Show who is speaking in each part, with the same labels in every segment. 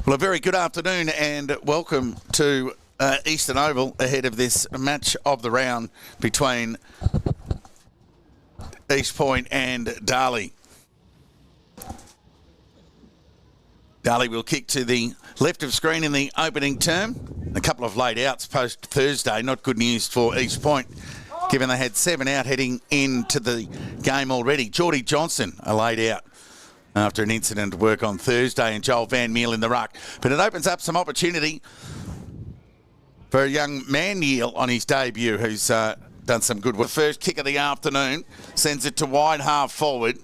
Speaker 1: Well, a very good afternoon and welcome to Eastern Oval ahead of this match of the round between East Point and Darley. Darley will kick to the left of screen in the opening term. A couple of late outs post Thursday. Not good news for East Point, given they had 7 out heading into the game already. Geordie Johnson, a late out after an incident at work on Thursday, and Joel Van Meel in the ruck. But it opens up some opportunity for a young Maniel on his debut who's done some good work. The first kick of the afternoon sends it to wide half forward.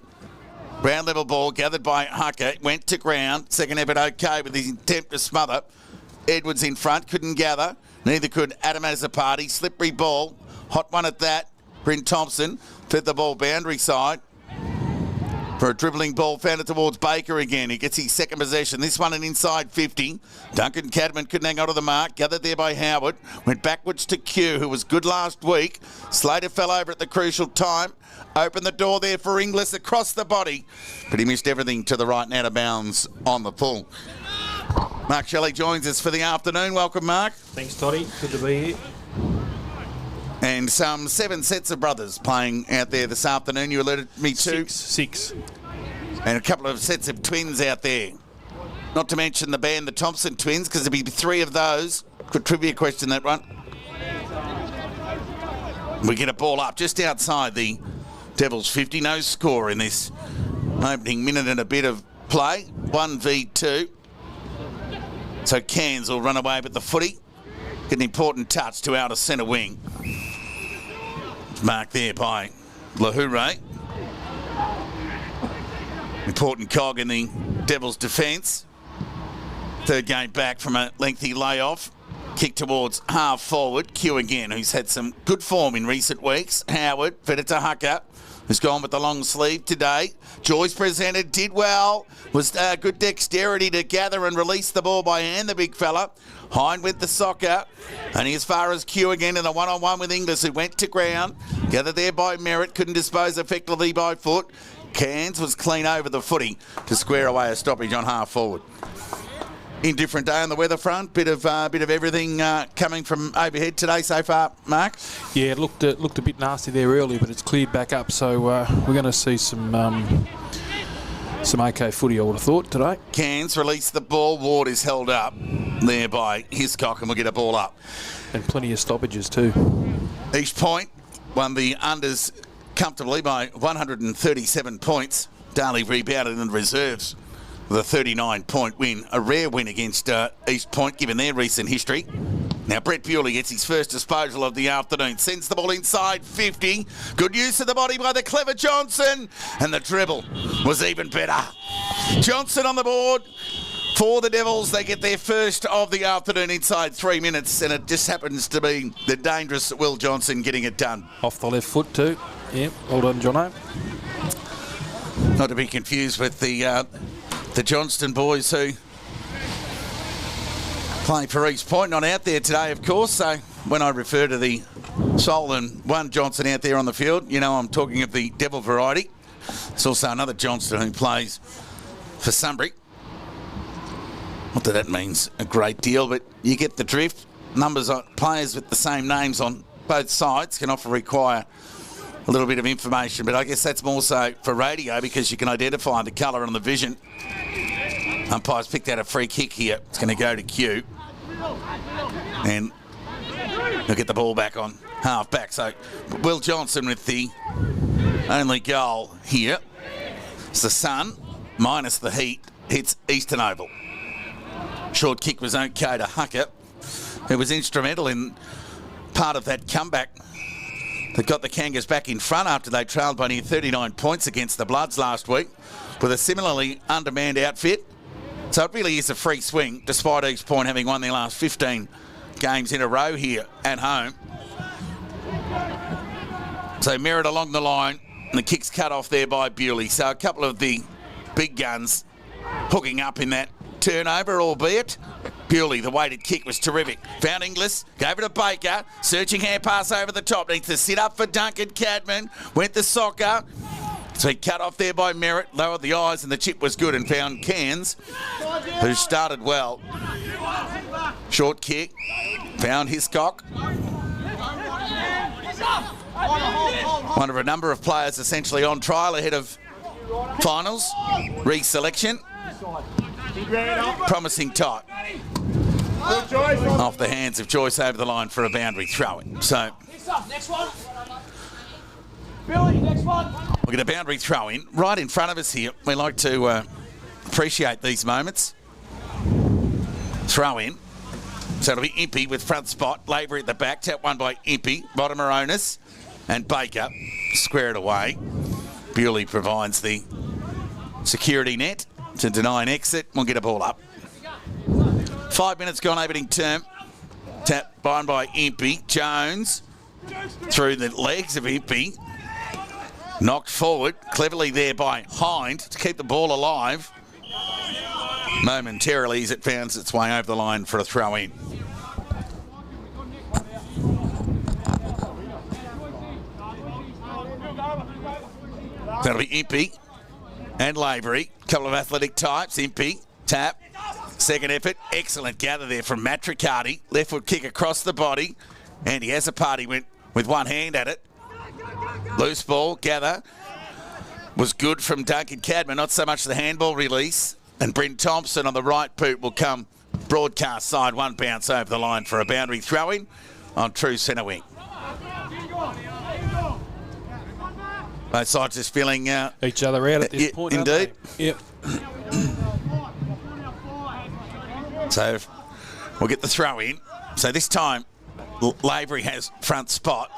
Speaker 1: Ground level ball gathered by Hucker, went to ground. Second effort okay with his attempt to smother. Edwards in front, couldn't gather. Neither could Adam Azzopardi. Slippery ball, hot one at that. Bryn Thompson fed the ball boundary side. For a dribbling ball, found it towards Baker again. He gets his second possession. This one an inside 50. Duncan Cadman couldn't hang on to the mark. Gathered there by Howard. Went backwards to Q, who was good last week. Slater fell over at the crucial time. Opened the door there for Inglis across the body. But he missed everything to the right and out of bounds on the pull. Mark Shelley joins us for the afternoon. Welcome, Mark.
Speaker 2: Thanks, Toddy. Good to be here.
Speaker 1: And some 7 sets of brothers playing out there this afternoon. You alerted me to.
Speaker 2: Six.
Speaker 1: And a couple of sets of twins out there. Not to mention the band, the Thompson twins, because there'll be 3 of those. Good trivia question, that one. We get a ball up just outside the Devils 50. No score in this opening minute and a bit of play. 1v2. So Cairns will run away with the footy. Get an important touch to outer centre wing. Marked there by Lahoure. Important cog in the Devils' defence. Third game back from a lengthy layoff. Kick towards half forward. Q again, who's had some good form in recent weeks. Howard fed it to Hucker, who's gone with the long sleeve today. Joyce presented, did well. Was good dexterity to gather and release the ball by hand, the big fella. Hind with the soccer. Only as far as Q again in a one-on-one with Inglis, who went to ground. Gathered there by Merritt, couldn't dispose effectively by foot. Cairns was clean over the footy to square away a stoppage on half forward. Indifferent day on the weather front. Bit of everything coming from overhead today so far, Mark.
Speaker 2: Yeah, it looked a bit nasty there earlier, but it's cleared back up. So we're going to see some okay footy, I would have thought, today.
Speaker 1: Cairns released the ball. Ward is held up there by Hiscock, and we'll get a ball up.
Speaker 2: And plenty of stoppages too.
Speaker 1: East Point won the unders comfortably by 137 points. Darley rebounded in the reserves with a 39-point win. A rare win against East Point, given their recent history. Now, Brett Bewley gets his first disposal of the afternoon. Sends the ball inside 50. Good use of the body by the clever Johnson. And the dribble was even better. Johnson on the board for the Devils. They get their first of the afternoon inside 3 minutes. And it just happens to be the dangerous Will Johnson getting it done.
Speaker 2: Off the left foot too. Yeah, well done, Jono.
Speaker 1: Not to be confused with the Johnston boys who playing for East Point, not out there today, of course. So when I refer to the Solon one Johnson out there on the field, you know I'm talking of the Devil variety. There's also another Johnston who plays for Sunbury. Not that that means a great deal, but you get the drift. Numbers of players with the same names on both sides can often require a little bit of information, but I guess that's more so for radio because you can identify the colour and the vision. Umpires picked out a free kick here. It's going to go to Q. And they'll get the ball back on half back. So Will Johnson with the only goal here. It's the sun, minus the heat, hits Eastern Oval. Short kick was okay to Hucker, who was instrumental in part of that comeback that got the Kangas back in front after they trailed by near 39 points against the Bloods last week with a similarly undermanned outfit. So it really is a free swing, despite East Point having won their last 15 games in a row here at home. So Merritt along the line, and the kick's cut off there by Bewley. So a couple of the big guns hooking up in that turnover, albeit Bewley, the weighted kick was terrific. Found Inglis, gave it to Baker, searching hand pass over the top, needs to sit up for Duncan Cadman, went the soccer. So he cut off there by Merritt, lowered the eyes, and the chip was good and found Cairns, who started well. Short kick, found Hiscock. One of a number of players essentially on trial ahead of finals. Reselection. Promising tight. Off the hands of Joyce over the line for a boundary throw-in. So
Speaker 3: Next one. Billy, next one.
Speaker 1: we'll get a boundary throw-in right in front of us here. We like to appreciate these moments. Throw-in. So it'll be Impey with front spot. Labour at the back. Tap one by Impey. Bottom Aronis and Baker. Square it away. Bewley provides the security net to deny an exit. We'll get a ball up. 5 minutes gone, opening term. Tap on by Impey. Jones through the legs of Impey. Knocked forward cleverly there by Hind to keep the ball alive. Momentarily as it finds its way over the line for a throw-in. That'll be Impey and Lavery. Couple of athletic types. Impey, tap, second effort. Excellent gather there from Matt Riccardi. Left foot kick across the body. Andy Azzopardi went with one hand at it. Loose ball, gather. Was good from Duncan Cadman. Not so much the handball release. And Bryn Thompson on the right boot will come broadcast side. One bounce over the line for a boundary throw-in on true centre wing. Both sides just feeling
Speaker 2: each other out at this point.
Speaker 1: Indeed.
Speaker 2: Yep.
Speaker 1: So we'll get the throw in. So this time Lavery has front spot.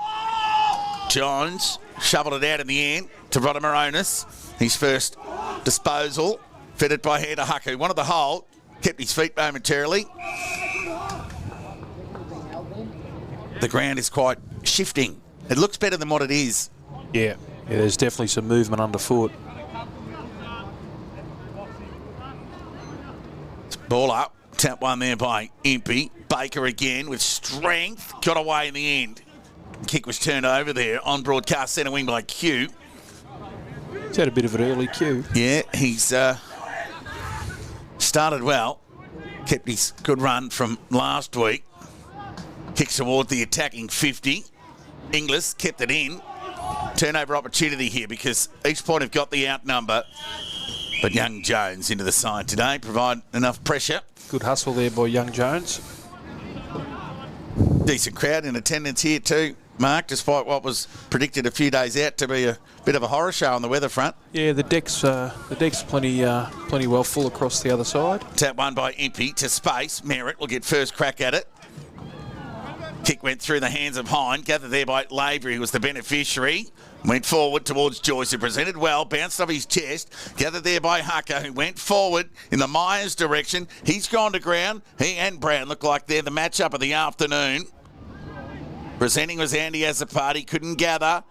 Speaker 1: Jones shoveled it out in the end to Rodamaronis. His first disposal. Fitted by Hannah Hucker, who wanted the hole. Kept his feet momentarily. The ground is quite shifting. It looks better than what it is.
Speaker 2: Yeah, there's definitely some movement underfoot.
Speaker 1: Ball up. Tap one there by Impey. Baker again with strength. Got away in the end. Kick was turned over there on broadcast centre wing by Q.
Speaker 2: He's had a bit of an early cue.
Speaker 1: Yeah, he's started well. Kept his good run from last week. Kicks toward the attacking 50. Inglis kept it in. Turnover opportunity here because East Point have got the outnumber. But young Jones into the side today provide enough pressure.
Speaker 2: Good hustle there by young Jones.
Speaker 1: Decent crowd in attendance here too, Mark, despite what was predicted a few days out to be a bit of a horror show on the weather front.
Speaker 2: Yeah, the deck's plenty well full across the other side.
Speaker 1: Tap one by Impey to space. Merritt will get first crack at it. Kick went through the hands of Hind. Gathered there by Lavery, who was the beneficiary. Went forward towards Joyce, who presented well. Bounced off his chest. Gathered there by Hucker, who went forward in the Myers direction. He's gone to ground. He and Brown look like they're the matchup of the afternoon. Presenting was Andy Azzopardi. Couldn't gather.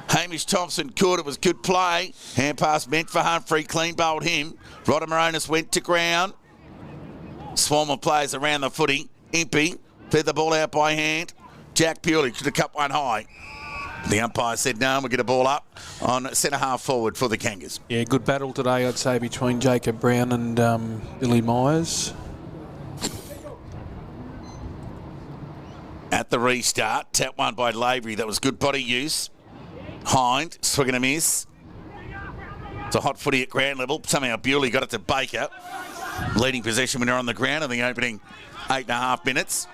Speaker 1: Hamish Thompson could. It was good play. Hand pass meant for Humphrey. Clean bowled him. Rodamaronis went to ground. Swarm of players around the footy. Impey fed the ball out by hand. Jack Bewley could have cut one high. The umpire said no, we'll get a ball up on centre half forward for the Kangas.
Speaker 2: Yeah, good battle today, I'd say, between Jacob Brown and Billy Myers.
Speaker 1: At the restart, tap one by Lavery. That was good body use. Hind, swing and a miss. It's a hot footy at ground level. Somehow Bewley got it to Baker. Leading possession when they're on the ground in the opening 8.5 minutes.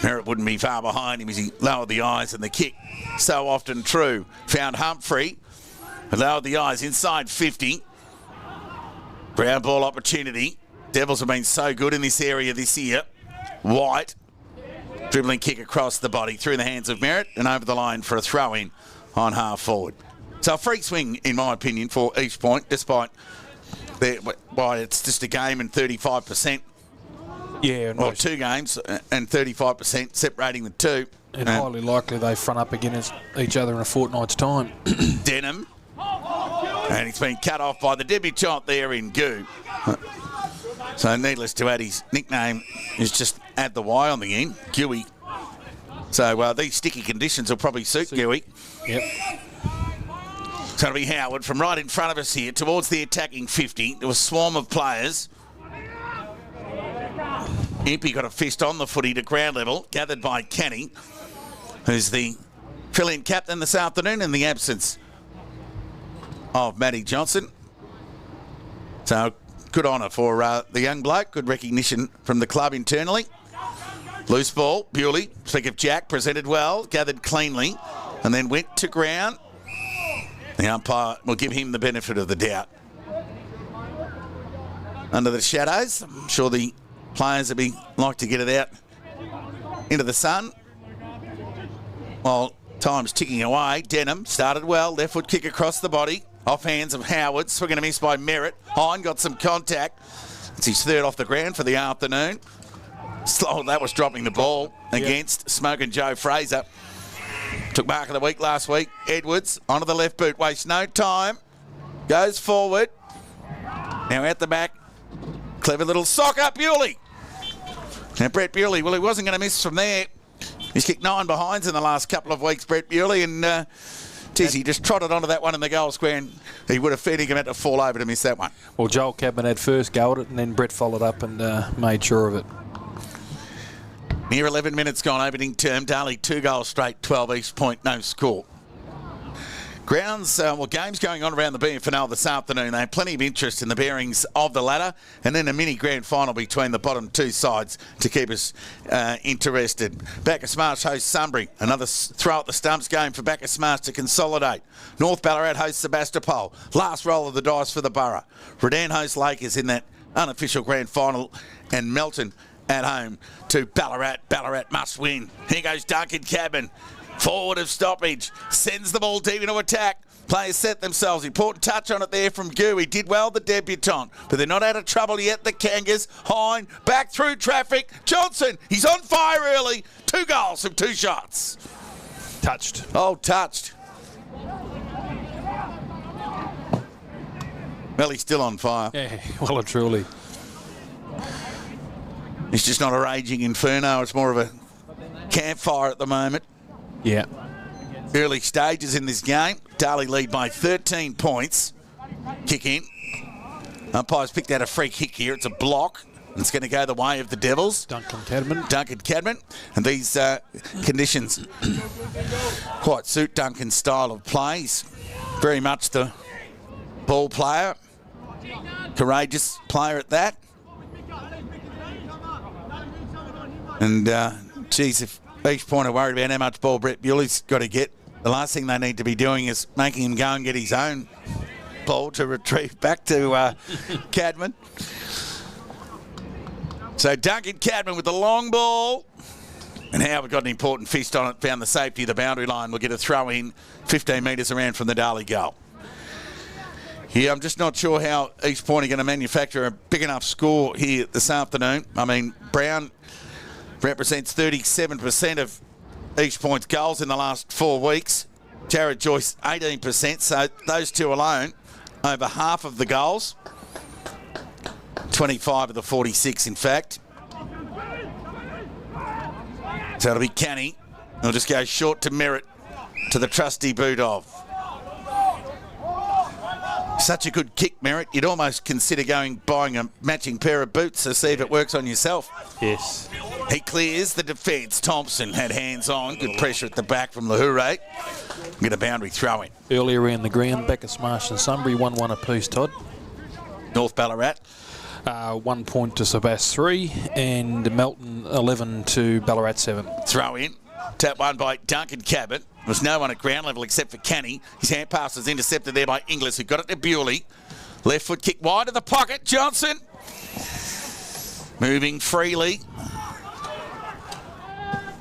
Speaker 1: Merritt wouldn't be far behind him as he lowered the eyes, and the kick, so often true, found Humphrey. Lowered the eyes inside 50. Ground ball opportunity. Devils have been so good in this area this year. White. Dribbling kick across the body through the hands of Merritt and over the line for a throw-in on half forward. So a free swing, in my opinion, for East Point, despite why it's just a game and 35%.
Speaker 2: Yeah,
Speaker 1: Well, two games and 35% separating the two.
Speaker 2: And highly likely they front up against each other in a fortnight's time.
Speaker 1: Denham. And he's been cut off by the debutante there in Goo. So needless to add, his nickname is just add the Y on the end, Gooey. So these sticky conditions will probably suit Gooey.
Speaker 2: Yep.
Speaker 1: going to be Howard from right in front of us here towards the attacking 50. There was a swarm of players. Impey got a fist on the footy to ground level, gathered by Kenny, who's the fill-in captain this afternoon in the absence of Matty Johnson. So good honour for the young bloke. Good recognition from the club internally. Loose ball, Bewley, speak of Jack, presented well, gathered cleanly, and then went to ground. The umpire will give him the benefit of the doubt. Under the shadows, I'm sure the players would like to get it out into the sun. While time's ticking away, Denham started well, left foot kick across the body. Off hands of Howard, swung and a miss by Merritt. Hine got some contact. It's his third off the ground for the afternoon. Slow, that was dropping the ball against Smoking Joe Fraser. Took mark of the week last week. Edwards onto the left boot, wastes no time. Goes forward. Now out the back. Clever little sock up, Bewley. Now Brett Bewley, well, he wasn't going to miss from there. He's kicked 9 behinds in the last couple of weeks, Brett Bewley, and he just trotted onto that one in the goal square, and he would have fed him to fall over to miss that one.
Speaker 2: Well, Joel Cadman had first go at it, and then Brett followed up and made sure of it.
Speaker 1: Near 11 minutes gone, opening term. Darley 2 goals straight, 12 East Point, no score. Grounds, games going on around the BFNL this afternoon. They have plenty of interest in the bearings of the ladder, and then a mini grand final between the bottom 2 sides to keep us interested. Bacchus Marsh hosts Sunbury. Another throw at the stumps game for Bacchus Marsh to consolidate. North Ballarat hosts Sebastopol. Last roll of the dice for the Borough. Redan hosts Lakers in that unofficial grand final, and Melton at home to Ballarat. Ballarat must win. Here goes Duncan Cadman. Forward of stoppage, sends the ball deep into attack. Players set themselves. Important touch on it there from Goo. He did well, the debutant, but they're not out of trouble yet, the Kangas. Hine, back through traffic. Johnson, he's on fire early. 2 goals from 2 shots.
Speaker 2: Touched.
Speaker 1: Oh, touched. Well, he's still on fire.
Speaker 2: Yeah, well and truly.
Speaker 1: It's just not a raging inferno. It's more of a campfire at the moment.
Speaker 2: Yeah.
Speaker 1: Early stages in this game. Darley lead by 13 points. Kick in. Umpires picked out a free kick here. It's a block. It's going to go the way of the Devils.
Speaker 2: Duncan Cadman.
Speaker 1: And these conditions quite suit Duncan's style of play. He's very much the ball player. Courageous player at that. And, if East Point are worried about how much ball Brett Bewley's got to get, the last thing they need to be doing is making him go and get his own ball to retrieve back to Cadman. So Duncan Cadman with the long ball. And Howard got an important fist on it, found the safety of the boundary line. We'll get a throw in 15 metres around from the Darley goal. Yeah, I'm just not sure how East Point are going to manufacture a big enough score here this afternoon. I mean, Brown represents 37% of East Point's goals in the last 4 weeks. Jared Joyce, 18%. So those two alone, over half of the goals. 25 of the 46, in fact. So it'll be Canny. It'll just go short to Merritt, to the trusty boot of. Such a good kick, Merritt. You'd almost consider buying a matching pair of boots to see if it works on yourself.
Speaker 2: Yes.
Speaker 1: He clears the defence. Thompson had hands on. Good pressure at the back from Lahure. Get a boundary throw in.
Speaker 2: Earlier around the ground, Bacchus Marsh and Sunbury 1-1 apiece, Todd.
Speaker 1: North Ballarat.
Speaker 2: 1 point to Sebas 3 and Melton 11 to Ballarat 7.
Speaker 1: Throw in. Tap one by Duncan Cabot. There was no one at ground level except for Canny. His hand pass was intercepted there by Inglis, who got it to Bewley. Left foot kick wide of the pocket. Johnson moving freely.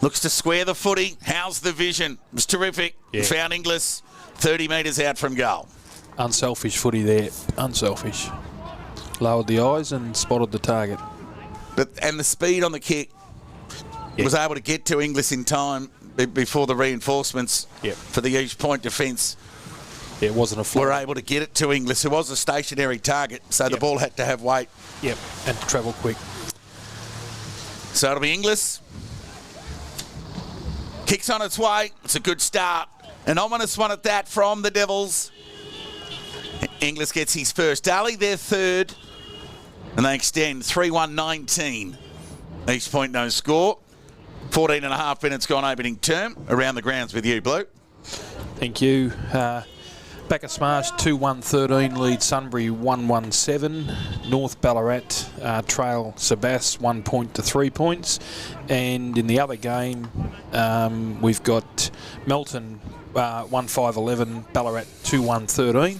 Speaker 1: Looks to square the footy. How's the vision? It was terrific.
Speaker 2: Yeah.
Speaker 1: Found Inglis 30 metres out from goal.
Speaker 2: Unselfish footy there. Unselfish. Lowered the eyes and spotted the target.
Speaker 1: And the speed on the kick was able to get to Inglis in time before the reinforcements for the East Point defence.
Speaker 2: Yeah, it wasn't a flaw.
Speaker 1: Were able to get it to Inglis, who was a stationary target, so the ball had to have weight.
Speaker 2: Yep, and to travel quick.
Speaker 1: So it'll be Inglis. Kicks on its way. It's a good start. An ominous one at that from the Devils. Inglis gets his first. Darley, their third. And they extend 3-1-19. East Point no score. 14 and a half minutes gone opening term. Around the grounds with you, Blue.
Speaker 2: Thank you. Backer Smash 2-1-13 lead Sunbury 1-1-7. North Ballarat trail Sebass 1 point to 3 points. And in the other game, we've got Melton 1-5-11, Ballarat 2-1-13.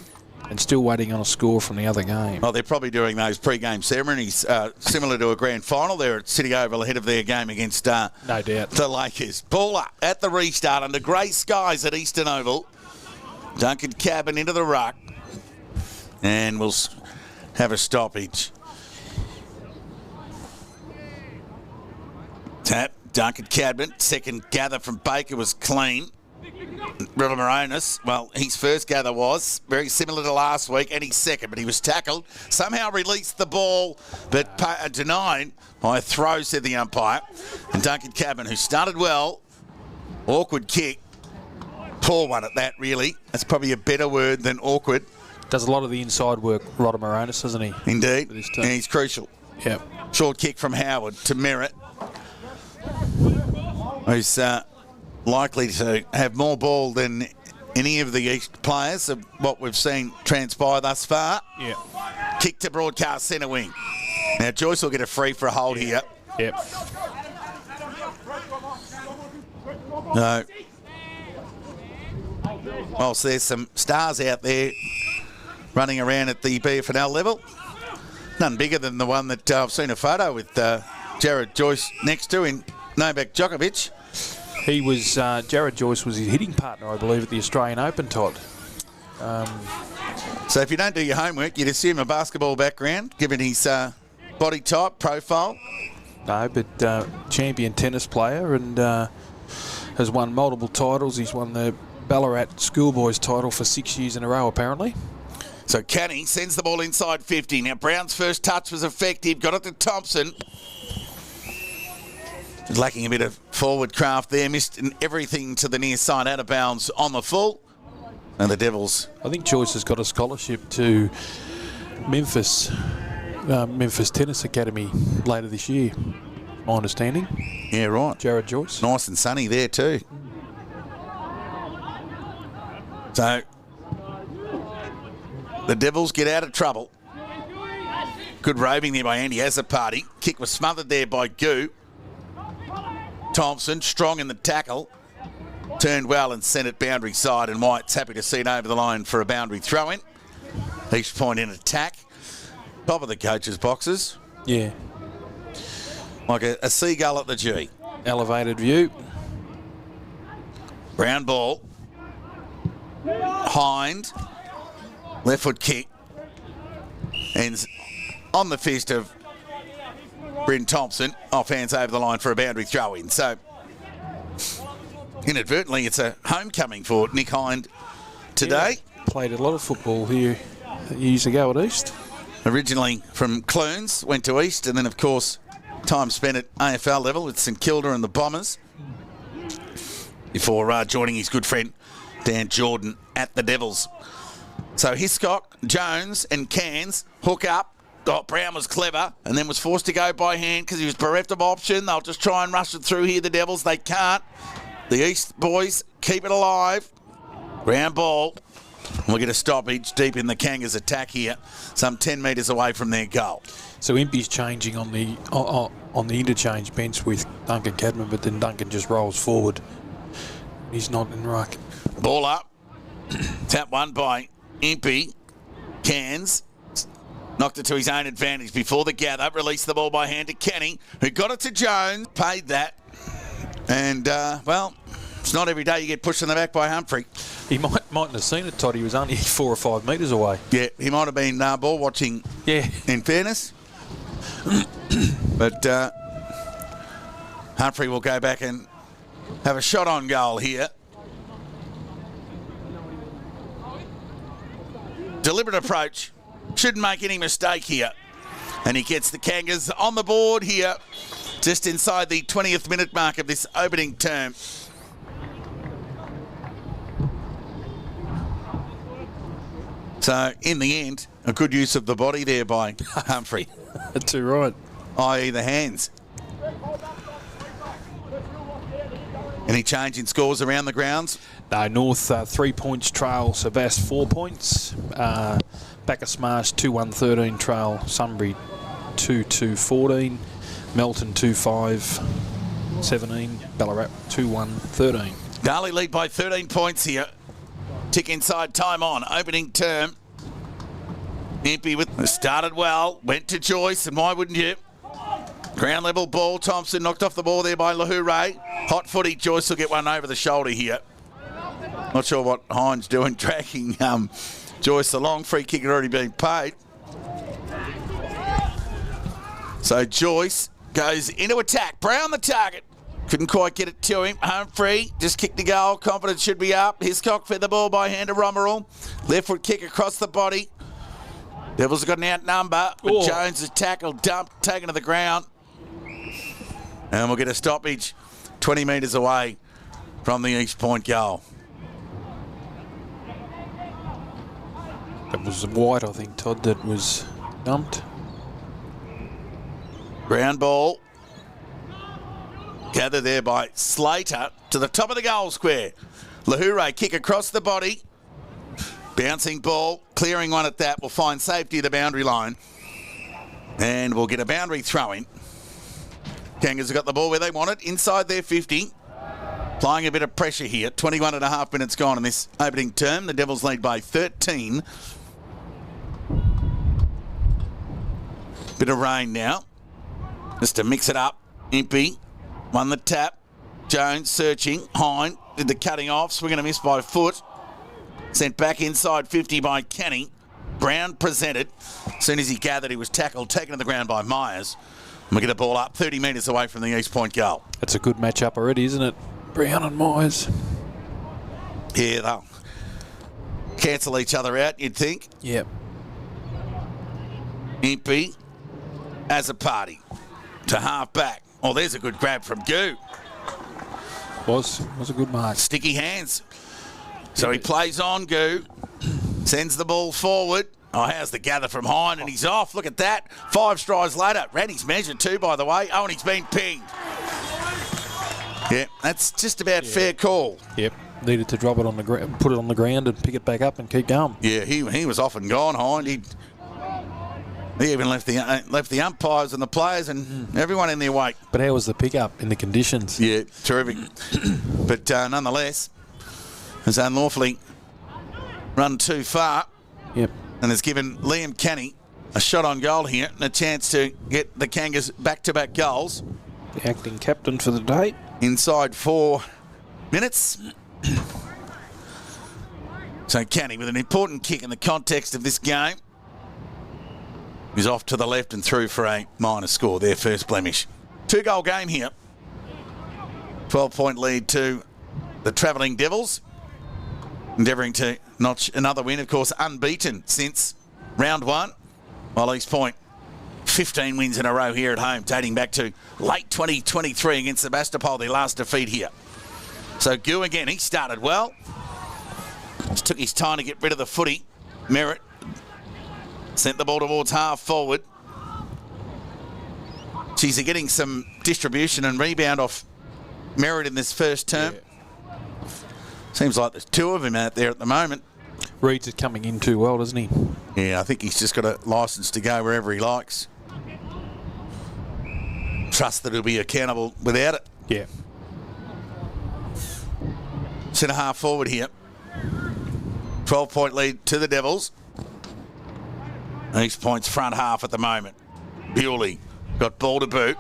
Speaker 2: And still waiting on a score from the other game.
Speaker 1: Well, they're probably doing those pre-game ceremonies similar to a grand final there at City Oval ahead of their game against
Speaker 2: no doubt
Speaker 1: the Lakers. Ball up at the restart under grey skies at Eastern Oval. Duncan Cabin into the ruck. And we'll have a stoppage. Tap, Duncan Cadman. Second gather from Baker was clean. Rodamaronis, well, his first gather was very similar to last week, and his second, but he was tackled. Somehow released the ball, but denied by a throw, said the umpire. And Duncan Cabin, who started well, awkward kick. Poor one at that, really. That's probably a better word than awkward.
Speaker 2: Does a lot of the inside work, Rodamaronis, doesn't he?
Speaker 1: Indeed, and he's crucial.
Speaker 2: Yep.
Speaker 1: Short kick from Howard to Merritt, who's likely to have more ball than any of the East players of what we've seen transpire thus far.
Speaker 2: Yeah.
Speaker 1: Kick to broadcast centre wing. Now Joyce will get a free for a hold here.
Speaker 2: Yep.
Speaker 1: No. Whilst there's some stars out there running around at the BFNL level, none bigger than the one that I've seen a photo with Jared Joyce next to in Novak Djokovic.
Speaker 2: He was, Jared Joyce was his hitting partner, I believe, at the Australian Open, Todd.
Speaker 1: So if you don't do your homework, you'd assume a basketball background, given his body type, profile.
Speaker 2: No, but champion tennis player and has won multiple titles. He's won the Ballarat Schoolboys title for 6 years in a row, apparently.
Speaker 1: So Canny sends the ball inside 50. Now Brown's first touch was effective, got it to Thompson. Lacking a bit of forward craft there, missed everything to the near side, out of bounds on the full. And the Devils.
Speaker 2: I think Joyce has got a scholarship to Memphis Tennis Academy later this year, my understanding.
Speaker 1: Yeah, right.
Speaker 2: Jared Joyce.
Speaker 1: Nice and sunny there too. So the Devils get out of trouble. Good roving there by Andy Azzopardi. Kick was smothered there by Goo. Thompson, strong in the tackle, turned well and sent it boundary side, and White's happy to see it over the line for a boundary throw-in. Each point in attack. Top of the coaches' boxes.
Speaker 2: Yeah.
Speaker 1: Like a seagull at the G.
Speaker 2: Elevated view.
Speaker 1: Brown ball. Hind. Left foot kick. Ends on the fist of Bryn Thompson, off hands over the line for a boundary throw-in. So, inadvertently, it's a homecoming for Nick Hind today.
Speaker 2: Yeah, played a lot of football here years ago at East.
Speaker 1: Originally from Clunes, went to East, and then, of course, time spent at AFL level with St Kilda and the Bombers before joining his good friend Dan Jordan at the Devils. So, Hiscock, Jones and Cairns hook up. Brown was clever and then was forced to go by hand because he was bereft of option. They'll just try and rush it through here, the Devils. They can't. The East boys keep it alive. Ground ball. We'll get a stoppage deep in the Kangas attack here, some 10 metres away from their goal.
Speaker 2: So Impey's changing on the interchange bench with Duncan Cadman, but then Duncan just rolls forward. He's not in ruck.
Speaker 1: Ball up. Tap one by Impey. Cairns. Knocked it to his own advantage before the gather. Released the ball by hand to Kenny, who got it to Jones. Paid that. And, well, it's not every day you get pushed in the back by Humphrey.
Speaker 2: He mightn't have seen it, Todd. He was only 4 or 5 metres away.
Speaker 1: Yeah, he might have been ball watching,
Speaker 2: yeah,
Speaker 1: in fairness. But Humphrey will go back and have a shot on goal here. Deliberate approach. Shouldn't make any mistake here. And he gets the Kangas on the board here, just inside the 20th minute mark of this opening term. So, in the end, a good use of the body there by Humphrey,
Speaker 2: That's all right.
Speaker 1: i.e. the hands. Any change in scores around the grounds?
Speaker 2: No, North 3 points trail, Sebast 4 points. Backer Smash 2-1-13 trail, Sunbury 2-2-14. Melton 2-5-17. Ballarat 2-1-13.
Speaker 1: Darley lead by 13 points here. Tick inside time on. Opening term. Impey started well. Went to Joyce, and why wouldn't you? Ground level ball. Thompson knocked off the ball there by Lahure. Hot footy. Joyce will get one over the shoulder here. Not sure what Hines doing, dragging Joyce along. Free kick had already been paid. So Joyce goes into attack. Brown the target. Couldn't quite get it to him. Humphrey just kicked the goal. Confidence should be up. Hiscock fed the ball by hand to Romerall. Left foot kick across the body. Devils have got an outnumber. But Jones is tackled, dumped, taken to the ground. And we'll get a stoppage 20 metres away from the East Point goal.
Speaker 2: It was White, I think, Todd, that was dumped.
Speaker 1: Ground ball. Gathered there by Slater to the top of the goal square. Lahure kick across the body. Bouncing ball. Clearing one at that will find safety at the boundary line. And we'll get a boundary throw-in. Kangas have got the ball where they want it, inside their 50. Applying a bit of pressure here. 21 and a half minutes gone in this opening term. The Devils lead by 13. Bit of rain now. Just to mix it up. Impey won the tap. Jones searching. Hine did the cutting off. Swing and a miss by foot. Sent back inside 50 by Kenny. Brown presented. As soon as he gathered, he was tackled, taken to the ground by Myers. And we get a ball up 30 metres away from the East Point goal.
Speaker 2: That's a good match-up already, isn't it? Brown and Myers.
Speaker 1: Yeah, they'll cancel each other out, you'd think.
Speaker 2: Yep.
Speaker 1: Impey as a party to half back. Oh, there's a good grab from Goo.
Speaker 2: Was a good mark.
Speaker 1: Sticky hands. So he plays on, Goo. Sends the ball forward. Oh, how's the gather from Hine? And he's off. Look at that. 5 strides later. Ran his measure too, by the way. Oh, and he's been pinged. Yeah, that's just about fair call.
Speaker 2: Yep. Needed to drop it on the ground, put it on the ground and pick it back up and keep going.
Speaker 1: Yeah, he was off and gone, Hine. He even left the umpires and the players and everyone in their wake.
Speaker 2: But how was the pickup in the conditions?
Speaker 1: Yeah, terrific. But nonetheless, has unlawfully run too far.
Speaker 2: Yep.
Speaker 1: And has given Liam Kenny a shot on goal here and a chance to get the Kangas back-to-back goals.
Speaker 2: The acting captain for the day.
Speaker 1: Inside 4 minutes. So Kenny with an important kick in the context of this game. He's off to the left and through for a minor score, their first blemish. 2-goal game here. 12-point lead to the travelling Devils. Endeavouring to notch another win, of course, unbeaten since round 1. While East Point, 15 wins in a row here at home, dating back to late 2023 against Sebastopol, their last defeat here. So Goo again, he started well. Just took his time to get rid of the footy. Merritt sent the ball towards half forward. She's getting some distribution and rebound off Merritt in this first term.
Speaker 2: Yeah.
Speaker 1: Seems like there's 2 of him out there at the moment.
Speaker 2: Reed's is coming in too well, doesn't he?
Speaker 1: Yeah, I think he's just got a licence to go wherever he likes. Trust that he'll be accountable without it.
Speaker 2: Yeah.
Speaker 1: Centre half forward here. 12-point lead to the Devils. East Point's front half at the moment. Bewley got ball to boot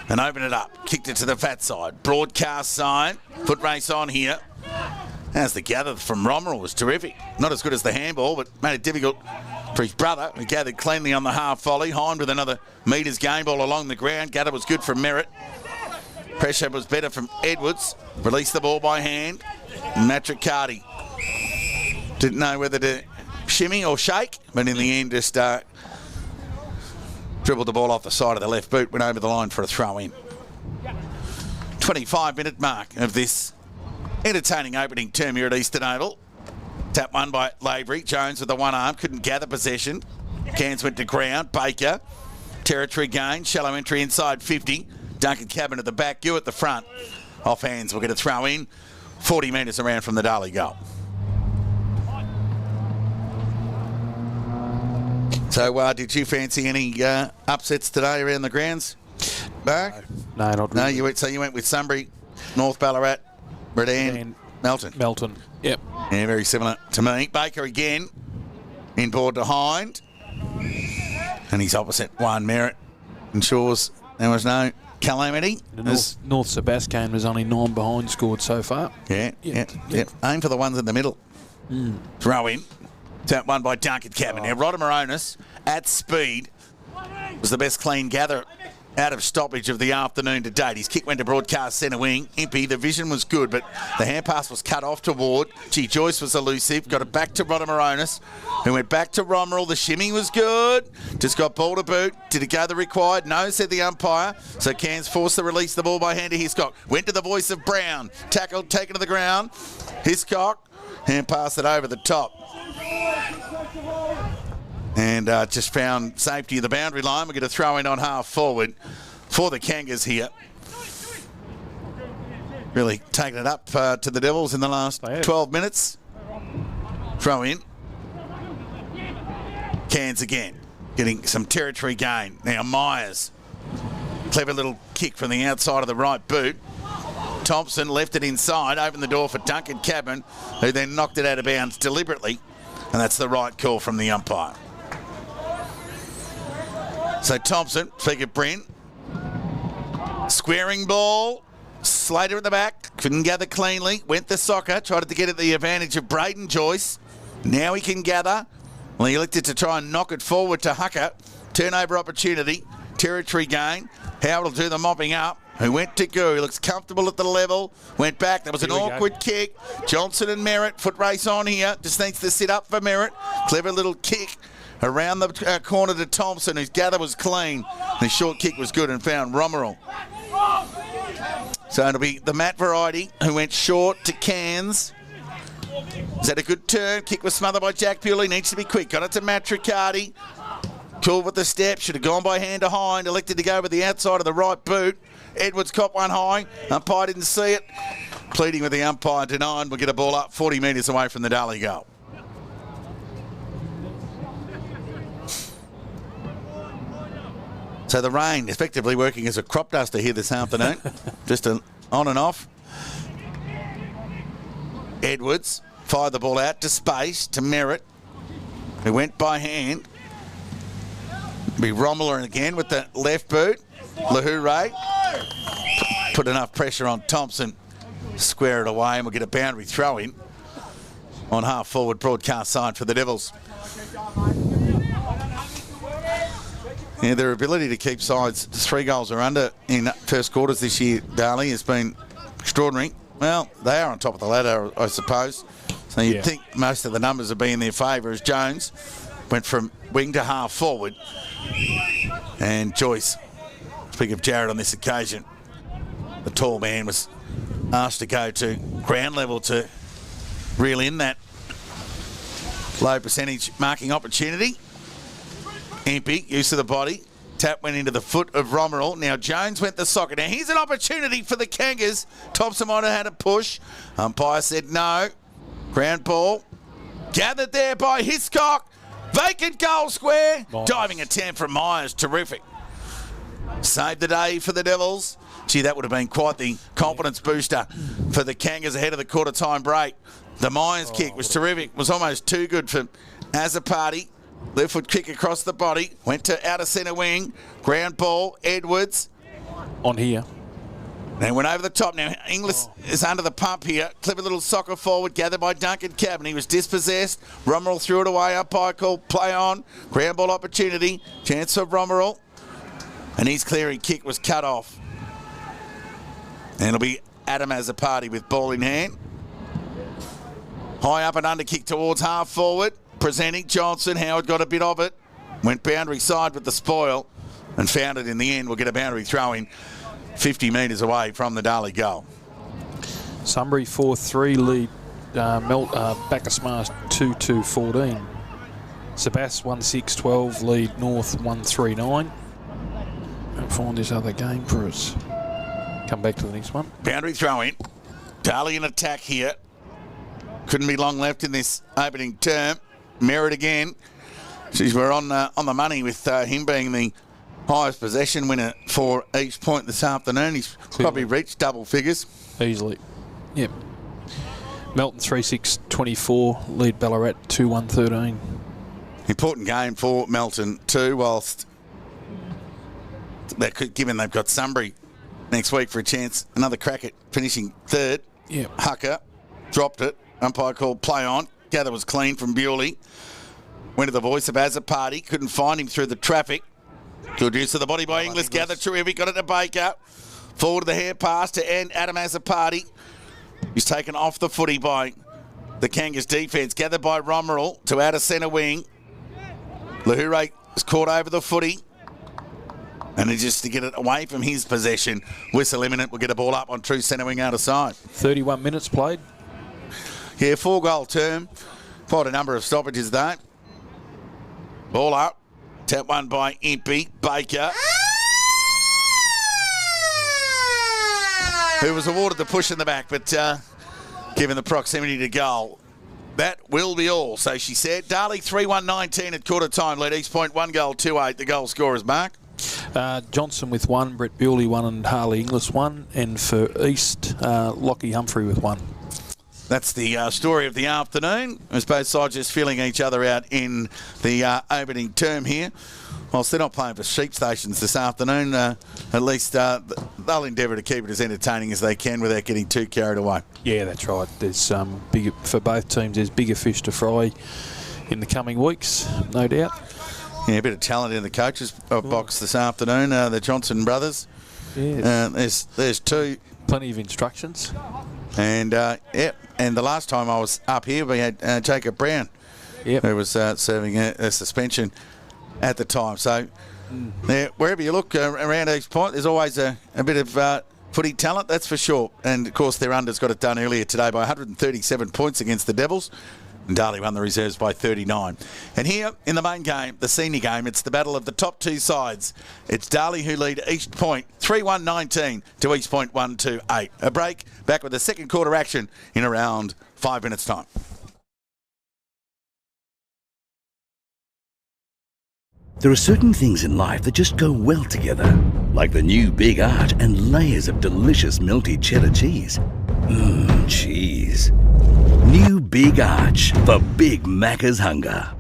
Speaker 1: and opened it up. Kicked it to the fat side. Broadcast sign. Foot race on here. As the gather from Romerall was terrific. Not as good as the handball, but made it difficult for his brother, who gathered cleanly on the half volley. Hind with another metres game ball along the ground. Gather was good from Merritt. Pressure was better from Edwards. Released the ball by hand. Matricardi didn't know whether to shimmy or shake, but in the end just dribbled the ball off the side of the left boot, went over the line for a throw-in. 25-minute mark of this entertaining opening term here at Eastern Oval. Tap one by Lavery. Jones with the one arm. Couldn't gather possession. Cairns went to ground. Baker. Territory gain. Shallow entry inside 50. Duncan Cabin at the back. You at the front. Off hands. We'll get a throw in. 40 metres around from the Darley goal. So, did you fancy any upsets today around the grounds, Bark?
Speaker 2: No, not really.
Speaker 1: No, you went with Sunbury, North Ballarat, Redan,
Speaker 2: And
Speaker 1: Melton.
Speaker 2: Yep.
Speaker 1: Yeah, very similar to me. Baker again, inboard to Hind. And his opposite one, Merritt. Ensures there was no calamity.
Speaker 2: North Sebastian was only 9 behind scored so far.
Speaker 1: Yep. Aim for the ones in the middle. Throw in. Tap one by Duncan Cabin. Now, Rodimer Onus at speed was the best clean gather out of stoppage of the afternoon to date. His kick went to broadcast centre wing. Impey, the vision was good, but the hand pass was cut off to Ward. Joyce was elusive. Got it back to Rodimer Onus, who went back to Romerell. The shimmy was good. Just got ball to boot. Did it go the required? No, said the umpire. So Cairns forced the release the ball by hand to Hiscock. Went to the voice of Brown. Tackled, taken to the ground. Hiscock, hand passed it over the top. And just found safety of the boundary line. We're going to throw in on half forward for the Kangas here. Really taking it up to the Devils in the last 12 minutes. Throw in. Cairns again, getting some territory gain. Now Myers. Clever little kick from the outside of the right boot. Thompson left it inside, opened the door for Duncan Cabin, who then knocked it out of bounds deliberately. And that's the right call from the umpire. So Thompson, speak of Brent, squaring ball, Slater at the back, couldn't gather cleanly, went the soccer, tried to get at the advantage of Braden Joyce. Now he can gather. Well, he elected to try and knock it forward to Hucker. Turnover opportunity, territory gain. Howard will do the mopping up. Who went to go. He looks comfortable at the level. Went back. That was an awkward kick. Johnson and Merritt. Foot race on here. Just needs to sit up for Merritt. Clever little kick around the corner to Thompson, whose gather was clean. His short kick was good and found Romerell. So it'll be the Matt variety who went short to Cairns. Is that a good turn? Kick was smothered by Jack Bewley. Needs to be quick. Got it to Matt Riccardi. Cool with the step. Should have gone by hand to Hind. Elected to go with the outside of the right boot. Edwards caught one high. Umpire didn't see it. Pleading with the umpire, denied. We'll get a ball up 40 metres away from the Darley goal. So the rain effectively working as a crop duster here this afternoon. Just on and off. Edwards fired the ball out to space to Merritt, who went by hand. Be Rommler again with the left boot. Lahoure put enough pressure on Thompson, square it away, and we'll get a boundary throw in on half forward broadcast side for the Devils. Yeah, their ability to keep sides 3 goals or under in first quarters this year, Darley, has been extraordinary. Well, they are on top of the ladder, I suppose. So you'd think most of the numbers would be in their favour as Jones went from wing to half forward. And Joyce, speak of Jared on this occasion, the tall man was asked to go to ground level to reel in that low percentage marking opportunity. Impey, use of the body. Tap went into the foot of Romerell. Now Jones went the socket. Now here's an opportunity for the Kangas. Thompson might have had a push. Umpire said no. Ground ball. Gathered there by Hiscock. Vacant goal square. Nice. Diving attempt from Myers. Terrific. Saved the day for the Devils. Gee, that would have been quite the confidence booster for the Kangas ahead of the quarter time break. The Myers kick was terrific. Was almost too good for Azzopardi. Left foot kick across the body. Went to outer centre wing. Ground ball. Edwards.
Speaker 2: On here.
Speaker 1: And went over the top. Now Inglis is under the pump here. Clever little soccer forward gathered by Duncan Cabin. He was dispossessed. Romerell threw it away. Umpire called play on. Ground ball opportunity. Chance for Romerell. And his clearing kick was cut off. And it'll be Adam Azzopardi with ball in hand. High up and under kick towards half forward. Presenting Johnson. Howard got a bit of it. Went boundary side with the spoil and found it in the end. We'll get a boundary throw in 50 metres away from the Darley goal.
Speaker 2: Sunbury 4-3 lead Backer Smash 2-2-14. Sebas 1-6-12, lead North 1-3-9. And find this other game for us. Come back to the next one.
Speaker 1: Boundary throw in. Darley in attack here. Couldn't be long left in this opening term. Merritt again. We're on the money with him being the highest possession winner for East Point this afternoon. He's probably reached double figures.
Speaker 2: Easily. Yep. Melton 3-6-24, lead Ballarat 2-1-13.
Speaker 1: Important game for Melton too, whilst given they've got Sunbury next week for a chance. Another crack at finishing third.
Speaker 2: Yep.
Speaker 1: Hucker dropped it. Umpire called play on. Gather was clean from Bewley. Went to the voice of Azzopardi. Couldn't find him through the traffic. Good use of the body by Inglis. Gather through here. We got it to Baker. Forward to the hair pass to Adam Azzopardi. He's taken off the footy by the Kangas defence. Gathered by Romerell to out of centre wing. Lahure is caught over the footy. And it's just to get it away from his possession. Whistle imminent. We'll get a ball up on true centre wing out of side.
Speaker 2: 31 minutes played.
Speaker 1: Yeah, 4-goal term. Quite a number of stoppages though. Ball up. Tap one by Impey. Baker. Who was awarded the push in the back, but given the proximity to goal, that will be all. So she said. Darley 3-1-19 at quarter time. Led East Point 1 goal, 2-8. The goal scorers, Mark.
Speaker 2: Johnson with 1, Brett Bewley 1 and Harley Inglis 1. And for East, Lockie Humphrey with 1.
Speaker 1: That's the story of the afternoon. As both sides just feeling each other out in the opening term here. Whilst they're not playing for sheep stations this afternoon, at least they'll endeavour to keep it as entertaining as they can without getting too carried away.
Speaker 2: Yeah, that's right. There's bigger for both teams. There's bigger fish to fry in the coming weeks, no doubt.
Speaker 1: Yeah, a bit of talent in the coaches box this afternoon. The Johnson brothers.
Speaker 2: Yeah,
Speaker 1: there's two.
Speaker 2: Plenty of instructions.
Speaker 1: And and the last time I was up here, we had Jacob Brown, who was serving a suspension at the time. So wherever you look around East Point, there's always a bit of footy talent, that's for sure. And of course, their unders got it done earlier today by 137 points against the Devils. And Darley won the reserves by 39. And here in the main game, the senior game, it's the battle of the top two sides. It's Darley who lead East Point 3-1-19 to East Point 1-2-8. A break, back with the second quarter action in around 5 minutes' time.
Speaker 3: There are certain things in life that just go well together, like the new Big Arch and layers of delicious melty cheddar cheese. Mmm, cheese. New Big Arch for Big Macca's hunger.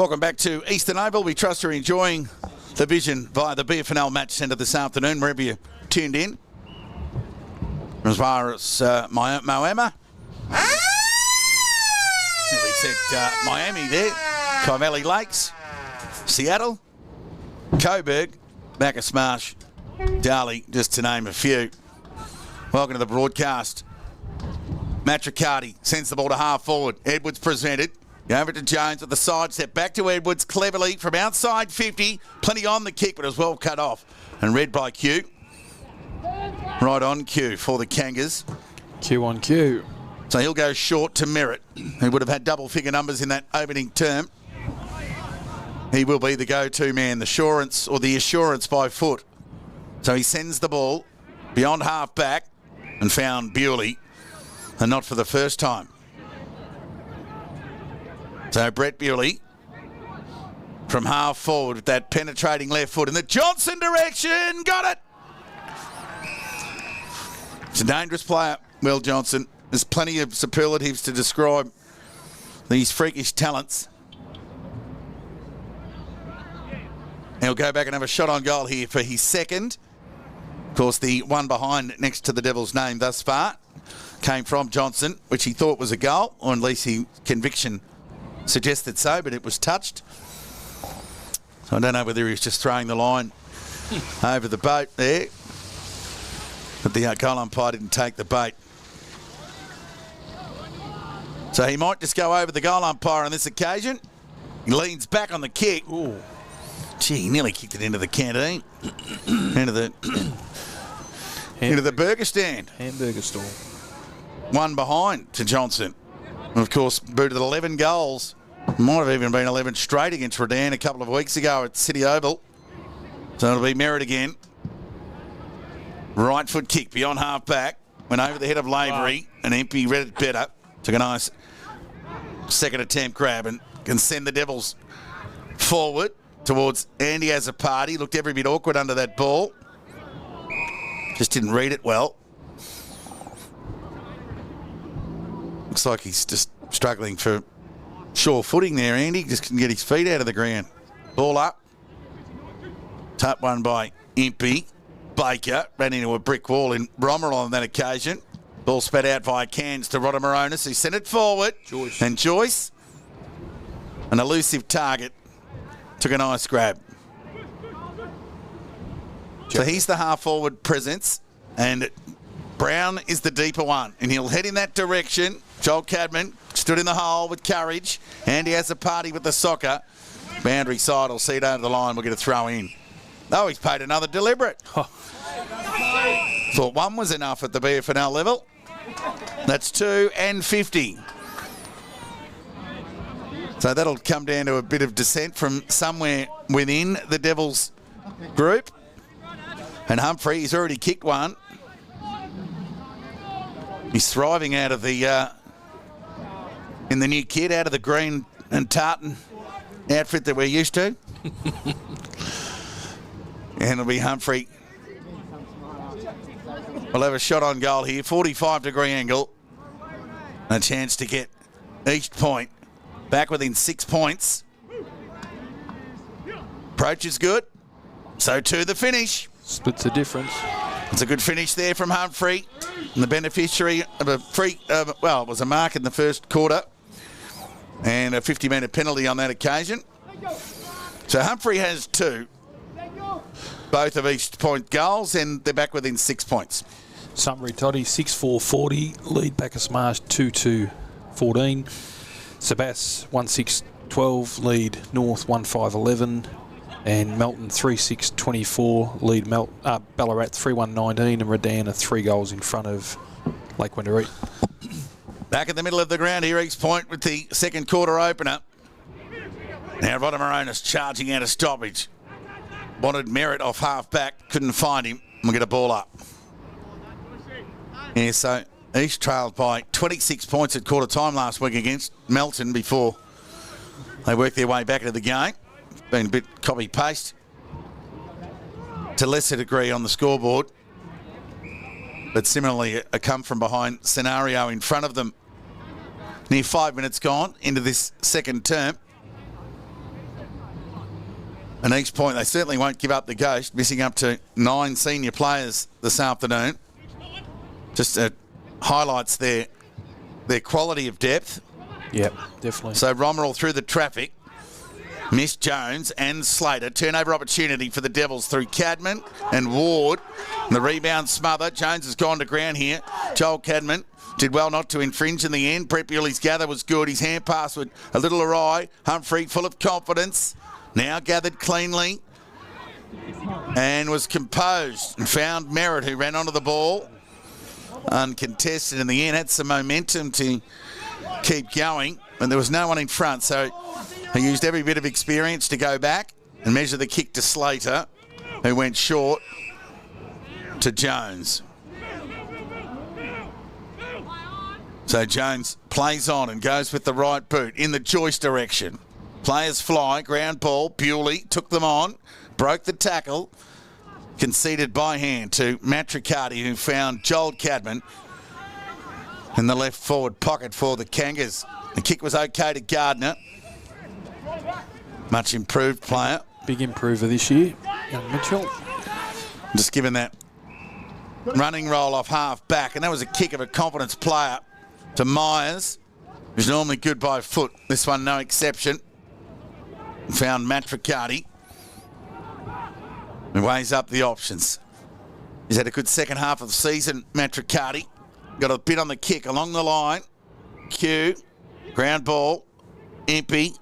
Speaker 1: Welcome back to Eastern Oval. We trust you're enjoying the vision via the BFNL Match Centre this afternoon, wherever you tuned in. As far as Moama. We said Miami there. Valley Lakes. Seattle. Coburg. Bacchus Marsh. Darley, just to name a few. Welcome to the broadcast. Matricati sends the ball to half forward. Edwards presented. Over to Jones with the side step. Back to Edwards cleverly from outside 50. Plenty on the kick, but it was well cut off. And read by Q. Right on Q for the Kangas.
Speaker 2: Q on Q.
Speaker 1: So he'll go short to Merritt, who would have had double-figure numbers in that opening term. He will be the go-to man, the assurance by foot. So he sends the ball beyond half back and found Bewley, and not for the first time. So Brett Bewley from half forward with that penetrating left foot in the Johnson direction. Got it! It's a dangerous player, Will Johnson. There's plenty of superlatives to describe these freakish talents. He'll go back and have a shot on goal here for his second. Of course, the one behind next to the Devil's name thus far came from Johnson, which he thought was a goal, or at least his conviction suggested so, but it was touched. So I don't know whether he was just throwing the line over the boat there, but the goal umpire didn't take the bait. So he might just go over the goal umpire on this occasion. He leans back on the kick. Ooh. Gee, he nearly kicked it into the canteen. into the burger stand.
Speaker 2: Hamburger stall. One
Speaker 1: behind to Johnson. And of course, booted 11 goals. Might have even been 11 straight against Redan a couple of weeks ago at City Oval. So it'll be Merritt again. Right foot kick beyond half back. Went over the head of Lavery. And Empey read it better. Took a nice second attempt grab and can send the Devils forward towards Andy Azzopardi. Looked every bit awkward under that ball. Just didn't read it well. Looks like he's just struggling for sure footing there, Andy. Just couldn't get his feet out of the ground. Ball up. Tap one by Impey. Baker ran into a brick wall in Romeril on that occasion. Ball spat out via Cairns to Rodamaronis, who sent it forward.
Speaker 2: Joyce.
Speaker 1: And Joyce, an elusive target, took a nice grab. So he's the half-forward presence, and Brown is the deeper one, and he'll head in that direction. Joel Cadman stood in the hole with courage. Andy Azzopardi with the soccer. Boundary side will see it over the line. We'll get a throw in. Oh, he's paid another deliberate. Oh. Thought one was enough at the BFNL level. That's 2 and 50. So that'll come down to a bit of dissent from somewhere within the Devils group. And Humphrey, he's already kicked one. He's thriving out of the in the new kit, out of the green and tartan outfit that we're used to. And it'll be Humphrey. We'll have a shot on goal here, 45-degree angle. A chance to get East Point back within 6 points. Approach is good. So too the finish.
Speaker 2: Splits the difference.
Speaker 1: It's a good finish there from Humphrey. And the beneficiary of a free, it was a mark in the first quarter. And a 50-metre penalty on that occasion. So Humphrey has 2. Both of East Point goals, and they're back within 6 points.
Speaker 2: Summary, Toddy, 6-4-40. Lead Bacchus Marsh 2-2-14. Sebass 1-6-12. Lead North 1-5-11. And Melton 3-6-24. Lead Ballarat 3-1-19. And Redan are 3 goals in front of Lake Wendouree.
Speaker 1: Back in the middle of the ground here, East Point with the second quarter opener. Now Rodamaronis charging out of stoppage. Wanted Merritt off half back, couldn't find him. We'll get a ball up. Yeah, so East trailed by 26 points at quarter time last week against Melton before they worked their way back into the game. Been a bit copy-paste to lesser degree on the scoreboard. But similarly, a come-from-behind scenario in front of them. Near 5 minutes gone into this second term. And East Point, they certainly won't give up the ghost, missing up to 9 senior players this afternoon. Just highlights their quality of depth.
Speaker 2: Yep, definitely.
Speaker 1: So Romerall through the traffic. Missed Jones and Slater. Turnover opportunity for the Devils through Cadman and Ward. And the rebound smother. Jones has gone to ground here. Joel Cadman did well not to infringe in the end. Brett Bewley's gather was good. His hand pass was a little awry. Humphrey full of confidence. Now gathered cleanly. And was composed and found Merritt, who ran onto the ball. Uncontested in the end. Had some momentum to keep going. And there was no one in front. So he used every bit of experience to go back and measure the kick to Slater, who went short to Jones. So Jones plays on and goes with the right boot in the Joyce direction. Players fly, ground ball. Bewley took them on, broke the tackle, conceded by hand to Matricati, who found Joel Cadman in the left forward pocket for the Kangas. The kick was okay to Gardner. Much improved player.
Speaker 2: Big improver this year, young Mitchell.
Speaker 1: Just given that running roll off half back, and that was a kick of a confidence player to Myers, who's normally good by foot. This one no exception. Found Matricati, and weighs up the options. He's had a good second half of the season, Matricati. Got a bit on the kick along the line. Q, ground ball, Impey.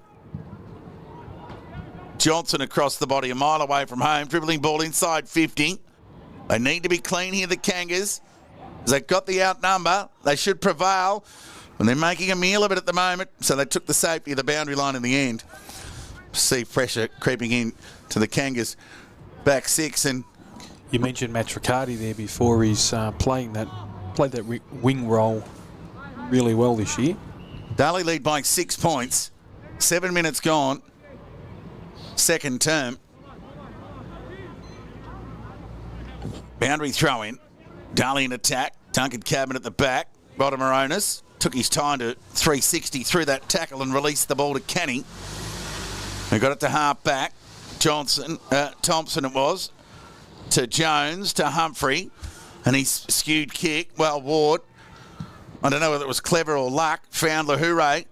Speaker 1: Johnson across the body, a mile away from home. Dribbling ball inside 50. They need to be clean here, the Kangas. They've got the outnumber. They should prevail. And they're making a meal of it at the moment. So they took the safety of the boundary line in the end. See pressure creeping in to the Kangas back six. And
Speaker 2: you mentioned Matricati there before. He's played that wing role really well this year.
Speaker 1: Darley lead by 6 points. 7 minutes gone. Second term. Boundary throw in. Darley in attack. Duncan Cadman at the back. Bottom-Moronis took his time to 360 through that tackle and released the ball to Kenny, who got it to half back. Thompson it was, to Jones, to Humphrey, and he skewed kick. Well, Ward, I don't know whether it was clever or luck, found Lahoure,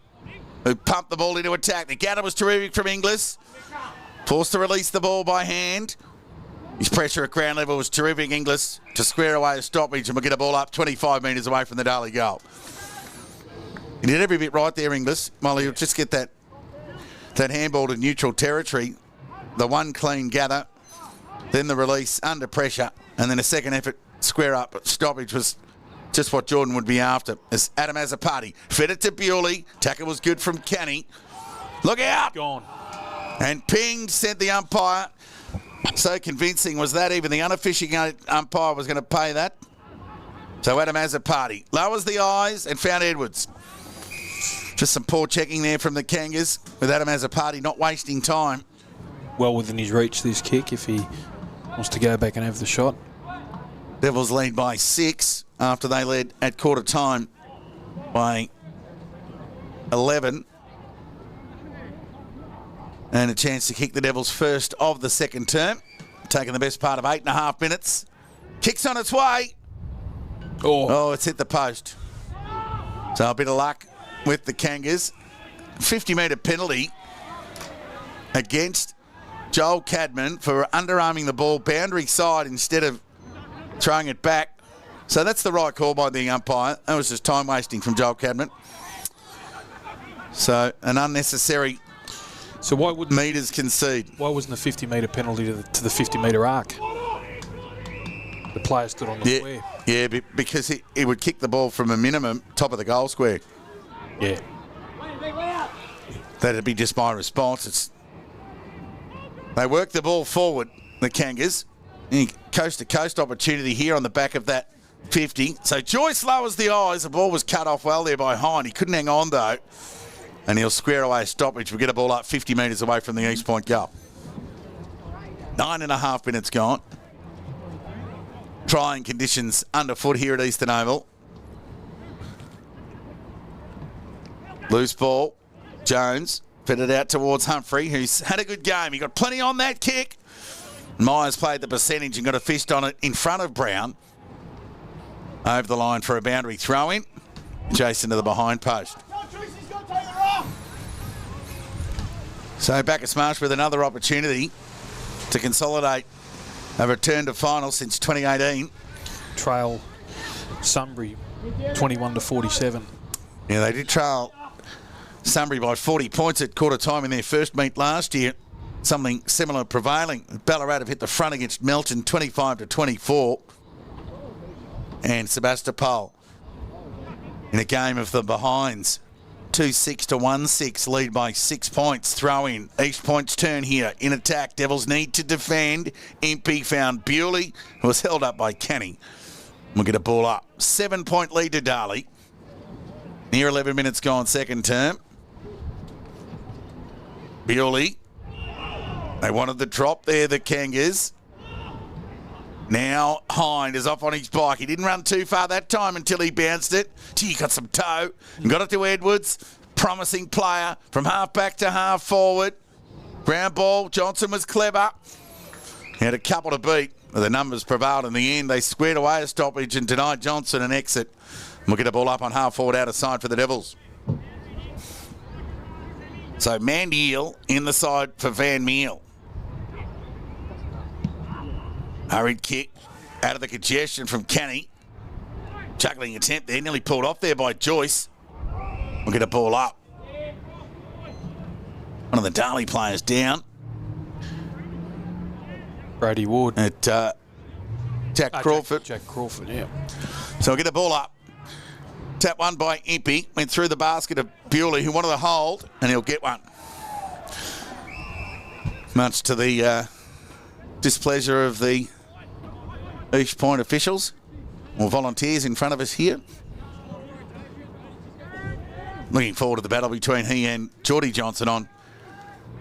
Speaker 1: who pumped the ball into attack. The gather was terrific from Inglis. Forced to release the ball by hand. His pressure at ground level was terrific. Inglis to square away a stoppage, and we'll get a ball up 25 metres away from the Darley goal. He did every bit right there, Inglis. Well, he'll just get that handball to neutral territory. The one clean gather, then the release under pressure, and then a second effort square up stoppage was just what Jordan would be after. As Adam Azzopardi fed it to Bewley. Tackle was good from Kenny. Look out!
Speaker 2: Gone.
Speaker 1: And pinged, sent the umpire. So convincing was that even the unofficiating umpire was going to pay that. So Adam Azzopardi lowers the eyes and found Edwards. Just some poor checking there from the Kangas, with Adam Azzopardi not wasting time.
Speaker 2: Well within his reach, this kick, if he wants to go back and have the shot.
Speaker 1: Devils lead by 6 after they led at quarter time by 11. And a chance to kick the Devils first of the second term. Taking the best part of 8.5 minutes. Kick's on its way. Oh, it's hit the post. So a bit of luck with the Kangas. 50-metre penalty against Joel Cadman for underarming the ball boundary side instead of throwing it back. So that's the right call by the umpire. That was just time wasting from Joel Cadman. So an unnecessary
Speaker 2: why wouldn't
Speaker 1: metres concede.
Speaker 2: Why wasn't the 50-metre penalty to the 50-metre arc? The player stood on the square.
Speaker 1: Yeah, because he would kick the ball from a minimum top of the goal square.
Speaker 2: Yeah.
Speaker 1: That'd be just my response. They work the ball forward, the Kangas. Coast-to-coast opportunity here on the back of that 50. So Joyce lowers the eyes. The ball was cut off well there by Hine. He couldn't hang on, though. And he'll square away a stoppage. We'll get a ball up 50 metres away from the East Point goal. 9.5 minutes gone. Trying conditions underfoot here at Eastern Oval. Loose ball. Jones Fitted out towards Humphrey, who's had a good game. He got plenty on that kick. Myers played the percentage and got a fist on it in front of Brown. Over the line for a boundary throw-in. Jason to the behind post. So back at Smash with another opportunity to consolidate a return to final since 2018.
Speaker 2: Trail Sunbury 21-47.
Speaker 1: Yeah, they did trail Sunbury by 40 points at quarter time in their first meet last year. Something similar prevailing. Ballarat have hit the front against Melton 25-24. And Sebastopol in a game of the behinds. 2-6 to 1-6, lead by 6 points. Throw in. East Point's turn here. In attack, Devils need to defend. Impey found Bewley, who was held up by Kenny. We'll get a ball up. 7-point lead to Darley. Near 11 minutes gone, second term. Bewley. They wanted the drop there, the Kangas. Now Hind is off on his bike. He didn't run too far that time until he bounced it. He got some toe and got it to Edwards. Promising player from half back to half forward. Ground ball. Johnson was clever. He had a couple to beat. The numbers prevailed in the end. They squared away a stoppage and denied Johnson an exit. We'll get a ball up on half forward out of side for the Devils. So Mandiel in the side for Van Meel. Hurried kick out of the congestion from Kenny. Juggling attempt there, nearly pulled off there by Joyce. We'll get a ball up. One of the Darley players down.
Speaker 2: Brady Ward.
Speaker 1: At Jack Crawford.
Speaker 2: Jack Crawford, yeah.
Speaker 1: So we'll get a ball up. Tap one by Impey. Went through the basket of Bewley, who wanted to hold, and he'll get one. Much to the displeasure of the East Point officials or volunteers in front of us here. Looking forward to the battle between he and Geordie Johnson on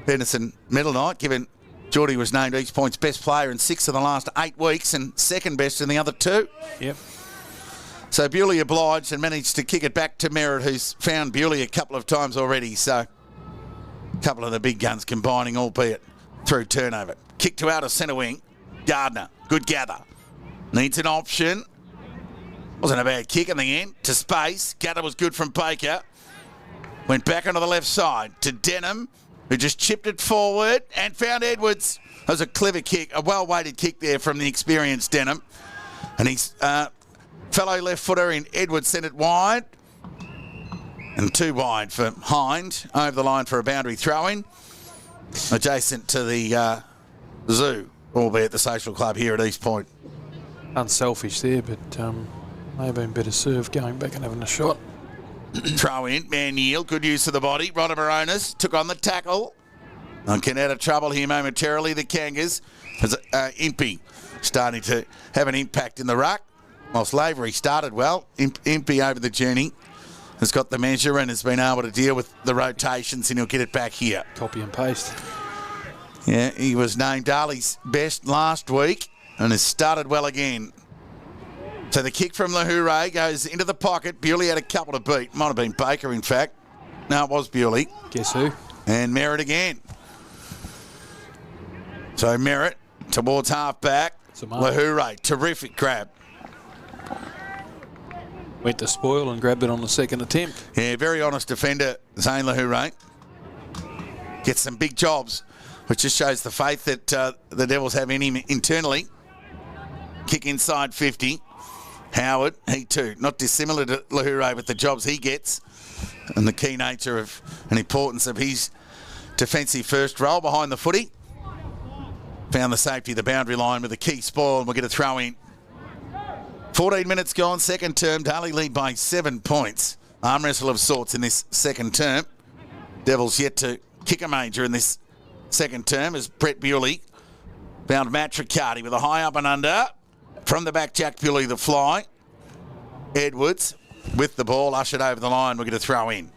Speaker 1: Henderson Medal Night, given Geordie was named East Point's best player in 6 of the last 8 weeks and second best in the other 2.
Speaker 2: Yep.
Speaker 1: So Bewley obliged and managed to kick it back to Merritt, who's found Bewley a couple of times already. So a couple of the big guns combining, albeit through turnover. Kick to out of centre wing. Gardner, good gather. Needs an option. Wasn't a bad kick in the end. To space. Gather was good from Baker. Went back onto the left side to Denham, who just chipped it forward and found Edwards. That was a clever kick, a well-weighted kick there from the experienced Denham. And his fellow left footer in Edwards sent it wide. And 2 wide for Hind. Over the line for a boundary throw-in. Adjacent to the zoo, albeit the social club here at East Point.
Speaker 2: Unselfish there, but may have been better served going back and having a shot.
Speaker 1: Throw in, Manniel, good use of the body. Rodder Moronis took on the tackle. And get out of trouble here momentarily, the Kangas. As Impey starting to have an impact in the ruck. Whilst Lavery started well, Impey over the journey has got the measure and has been able to deal with the rotations, and he'll get it back here.
Speaker 2: Copy and paste.
Speaker 1: Yeah, he was named Darley's best last week and has started well again. So the kick from Lahure goes into the pocket. Bewley had a couple to beat. Might have been Baker, in fact. No, it was Bewley.
Speaker 2: Guess who?
Speaker 1: And Merritt again. So Merritt towards half-back. Lahure, terrific grab.
Speaker 2: Went to spoil and grabbed it on the second attempt.
Speaker 1: Yeah, very honest defender, Zane Lahure. Gets some big jobs, which just shows the faith that the Devils have in him internally. Kick inside 50. Howard, he too, not dissimilar to Lahure with the jobs he gets and the key nature of and importance of his defensive first role behind the footy. Found the safety of the boundary line with a key spoil, and we'll get a throw in. 14 minutes gone, second term. Darley lead by 7 points. Arm wrestle of sorts in this second term. Devils yet to kick a major in this second term as Brett Bewley found Matt Riccardi with a high up and under. From the back, Jack Bewley, the fly. Edwards with the ball, ushered over the line. We're going to throw in.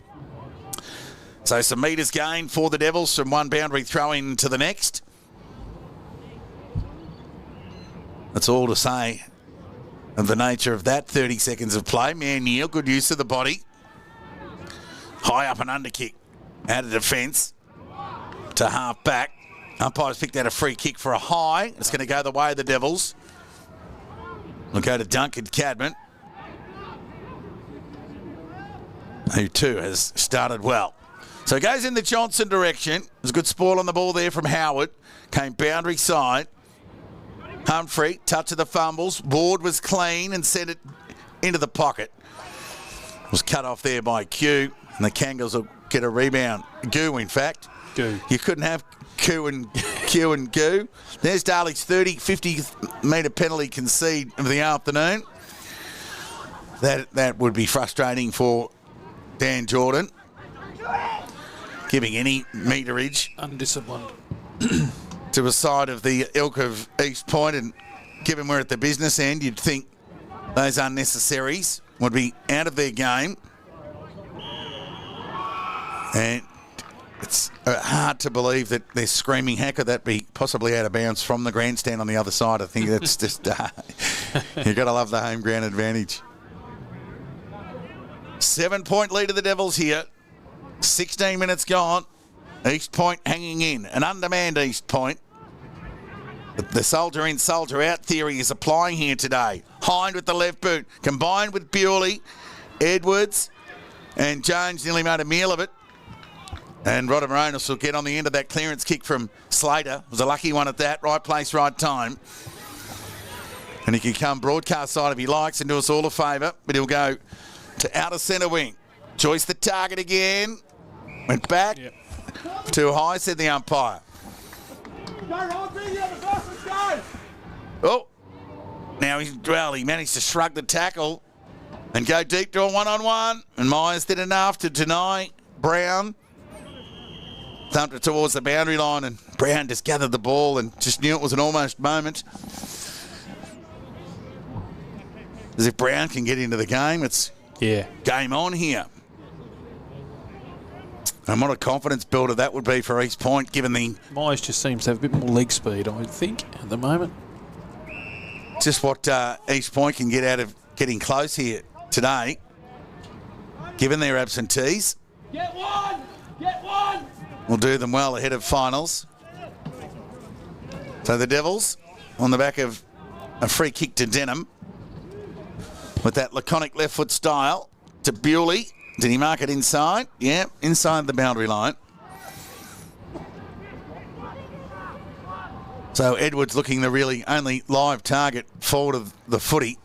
Speaker 1: So some metres gained for the Devils from one boundary throw in to the next. That's all to say of the nature of that. 30 seconds of play. Manniel, good use of the body. High up and under kick out of defence. to half back. Umpires picked out a free kick for a high. It's going to go the way of the Devils. We'll go to Duncan Cadman, who too has started well. So it goes in the Johnson direction. There's a good spoil on the ball there from Howard. Came boundary side. Humphrey, touch of the fumbles. Ward was clean and sent it into the pocket. Was cut off there by Q. And the Kangas will get a rebound. Goo, in fact.
Speaker 2: Goo.
Speaker 1: You couldn't have Q and Goo. There's Darley's 50 metre penalty concede of the afternoon. That would be frustrating for Dan Jordan. Giving any meterage
Speaker 2: Undisciplined.
Speaker 1: to a side of the ilk of East Point, and given we're at the business end, you'd think those unnecessaries would be out of their game. And it's hard to believe that they're screaming, how could that be possibly out of bounds from the grandstand on the other side? I think that's just, you've got to love the home ground advantage. 7-point lead of the Devils here. 16 minutes gone. East Point hanging in. An undermanned East Point. The soldier in, soldier out theory is applying here today. Hind with the left boot. Combined with Bewley, Edwards, and Jones nearly made a meal of it. And Rodamaronis will get on the end of that clearance kick from Slater. It was a lucky one at that. Right place, right time. And he can come broadcast side if he likes and do us all a favour. But he'll go to outer centre wing. Joyce the target again. Went back. Yep. Too high, said the umpire. Oh, now he managed to shrug the tackle and go deep to a one-on-one. And Myers did enough to deny Brown. Thumped it towards the boundary line, and Brown just gathered the ball and just knew it was an almost moment. As if Brown can get into the game, it's game on here. And what a confidence builder that would be for East Point, given the...
Speaker 2: Myers just seems to have a bit more leg speed, I would think, at the moment.
Speaker 1: Just what East Point can get out of getting close here today, given their absentees.
Speaker 4: Get one! Get one!
Speaker 1: Will do them well ahead of finals. So the Devils, on the back of a free kick to Denham, with that laconic left foot style, to Bewley. Did he mark it inside? Yeah, inside the boundary line. So Edwards looking the really only live target forward of the footy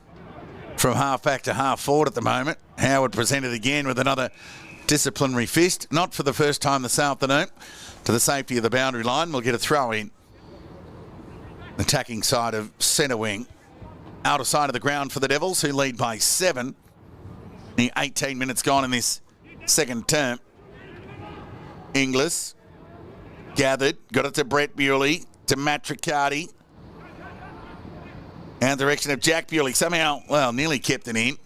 Speaker 1: from half back to half forward at the moment. Howard presented again with another disciplinary fist, not for the first time this afternoon, to the safety of the boundary line. We'll get a throw in. Attacking side of centre wing. Outer side of the ground for the Devils, who lead by 7. The 18 minutes gone in this second term. Inglis gathered, got it to Brett Bewley, to Matt Riccardi. And direction of Jack Bewley. Somehow, well, nearly kept it in.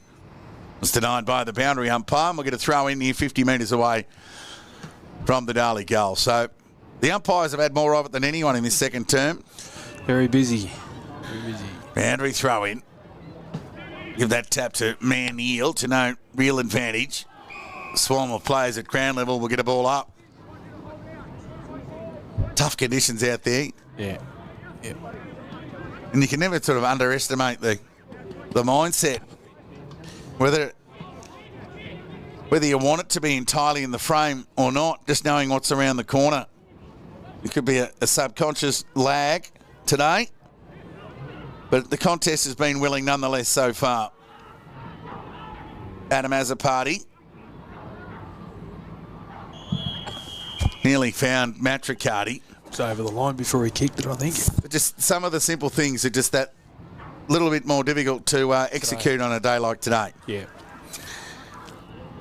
Speaker 1: Was denied by the boundary umpire. We'll get a throw in near 50 metres away from the Darley goal. So the umpires have had more of it than anyone in this second term.
Speaker 2: Very busy. Very busy.
Speaker 1: Boundary throw in. Give that tap to Maniel to no real advantage. Swarm of players at ground level will get a ball up. Tough conditions out there.
Speaker 2: Yeah.
Speaker 1: And you can never sort of underestimate the mindset. Whether you want it to be entirely in the frame or not, just knowing what's around the corner. It could be a subconscious lag today. But the contest has been willing nonetheless so far. Adam Azzopardi nearly found Matt Riccardi.
Speaker 2: It's over the line before he kicked it, I think.
Speaker 1: But just some of the simple things are just that little bit more difficult to execute on a day like today.
Speaker 2: Yeah.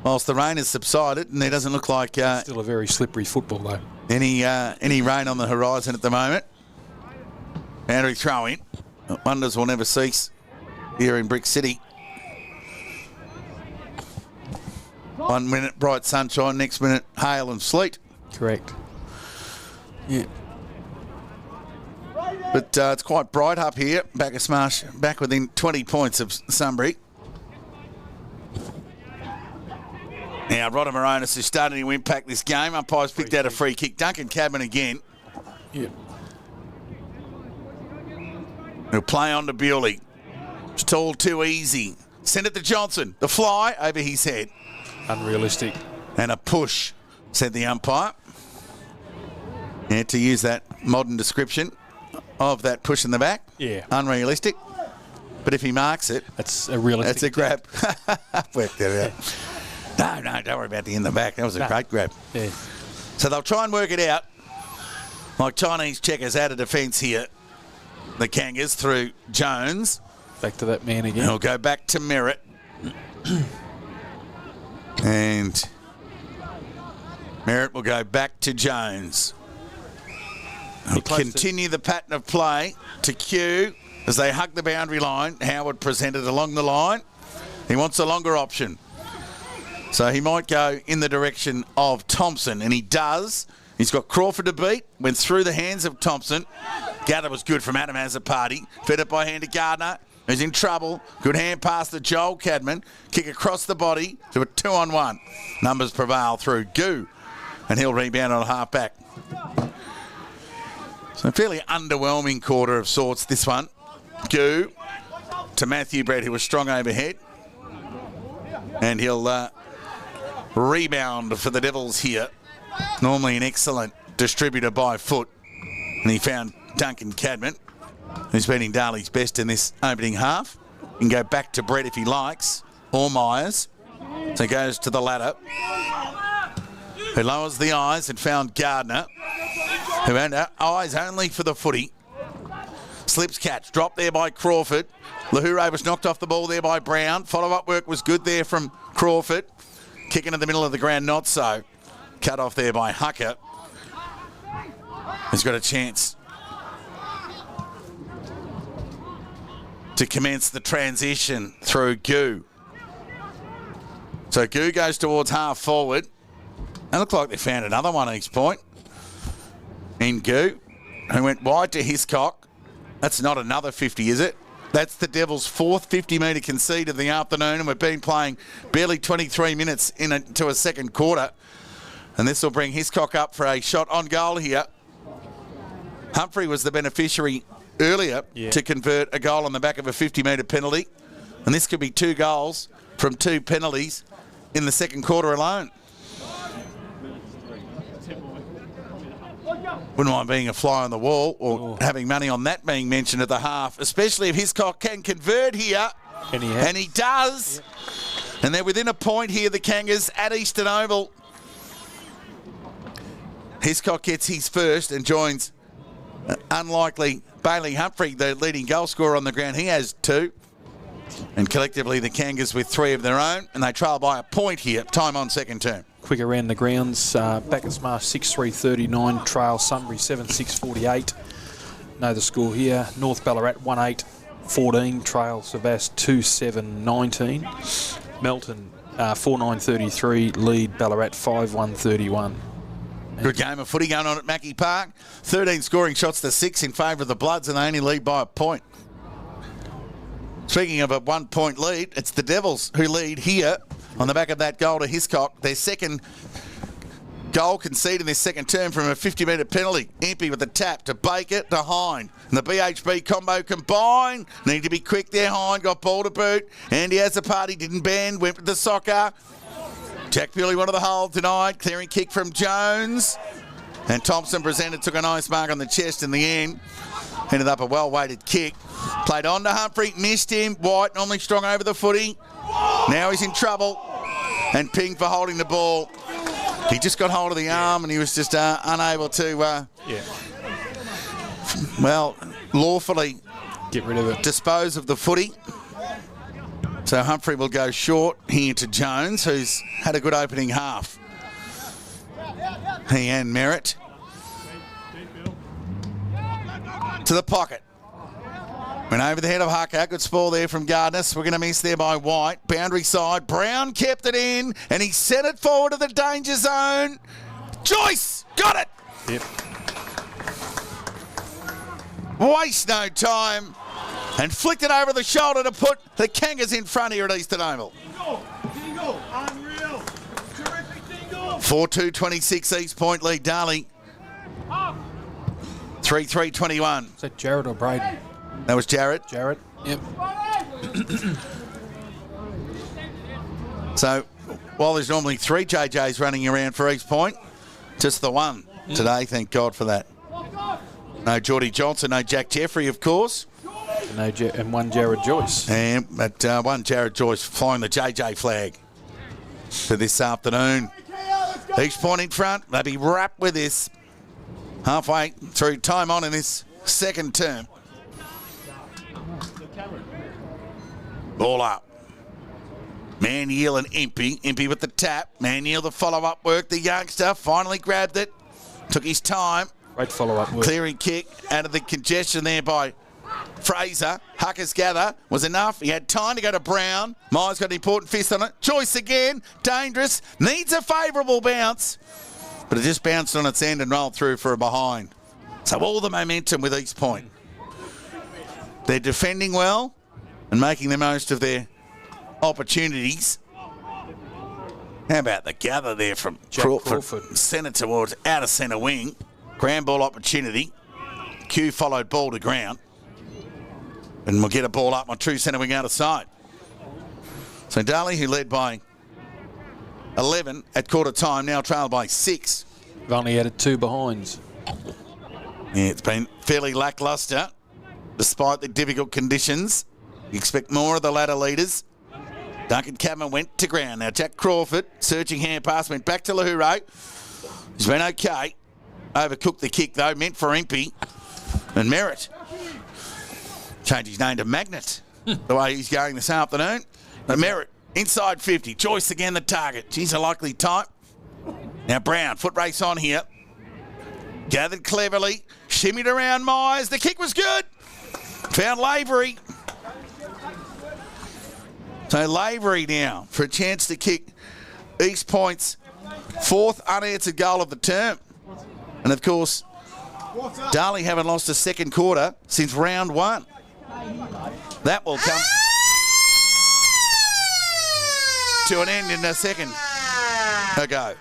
Speaker 1: Whilst the rain has subsided and there doesn't look like
Speaker 2: still a very slippery football though.
Speaker 1: Any rain on the horizon at the moment. Boundary throw in. Wonders will never cease here in Brick City. 1 minute bright sunshine, next minute hail and sleet.
Speaker 2: Correct. Yeah.
Speaker 1: But it's quite bright up here. Back a smash, back within 20 points of Sunbury. Now, Rodder Moronis is starting to impact this game. Umpires picked out a free kick. Duncan Cadman again.
Speaker 2: Yep.
Speaker 1: He'll play on to Bewley. It's tall, too easy. Send it to Johnson. The fly over his head.
Speaker 2: Unrealistic.
Speaker 1: And a push, said the umpire. Yeah, to use that modern description of that push in the back.
Speaker 2: Yeah.
Speaker 1: Unrealistic. But if he marks it,
Speaker 2: That's a realistic.
Speaker 1: that's a grab. Worked that out. No, don't worry about the in the back. That was a great grab.
Speaker 2: Yeah.
Speaker 1: So they'll try and work it out. Like Chinese checkers out of defence here. The Kangas through Jones.
Speaker 2: Back to that man again.
Speaker 1: He'll go back to Merritt. And Merritt will go back to Jones. He'll continue the pattern of play to Q as they hug the boundary line. Howard presented along the line. He wants a longer option. So he might go in the direction of Thompson, and he does. He's got Crawford to beat. Went through the hands of Thompson. Gather was good from Adam Azzopardi. Fed it by hand to Gardner, who's in trouble. Good hand pass to Joel Cadman. Kick across the body to a 2-on-1. Numbers prevail through Goo, and he'll rebound on a half-back. So a fairly underwhelming quarter of sorts, this one. Goo to Matthew Brett, who was strong overhead. And he'll rebound for the Devils here. Normally an excellent distributor by foot. And he found Duncan Cadman, who's been in Darley's best in this opening half. He can go back to Brett if he likes, or Myers. So he goes to the ladder. Who lowers the eyes and found Gardner, who had eyes only for the footy. Slips catch, dropped there by Crawford. Lahore was knocked off the ball there by Brown. Follow-up work was good there from Crawford. Kick into the middle of the ground, not so. Cut off there by Hucker. He's got a chance to commence the transition through Goo. So Goo goes towards half forward. It looked like they found another one each point. In Goo, who went wide to Hiscock. That's not another 50, is it? That's the Devils' fourth 50-metre concede of the afternoon, and we've been playing barely 23 minutes into a second quarter. And this will bring Hiscock up for a shot on goal here. Humphrey was the beneficiary earlier to convert a goal on the back of a 50-metre penalty. And this could be 2 goals from 2 penalties in the second quarter alone. Wouldn't mind being a fly on the wall or having money on that being mentioned at the half, especially if Hiscock can convert here. And he does. Yep. And they're within a point here, the Kangas at Eastern Oval. Hiscock gets his first and joins unlikely Bailey Humphrey, the leading goal scorer on the ground. He has 2. And collectively, the Kangas with 3 of their own. And they trail by a point here, time on second term.
Speaker 2: Quick around the grounds. Back at Smash 6-3-39. Trail Sunbury 7-6-48. Know the score here. North Ballarat 1-8-14. Trail Sebass 2-7-19. Melton 4-9-33. Lead Ballarat 5-1-31.
Speaker 1: Good game of footy going on at Mackie Park. 13 scoring shots to 6 in favour of the Bloods, and they only lead by a point. Speaking of a 1-point lead, it's the Devils who lead here on the back of that goal to Hiscock. Their second goal conceded in this second term from a 50-metre penalty. Impey with the tap to Baker to Hine. And the BHB combo combined. Need to be quick there, Hine. Got ball to boot. Andy Azzopardi didn't bend. Went with the soccer. Jack Bewley wanted the hole denied. Clearing kick from Jones. And Thompson presented, took a nice mark on the chest in the end. Ended up a well-weighted kick. Played on to Humphrey. Missed him. White normally strong over the footy. Now he's in trouble. And Ping for holding the ball. He just got hold of the arm and he was just unable to, lawfully
Speaker 2: get rid of it.
Speaker 1: Dispose of the footy. So Humphrey will go short here to Jones, who's had a good opening half. He and Merritt. To the pocket. Went over the head of Hucker. Good spoil there from Gardner. We're going to miss there by White. Boundary side. Brown kept it in, and he sent it forward to the danger zone. Joyce got it.
Speaker 2: Yep.
Speaker 1: Waste no time. And flicked it over the shoulder to put the Kangas in front here at Eastern Oval.
Speaker 4: Dingle, unreal.
Speaker 1: 4-2-26 East Point lead Darley. 3-3-21.
Speaker 2: Is that Jared or Braden?
Speaker 1: That was Jarrett.
Speaker 2: Jared. Yep.
Speaker 1: So while there's normally 3 JJs running around for East Point, just the one today, thank God for that. No Geordie Johnson, no Jack Jeffrey, of course.
Speaker 2: And one Jared Joyce.
Speaker 1: But one Jared Joyce flying the JJ flag for this afternoon. East Point in front. They'll be wrapped with this. Halfway through time on in this second term. Ball up. Maniel and Impey. Impey with the tap. Maniel the follow-up work. The youngster finally grabbed it. Took his time.
Speaker 2: Great follow-up work.
Speaker 1: Clearing kick out of the congestion there by Fraser. Huckers gather was enough. He had time to go to Brown. Myers got an important fist on it. Choice again. Dangerous. Needs a favourable bounce. But it just bounced on its end and rolled through for a behind. So all the momentum with East Point. They're defending well and making the most of their opportunities. How about the gather there from Crawford? Centre towards outer centre wing. Ground ball opportunity. Q followed ball to ground. And we'll get a ball up on true centre wing out of sight. So Darley, who led by 11 at quarter time, now trailed by 6.
Speaker 2: We've only added 2 behinds.
Speaker 1: Yeah, it's been fairly lacklustre despite the difficult conditions. You expect more of the ladder leaders. Duncan Cameron went to ground. Now Jack Crawford, searching hand pass, went back to Lahuro. He's been okay. Overcooked the kick though, meant for Impey. And Merritt changed his name to Magnet, the way he's going this afternoon. But Merritt, inside 50. Joyce again the target. She's a likely type. Now Brown, foot race on here. Gathered cleverly. Shimmied around Myers. The kick was good. Found Lavery. So Lavery now for a chance to kick East Point's 4th unanswered goal of the term. And of course, Darley haven't lost a second quarter since round 1. That will come to an end in a second ago.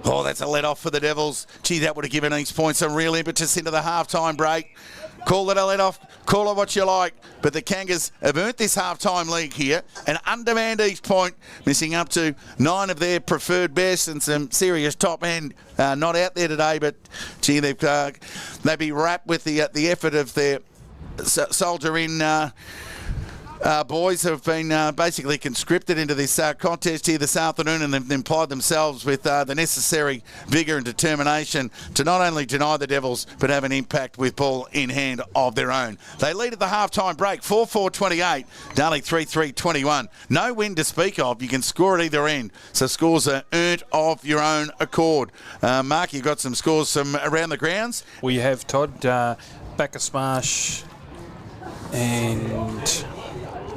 Speaker 1: Oh, that's a let off for the Devils. Gee, that would have given East Point some real impetus into the halftime break. Call it a let off, call it what you like. But the Kangas have earned this halftime lead here. And undermanned East Point, missing up to 9 of their preferred best and some serious top end not out there today. But gee, they'd be wrapped with the effort of their soldier in boys have been basically conscripted into this contest here this afternoon, and they've applied themselves with the necessary vigour and determination to not only deny the Devils but have an impact with ball in hand of their own. They lead at the half-time break, 4-4-28, Darley 3-3-21. No win to speak of. You can score at either end, so scores are earned of your own accord. Mark, you've got some scores from around the grounds?
Speaker 2: We have, Todd, Bacchus Smash and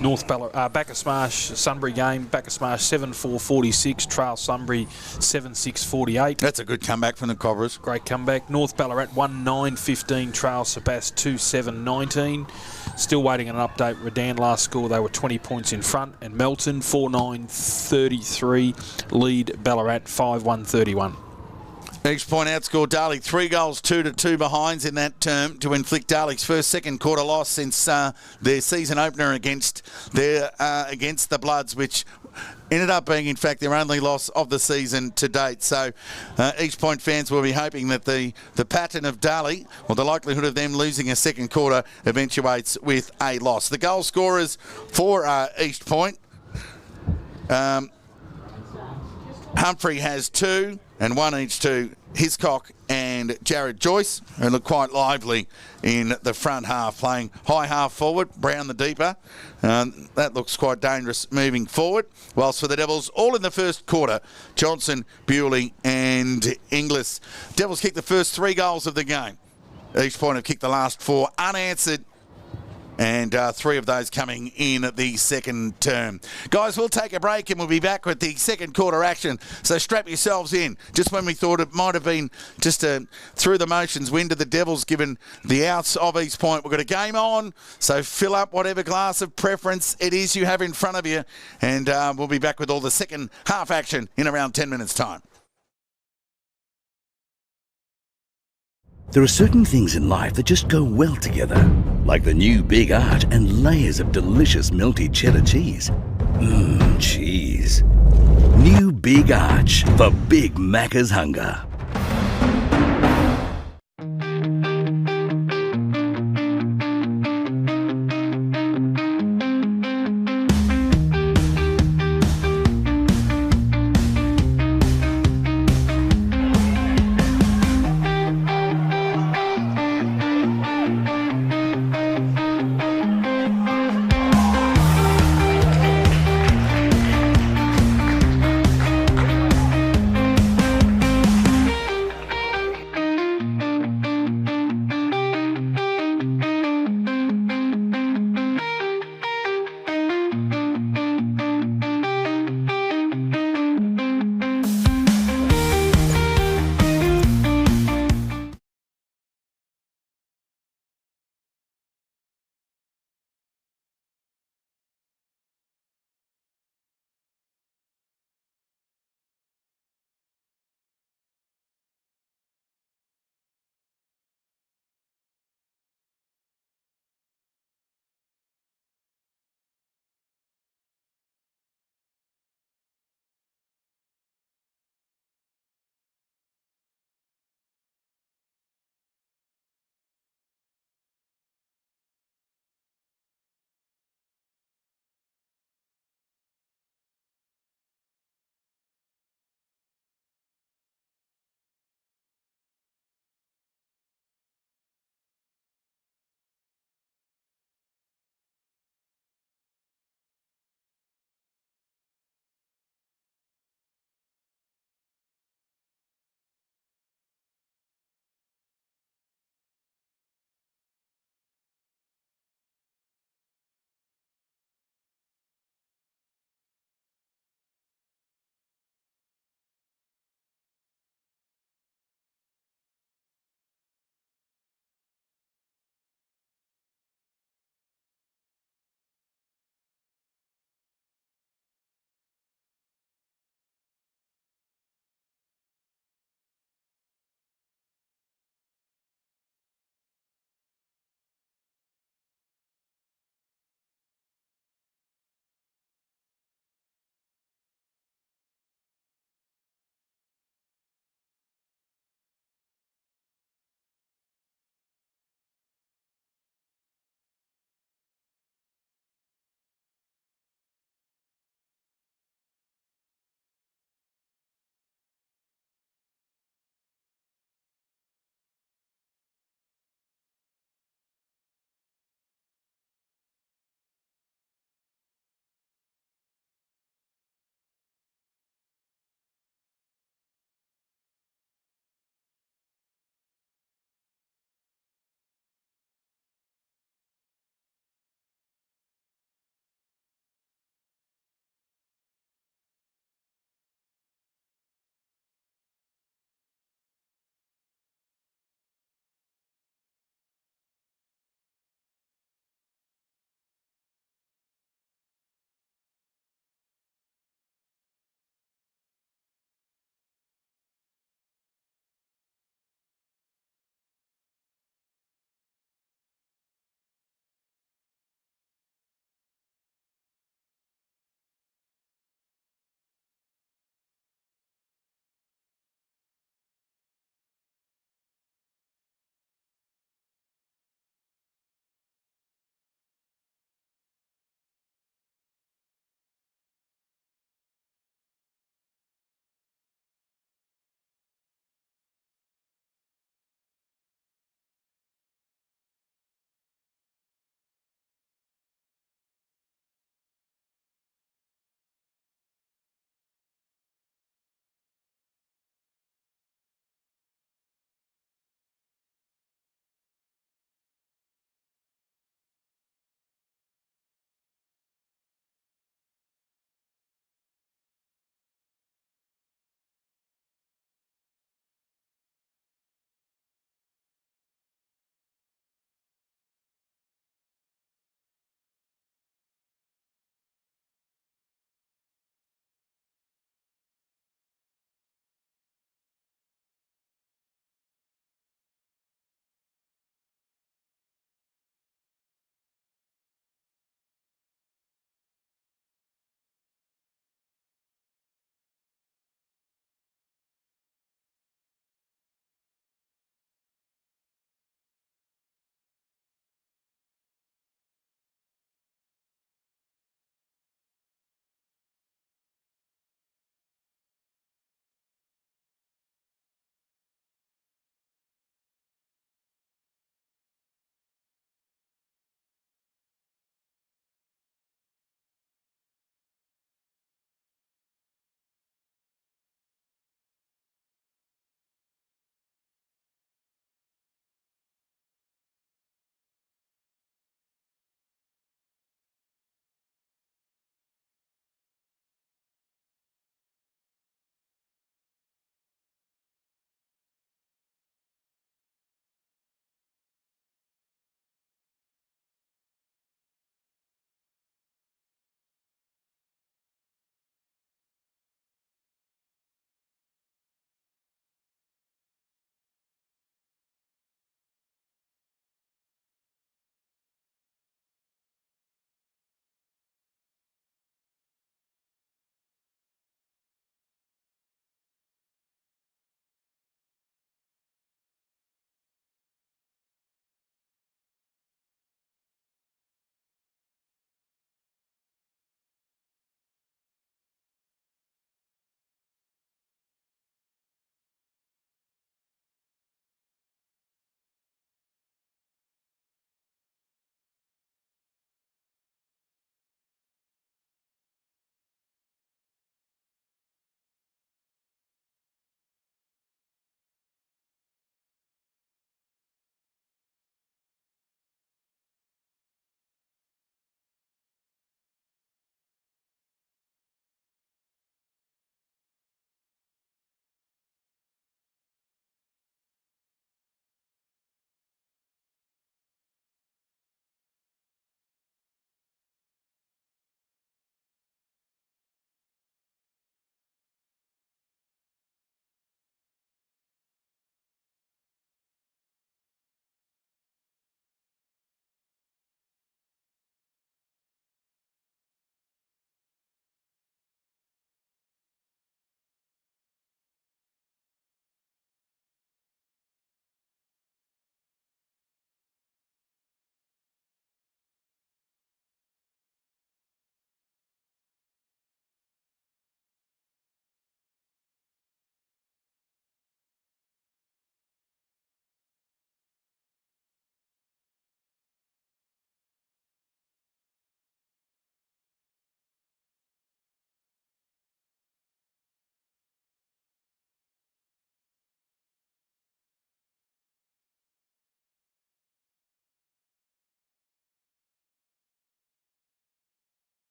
Speaker 2: North Ballarat, Bacchus Smash, Sunbury game, Bacchus Smash 7-4-46, Trail Sunbury 7-6-48.
Speaker 1: That's a good comeback from the Cobras.
Speaker 2: Great comeback. North Ballarat 1-9-15, Trail Sebas 2-7-19. Still waiting on an update. Redan last score, they were 20 points in front. And Melton 4-9-33, lead Ballarat 5-1-31.
Speaker 1: East Point outscored Darley 3 goals, 2-2 behinds in that term to inflict Darley's first second quarter loss since their season opener against the Bloods, which ended up being, in fact, their only loss of the season to date. So East Point fans will be hoping that the pattern of Darley, or the likelihood of them losing a second quarter, eventuates with a loss. The goal scorers for East Point, Humphrey has 2, and 1 each to Hiscock and Jared Joyce, who look quite lively in the front half, playing high half forward. Brown the deeper. That looks quite dangerous moving forward. Whilst for the Devils, all in the first quarter, Johnson, Bewley and Inglis. Devils kicked the first 3 goals of the game. Each Point have kicked the last 4 unanswered and 3 of those coming in the second term. Guys, we'll take a break and we'll be back with the second quarter action. So strap yourselves in. Just when we thought it might have been just through the motions, wind of the Devils given the outs of East Point. We've got a game on, so fill up whatever glass of preference it is you have in front of you, and we'll be back with all the second half action in around 10 minutes' time.
Speaker 3: There are certain things in life that just go well together, like the new Big Art and layers of delicious melty cheddar cheese. Mmm, cheese. New Big Arch for Big Macca's hunger.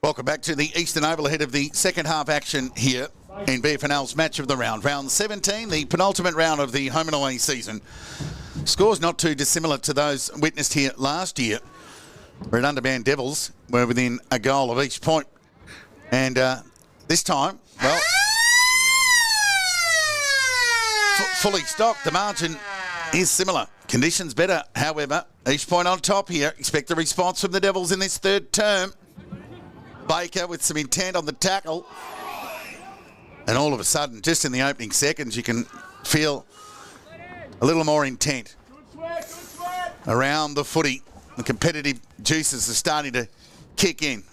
Speaker 1: Welcome back to the Eastern Oval ahead of the second half action here in BFNL's Match of the Round. Round 17, the penultimate round of the home and away season. Scores not too dissimilar to those witnessed here last year, where Underman Devils were within a goal of each point. And this time, well, fully stocked. The margin is similar. Conditions better, however. Each point on top here. Expect a response from the Devils in this third term. Baker with some intent on the tackle. And all of a sudden, just in the opening seconds, you can feel a little more intent around the footy. The competitive juices are starting to kick in,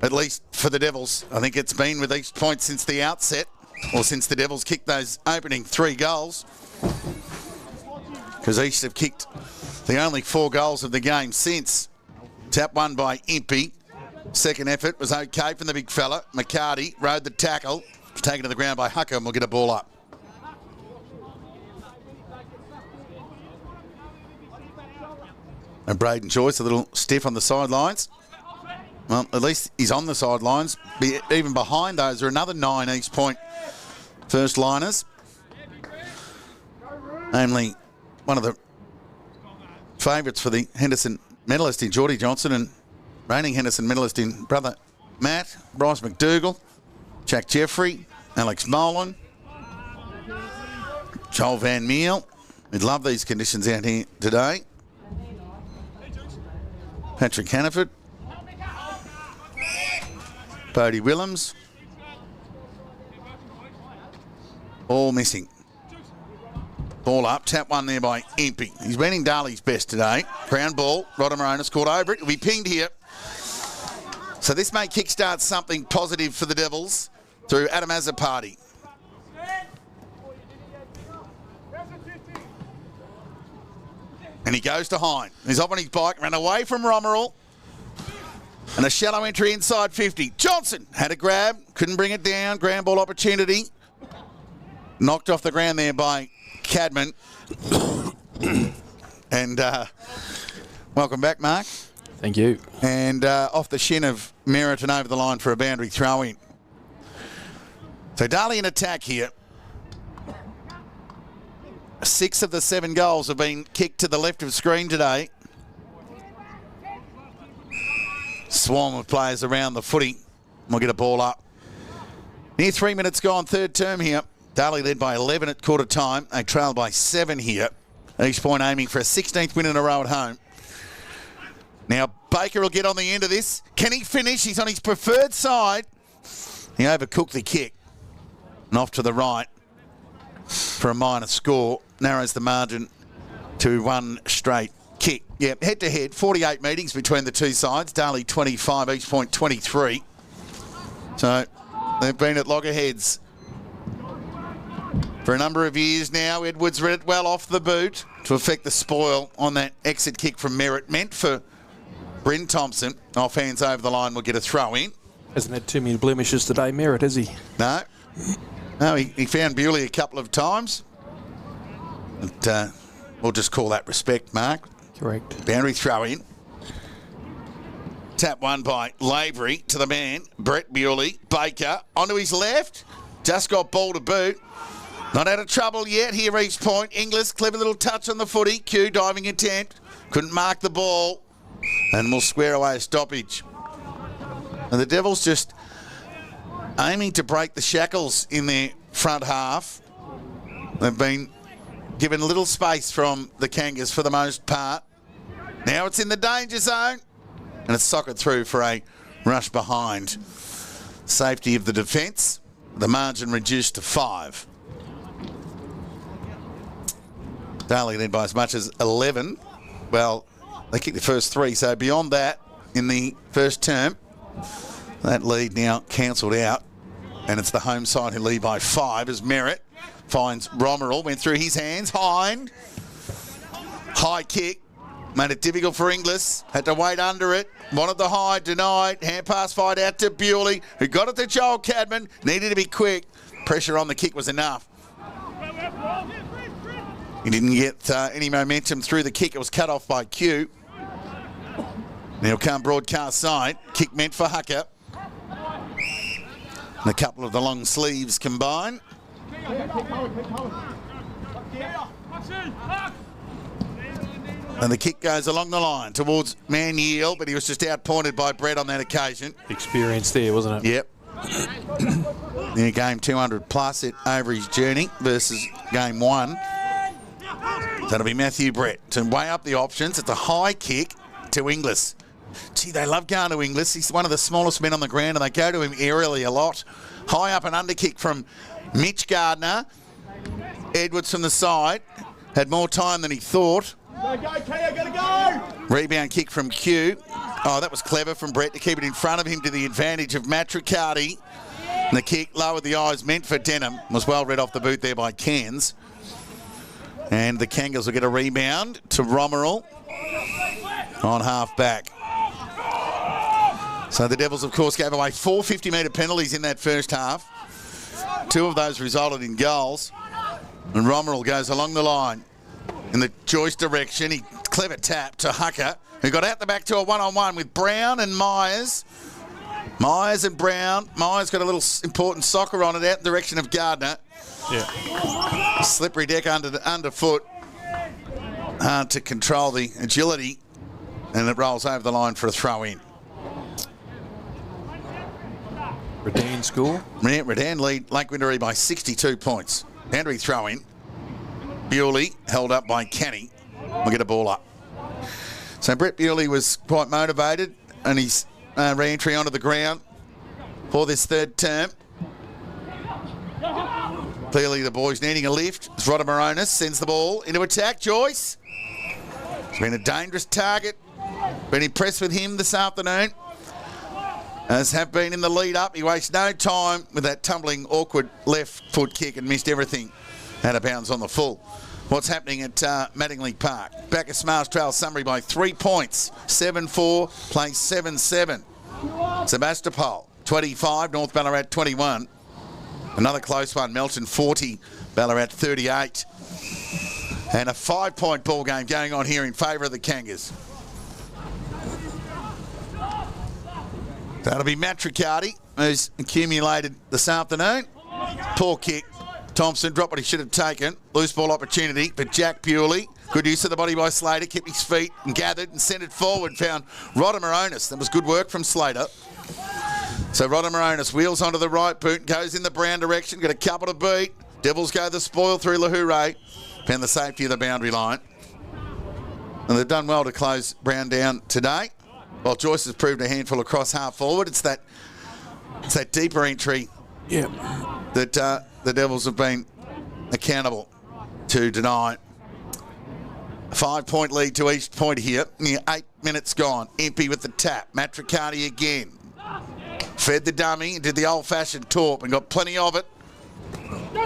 Speaker 1: at least for the Devils. I think it's been with each point since the outset, or since the Devils kicked those opening 3 goals, because East have kicked the only 4 goals of the game since. Tap one by Impey. Second effort was okay from the big fella. McCarty rode the tackle. Taken to the ground by Hucker, and we'll get a ball up. And Braden Joyce a little stiff on the sidelines. Well, at least he's on the sidelines. Even behind those are another 9 East Point first liners. Namely, one of the favourites for the Henderson medalist in Geordie Johnson and reigning Henderson medalist in brother Matt, Bryce McDougall, Jack Jeffrey, Alex Molan, Joel Van Meel. We'd love these conditions out here today. Patrick Hannaford, Bodie Willems, all missing. Ball up, tap one there by Impey. He's winning Darley's best today. Ground ball, Rodamaronis caught over it. It'll be pinged here. So this may kickstart something positive for the Devils through Adam Azzopardi. And he goes to Hine. He's up on his bike, ran away from Romerall. And a shallow entry inside 50. Johnson had a grab, couldn't bring it down. Ground ball opportunity. Knocked off the ground there by Cadman. And welcome back, Mark.
Speaker 2: Thank you.
Speaker 1: And off the shin of Merritt and over the line for a boundary throw-in. So Darley in attack here. 6 of the 7 goals have been kicked to the left of screen today. Swarm of players around the footy. We'll get a ball up. Near 3 minutes gone, third term here. Darley led by 11 at quarter time. They trailed by 7 here. Each Point aiming for a 16th win in a row at home. Now Baker will get on the end of this. Can he finish? He's on his preferred side. He overcooked the kick. And off to the right for a minor score. Narrows the margin to 1 straight kick. Yeah, head-to-head, 48 meetings between the two sides. Darley 25, East Point 23. So they've been at loggerheads for a number of years now. Edwards read it well off the boot to affect the spoil on that exit kick from Merritt. Meant for Bryn Thompson. Off hands over the line, will get a throw in.
Speaker 2: Hasn't had too many blemishes today, Merritt, has he?
Speaker 1: No. No, he found Bewley a couple of times. But we'll just call that respect, Mark.
Speaker 2: Correct.
Speaker 1: Boundary throw in. Tap one by Lavery to the man, Brett Bewley. Baker onto his left. Just got ball to boot. Not out of trouble yet here, East Point. Inglis, clever little touch on the footy. Q diving attempt. Couldn't mark the ball. And we'll square away a stoppage. And the Devils just aiming to break the shackles in their front half. They've been given little space from the Kangas for the most part. Now it's in the danger zone. And it's socked through for a rush behind. Safety of the defence. The margin reduced to 5. Darley led by as much as 11. Well, they kicked the first 3, so beyond that in the first term, that lead now cancelled out. And it's the home side who lead by 5 as Merritt finds Romerall. Went through his hands. Hind. High kick. Made it difficult for Inglis. Had to wait under it. Wanted the high. Denied. Hand pass fight out to Bewley, who got it to Joel Cadman. Needed to be quick. Pressure on the kick was enough. He didn't get any momentum through the kick. It was cut off by Q. Now come broadcast side. Kick meant for Hucker. And a couple of the long sleeves combine. And the kick goes along the line towards Maniel, but he was just outpointed by Brett on that occasion.
Speaker 2: Experience there, wasn't it?
Speaker 1: Yep. Near game 200 plus it over his journey versus game 1. That'll be Matthew Brett to weigh up the options. It's a high kick to Inglis. Gee, they love going to Inglis. He's one of the smallest men on the ground, and they go to him aerially a lot. High up and under kick from Mitch Gardner. Edwards from the side. Had more time than he thought.
Speaker 4: Go, Kia, gotta go!
Speaker 1: Rebound kick from Q. Oh, that was clever from Brett to keep it in front of him to the advantage of Matricardi. And the kick lowered the eyes, meant for Denham. Was well read off the boot there by Cairns. And the Kangas will get a rebound to Romeril on half back. So the Devils, of course, gave away 4 50-metre penalties in that first half. 2 of those resulted in goals. And Romeril goes along the line in the Joyce direction. He clever tap to Hucker, who got out the back to a one-on-one with Brown and Myers. Myers and Brown. Myers got a little important soccer on it out in the direction of Gardner.
Speaker 2: Yeah.
Speaker 1: Slippery deck underfoot. Hard to control the agility. And it rolls over the line for a throw-in.
Speaker 2: Redan score.
Speaker 1: Yeah, Redan lead Lake Windaree by 62 points. Boundary throw-in. Bewley held up by Canny. We'll get a ball up. So Brett Bewley was quite motivated and his re-entry onto the ground for this third term. Clearly the boys needing a lift. Rodder Moronis sends the ball into attack. Joyce. It's been a dangerous target. Been impressed with him this afternoon. As have been in the lead up. He wastes no time with that tumbling, awkward left foot kick and missed everything. Out of bounds on the full. What's happening at Mattingly Park? Bacchus Smash trails Sunbury by 3 points. 7-4, plays 7-7. Sebastopol, 25, North Ballarat 21. Another close one, Melton 40, Ballarat 38. And a 5-point ball game going on here in favour of the Kangas. That'll be Matricardi, who's accumulated this afternoon. Poor kick. Thompson dropped what he should have taken. Loose ball opportunity, but Jack Bewley, good use of the body by Slater, kept his feet and gathered and sent it forward. Found Rodder Moronis. That was good work from Slater. So Rodder Moronis wheels onto the right boot, goes in the Brown direction, got a couple to beat. Devils go the spoil through Lahoure. Found the safety of the boundary line. And they've done well to close Brown down today. Well, Joyce has proved a handful across half forward. It's that deeper entry that the Devils have been accountable to deny. 5-point lead to East Point here. Near 8 minutes gone. Impey with the tap. Matricardi again. Fed the dummy, did the old-fashioned torp and got plenty of it.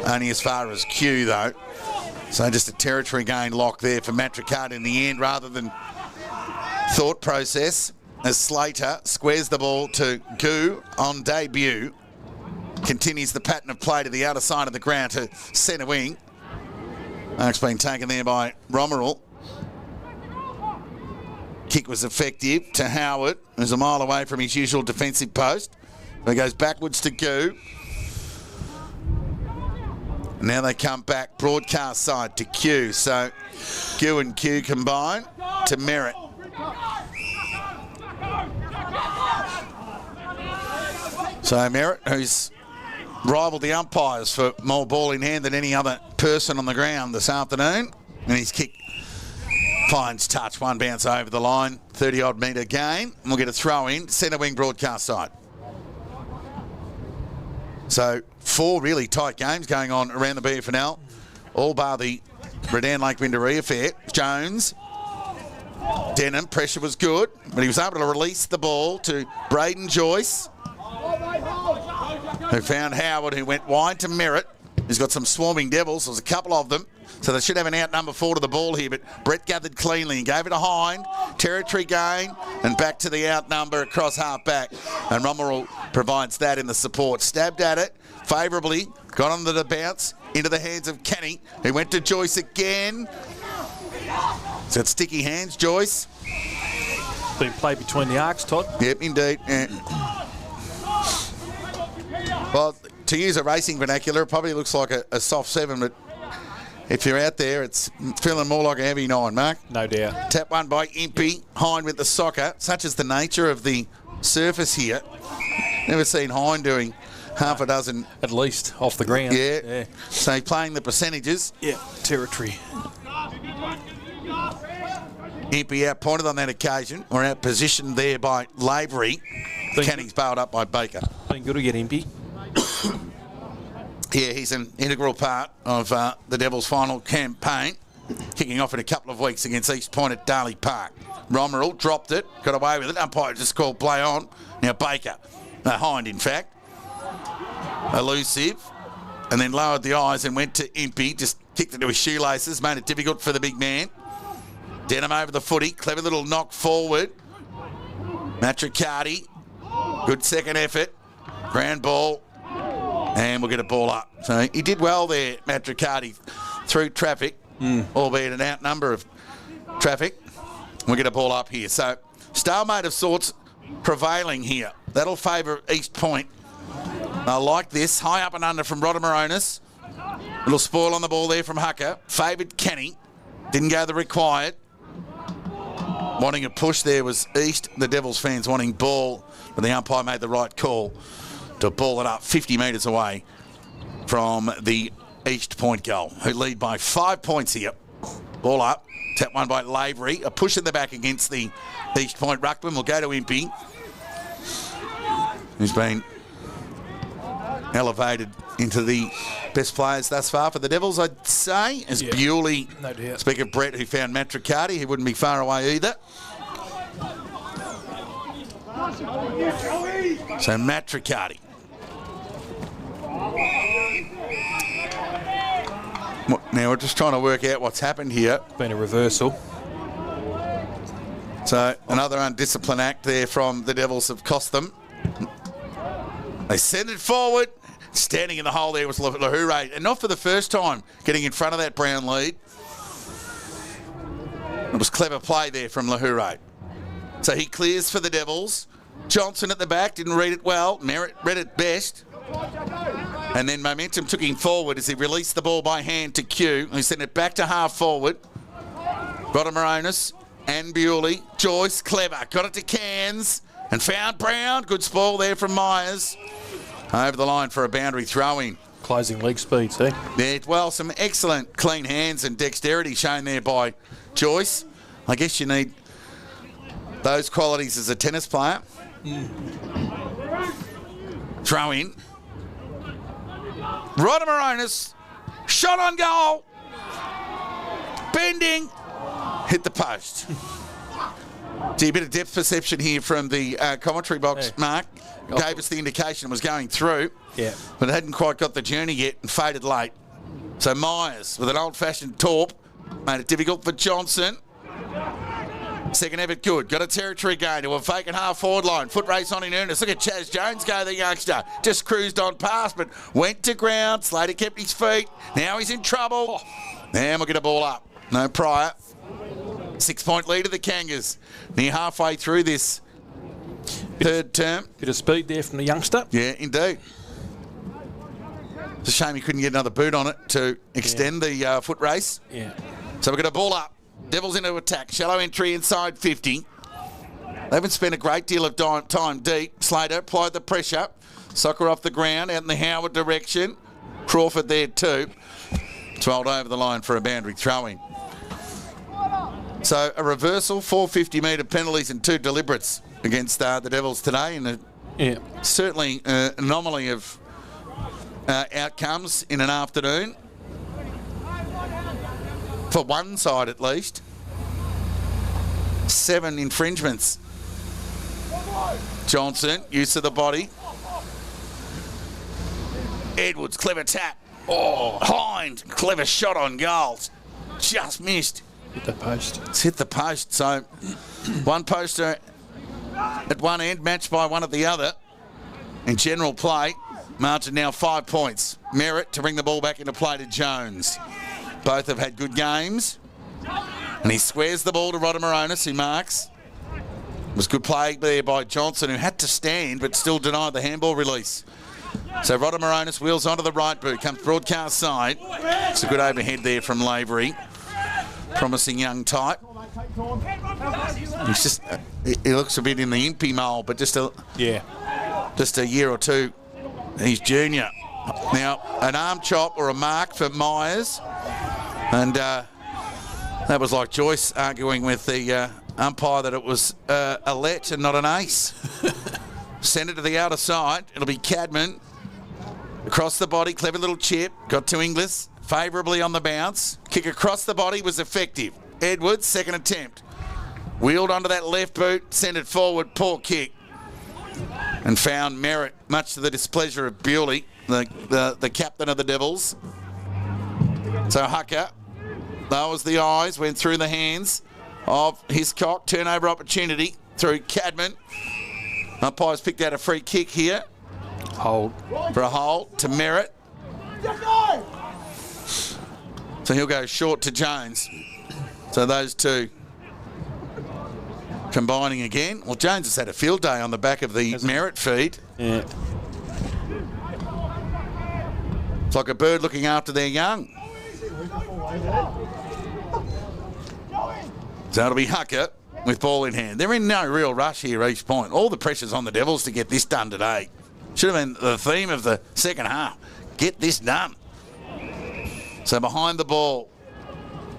Speaker 1: Only as far as Q, though. So just a territory gain lock there for Matricardi in the end rather than thought process. As Slater squares the ball to Goo on debut. Continues the pattern of play to the outer side of the ground to centre wing. Mark's been taken there by Romeril. Kick was effective to Howard, who's a mile away from his usual defensive post. So he goes backwards to Goo. And now they come back broadcast side to Q. So Goo and Q combine to Merritt. So Merritt, who's rivaled the umpires for more ball in hand than any other person on the ground this afternoon. And his kick finds touch, one bounce over the line, 30-odd metre gain. And we'll get a throw in, centre wing broadcast side. So 4 really tight games going on around the BFNL, all bar the Redan Lake Windaree affair. Jones, Denham, pressure was good, but he was able to release the ball to Braden Joyce, who found Howard, who went wide to Merritt. He's got some swarming Devils. There's a couple of them. So they should have an out number 4 to the ball here, but Brett gathered cleanly and gave it a hind. Territory gain and back to the out number across half back. And Romeril provides that in the support. Stabbed at it favourably. Got on the bounce into the hands of Kenny, who went to Joyce again. So it's sticky hands, Joyce.
Speaker 2: Been played between the arcs, Todd.
Speaker 1: Yep, indeed. Yeah. Well, to use a racing vernacular, it probably looks like a soft 7, but if you're out there, it's feeling more like a heavy 9, Mark.
Speaker 2: No doubt.
Speaker 1: Tap one by Impey, Hind with the soccer. Such is the nature of the surface here. Never seen Hind doing half a dozen.
Speaker 2: At least off the ground.
Speaker 1: Yeah. So playing the percentages.
Speaker 2: Yeah, territory.
Speaker 1: Impey outpointed on that occasion, or outpositioned there by Lavery. Canning's bailed up by Baker.
Speaker 2: Been good to get Impey.
Speaker 1: Yeah, he's an integral part of the Devils' final campaign, kicking off in a couple of weeks against East Point at Darley Park. Romerell dropped it, got away with it. Umpire just called play on. Now Baker, Hind in fact, elusive, and then lowered the eyes and went to Impey, just kicked into his shoelaces, made it difficult for the big man. Denham over the footy, clever little knock forward. Matricardi, good second effort, ground ball, and we'll get a ball up. So he did well there, Matricardi, through traffic, albeit an outnumber of traffic. We'll get a ball up here. So stalemate of sorts prevailing here. That'll favour East Point. I like this. High up and under from Rodamaronis. Little spoil on the ball there from Hucker. Favoured Kenny. Didn't go the required. Wanting a push there was East. The Devils fans wanting ball, but the umpire made the right call to ball it up 50 metres away from the East Point goal, who lead by 5 points here. Ball up. Tap one by Lavery. A push in the back against the East Point ruckman. Will go to Impey, who's been elevated into the best players thus far for the Devils, I'd say, as Bewley.
Speaker 2: No doubt.
Speaker 1: Speak of Brett, who found Matricardi. He wouldn't be far away either. So Matricardi. Now we're just trying to work out what's happened here.
Speaker 2: Been a reversal.
Speaker 1: So another undisciplined act there from the Devils have cost them. They send it forward. Standing in the hole there was Lahure, and not for the first time getting in front of that Brown lead. It was clever play there from Lahure. So he clears for the Devils. Johnson at the back, didn't read it well. Merritt read it best. And then momentum took him forward as he released the ball by hand to Q. He sent it back to half forward. Rodamaronis and Bewley. Joyce, clever. Got it to Cairns and found Brown. Good spoil there from Myers. Over the line for a boundary throw-in.
Speaker 2: Closing leg speed, see?
Speaker 1: Yeah, well, some excellent clean hands and dexterity shown there by Joyce. I guess you need those qualities as a tennis player. Throw in. Rodamaronis, shot on goal. Bending, hit the post. See a bit of depth perception here from the commentary box, Mark. Gave us the indication it was going through, but it hadn't quite got the journey yet and faded late. So Myers, with an old-fashioned torp, made it difficult for Johnson. Second effort good. Got a territory gain to a vacant half-forward line. Foot race on in earnest. Look at Chaz Jones go, the youngster. Just cruised on past, but went to ground. Slater kept his feet. Now he's in trouble. And we'll get a ball up. No prior. 6 point lead of the Kangas. Near halfway through this third term.
Speaker 2: Bit of speed there from the youngster.
Speaker 1: Yeah, indeed. It's a shame he couldn't get another boot on it to extend the foot race.
Speaker 2: Yeah.
Speaker 1: So we've got a ball up. Devils into attack. Shallow entry inside 50. They haven't spent a great deal of time deep. Slater applied the pressure. Soccer off the ground out in the Howard direction. Crawford there too. 12 over the line for a boundary throw-in. So a reversal, 4 50-metre penalties and 2 deliberates against the Devils today. And certainly an anomaly of outcomes in an afternoon. For one side at least. 7 infringements. Johnson, use of the body. Edwards, clever tap. Oh, Hind, clever shot on goals. Just missed.
Speaker 2: Hit the post.
Speaker 1: It's hit the post. So one poster at one end, matched by one at the other. In general play, margin now 5 points. Merritt to bring the ball back into play to Jones. Both have had good games. And he squares the ball to Rodamaronis, who marks. It was good play there by Johnson, who had to stand but still denied the handball release. So Rodder Moronis wheels onto the right boot, comes broadcast side. It's a good overhead there from Lavery. Promising young type. He's just, he looks a bit in the impy mould, but just a year or two. He's junior. Now, an arm chop or a mark for Myers. And that was like Joyce arguing with the umpire that it was a let and not an ace. Send it to the outer side. It'll be Cadman. Across the body, clever little chip. Got to Inglis. Favourably on the bounce. Kick across the body was effective. Edwards, second attempt. Wheeled onto that left boot. Sent it forward. Poor kick. And found Merritt, much to the displeasure of Bewley, the captain of the Devils. So Hucker lowers the eyes, went through the hands of Hiscock. Turnover opportunity through Cadman. Umpires picked out a free kick here.
Speaker 2: Hold.
Speaker 1: For a hold to Merritt. So he'll go short to Jones. So those two combining again. Well, Jones has had a field day on the back of the Merritt feed.
Speaker 2: Yeah.
Speaker 1: It's like a bird looking after their young. So it'll be Hucker with ball in hand. They're in no real rush here, East Point. All the pressure's on the Devils to get this done today. Should have been the theme of the second half. Get this done. So behind the ball,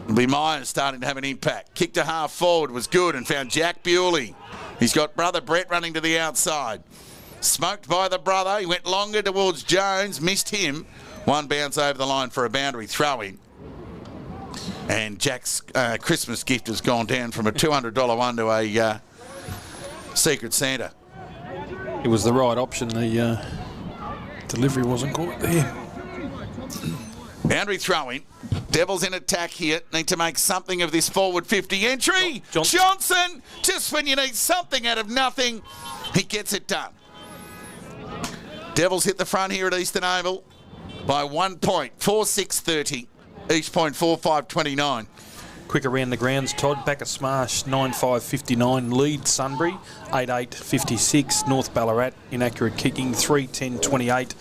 Speaker 1: it'll be Myers starting to have an impact. Kick to half forward was good and found Jack Bewley. He's got brother Brett running to the outside. Smoked by the brother. He went longer towards Jones, missed him. One bounce over the line for a boundary throw-in. And Jack's Christmas gift has gone down from a $200 one to a Secret Santa.
Speaker 2: It was the right option. The delivery wasn't quite there.
Speaker 1: Boundary throw-in. Devils in attack here. Need to make something of this forward 50 entry. Johnson, just when you need something out of nothing, he gets it done. Devils hit the front here at Eastern Oval by 1 point, 4-6-30. Each point, 4-5-29.
Speaker 2: Quick around the grounds, Todd. Back a smash, 9-5-59. Lead Sunbury, 8-8-56. North Ballarat, inaccurate kicking, 3-10-28.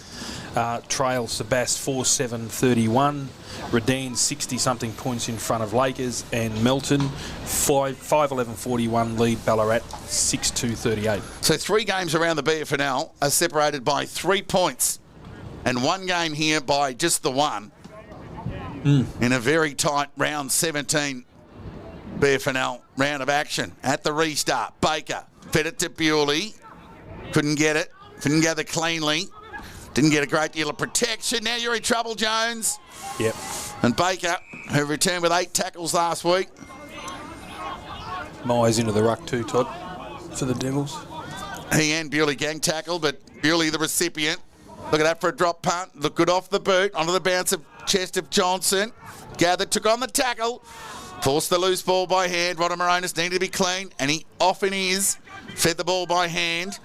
Speaker 2: Trail Sebast, 4-7-31. Redan, 60-something points in front of Lakers. And Melton, 5-11-41. Lead Ballarat, 6-2-38.
Speaker 1: So 3 games around the BFNL are separated by 3 points. And 1 game here by just the 1. In a very tight round 17 BFNL round of action. At the restart, Baker fed it to Bewley. Couldn't get it. Couldn't gather cleanly. Didn't get a great deal of protection. Now you're in trouble, Jones.
Speaker 2: Yep.
Speaker 1: And Baker, who returned with 8 tackles last week.
Speaker 2: Myers into the ruck too, Todd, for the Devils.
Speaker 1: He and Bewley gang tackle, but Bewley the recipient. Look at that for a drop punt. Look good off the boot. Onto the bounce of chest of Johnson. Gathered, took on the tackle. Forced the loose ball by hand. Rodder Moronis needed to be clean, and he often is. Fed the ball by hand.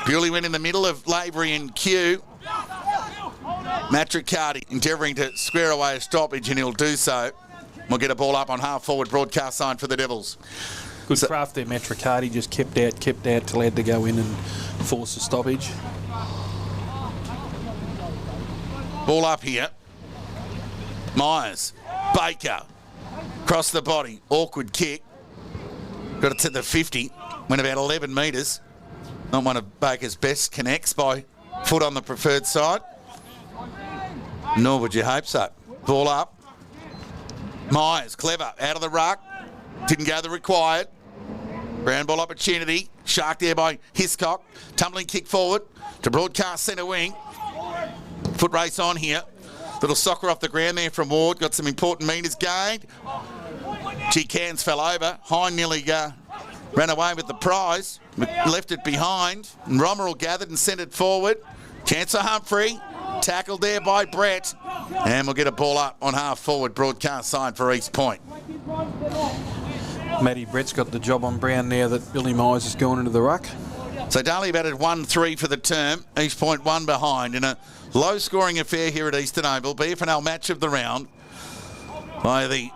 Speaker 1: Bewley went in the middle of Lavery and Q. Matt Riccardi endeavouring to square away a stoppage, and he'll do so. We'll get a ball up on half-forward broadcast sign for the Devils.
Speaker 2: Good craft there, Matt Riccardi. Just kept out till he had to go in and force a stoppage.
Speaker 1: Ball up here. Myers. Baker. Cross the body. Awkward kick. Got it to the 50. Went about 11 metres. Not one of Baker's best connects by foot on the preferred side. Nor would you hope so. Ball up. Myers. Clever. Out of the ruck. Didn't go the required. Brown ball opportunity. Shark there by Hiscock. Tumbling kick forward to broadcast centre wing. Foot race on here. Little soccer off the ground there from Ward. Got some important metres gained. G. Cairns fell over. Hine nearly ran away with the prize. Left it behind. And Romerell gathered and sent it forward. Chance of Humphrey. Tackled there by Brett. And we'll get a ball up on half-forward broadcast side for East Point.
Speaker 2: Matty Brett's got the job on Brown now that Billy Myers has gone into the ruck.
Speaker 1: So Darley batted 1-3 for the term. East Point 1 behind in a low-scoring affair here at Eastern Oval. BFNL match of the round by the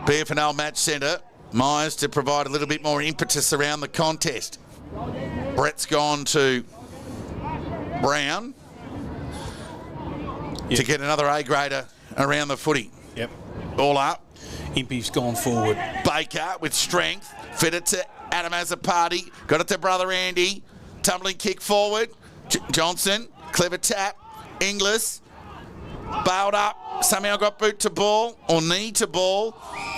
Speaker 1: BFNL match centre. Myers to provide a little bit more impetus around the contest. Brett's gone to Brown to get another A-grader around the footy.
Speaker 2: Yep.
Speaker 1: All up.
Speaker 2: Impey's gone forward.
Speaker 1: Baker with strength. Fit it to Adam Azapati. Got it to brother Andy. Tumbling kick forward. Johnson. Clever tap. Inglis. Bailed up. Somehow got boot to ball or knee to ball.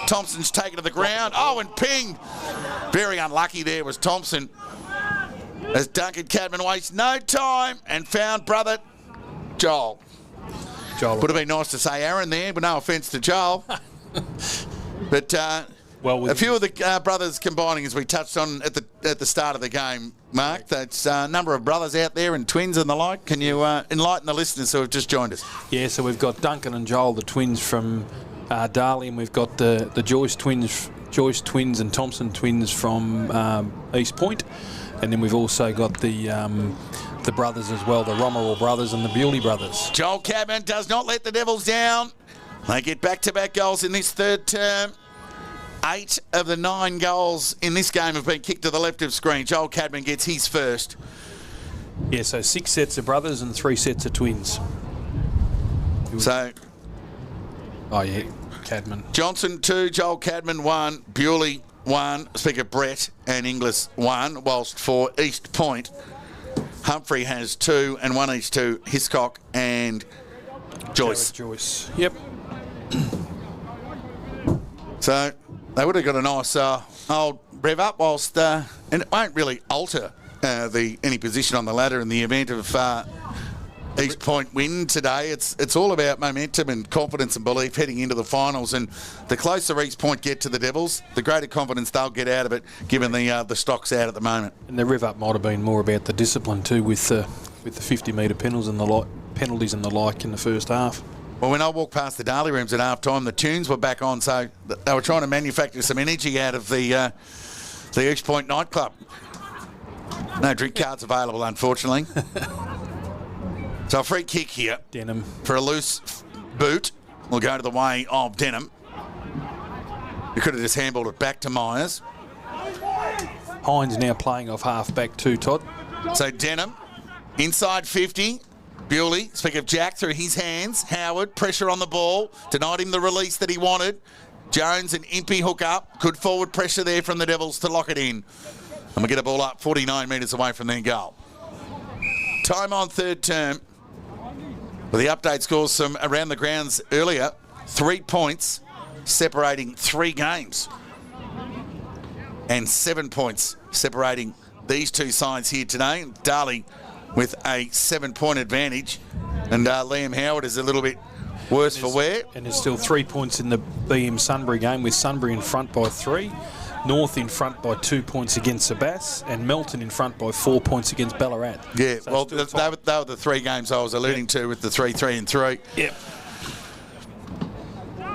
Speaker 1: Thompson's taken to the ground. Oh, and pinged. Very unlucky there was Thompson. As Duncan Cadman wastes no time and found brother Joel. Would have been nice to say Aaron there, but no offence to Joel. But a few of the brothers combining, as we touched on at the start of the game, Mark. That's a number of brothers out there and twins and the like. Can you enlighten the listeners who have just joined us?
Speaker 2: Yeah, so we've got Duncan and Joel, the twins from Darley, and we've got the Joyce twins and Thompson twins from East Point, and then we've also got the brothers as well, the Romerall brothers and the Bewley brothers.
Speaker 1: Joel Cadman does not let the Devils down. They get back-to-back goals in this third term. 8 of the 9 goals in this game have been kicked to the left of screen. Joel Cadman gets his first.
Speaker 2: Yeah, so 6 sets of brothers and 3 sets of twins.
Speaker 1: So,
Speaker 2: oh yeah, Cadman.
Speaker 1: Johnson 2, Joel Cadman 1, Bewley 1, speaker Brett and Inglis 1, whilst for East Point, Humphrey has 2 and 1 each to Hiscock and Joyce.
Speaker 2: Joyce. Yep.
Speaker 1: So they would have got a nice old rev up whilst, and it won't really alter any position on the ladder in the event of East Point win today. It's all about momentum and confidence and belief heading into the finals. And the closer East Point get to the Devils, the greater confidence they'll get out of it, given the stock's out at the moment.
Speaker 2: And the rev up might have been more about the discipline too, with the 50-metre penalties and the like in the first half.
Speaker 1: Well, when I walked past the Darley rooms at half-time, the tunes were back on, so they were trying to manufacture some energy out of the East Point nightclub. No drink cards available, unfortunately. So a free kick here.
Speaker 2: Denham.
Speaker 1: For a loose boot. Will go to the way of Denham. He could have just handballed it back to Myers.
Speaker 2: Hines now playing off half-back too, Todd.
Speaker 1: So Denham, inside 50. Bewley, speak of Jack, through his hands. Howard, pressure on the ball. Denied him the release that he wanted. Jones and Impey hook up. Good forward pressure there from the Devils to lock it in. And we get a ball up 49 metres away from their goal. Time on third term. Well, the update scores from around the grounds earlier. 3 points separating 3 games. And 7 points separating these two sides here today. Darley with a 7-point advantage. And Liam Howard is a little bit worse for wear.
Speaker 2: And there's still 3 points in the BM Sunbury game, with Sunbury in front by 3. North in front by 2 points against Sebass, and Melton in front by 4 points against Ballarat.
Speaker 1: Yeah, so well, they were the 3 games I was alluding to with the 3, 3 and 3.
Speaker 2: Yep.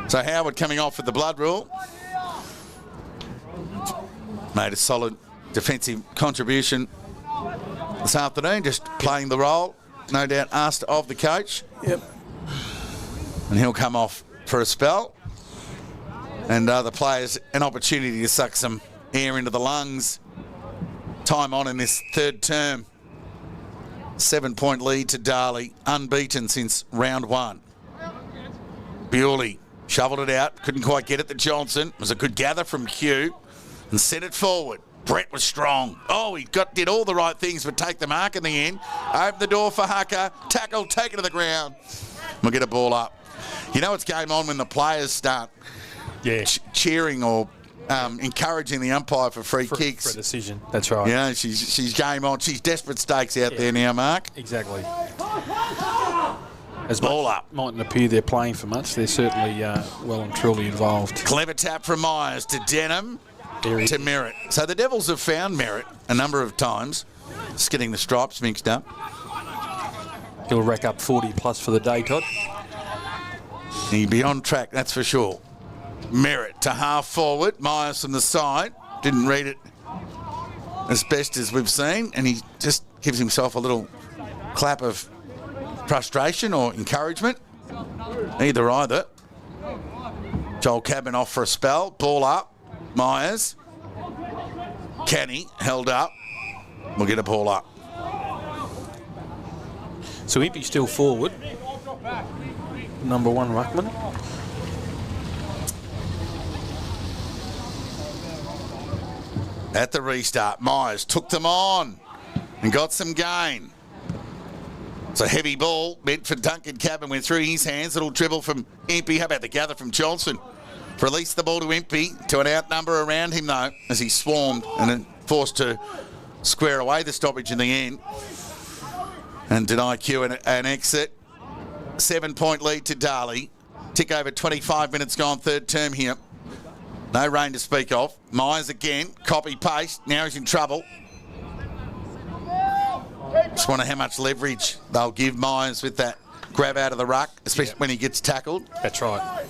Speaker 1: So Howard coming off with the blood rule. Made a solid defensive contribution this afternoon, just playing the role, no doubt asked of the coach.
Speaker 2: Yep.
Speaker 1: And he'll come off for a spell. And the players an opportunity to suck some air into the lungs. Time on in this third term. 7-point lead to Darley, unbeaten since round 1. Bewley shoveled it out, couldn't quite get it to Johnson. It was a good gather from Hugh and sent it forward. Brett was strong. Oh, he did all the right things, but take the mark in the end. Open the door for Hucker. Tackle, take it to the ground. We'll get a ball up. You know it's game on when the players start cheering or encouraging the umpire for free kicks.
Speaker 2: For a decision, that's right.
Speaker 1: You know, she's game on. She's desperate stakes out there now, Mark.
Speaker 2: Exactly. As
Speaker 1: ball up.
Speaker 2: Mightn't appear they're playing for much. They're certainly well and truly involved.
Speaker 1: Clever tap from Myers to Denham to Merritt. So the Devils have found Merritt a number of times, just getting the stripes mixed up.
Speaker 2: He'll rack up 40 plus for the day, Todd.
Speaker 1: He'll be on track, that's for sure. Merritt to half forward. Myers from the side. Didn't read it as best as we've seen, and he just gives himself a little clap of frustration or encouragement. Either. Joel Cadman off for a spell. Ball up. Myers. Kenny held up. We'll get a ball up.
Speaker 2: So Impey still forward. Number 1 ruckman.
Speaker 1: At the restart, Myers took them on and got some gain. It's a heavy ball meant for Duncan Cabin. Went through his hands. Little dribble from Impey. How about the gather from Johnson? Released the ball to Impey to an outnumber around him, though, as he swarmed and then forced to square away the stoppage in the end and deny Q an exit. 7-point lead to Darley. Tick over 25 minutes gone, third term here. No rain to speak of. Myers again, copy-paste. Now he's in trouble. Just wonder how much leverage they'll give Myers with that grab out of the ruck, especially when he gets tackled.
Speaker 2: That's right.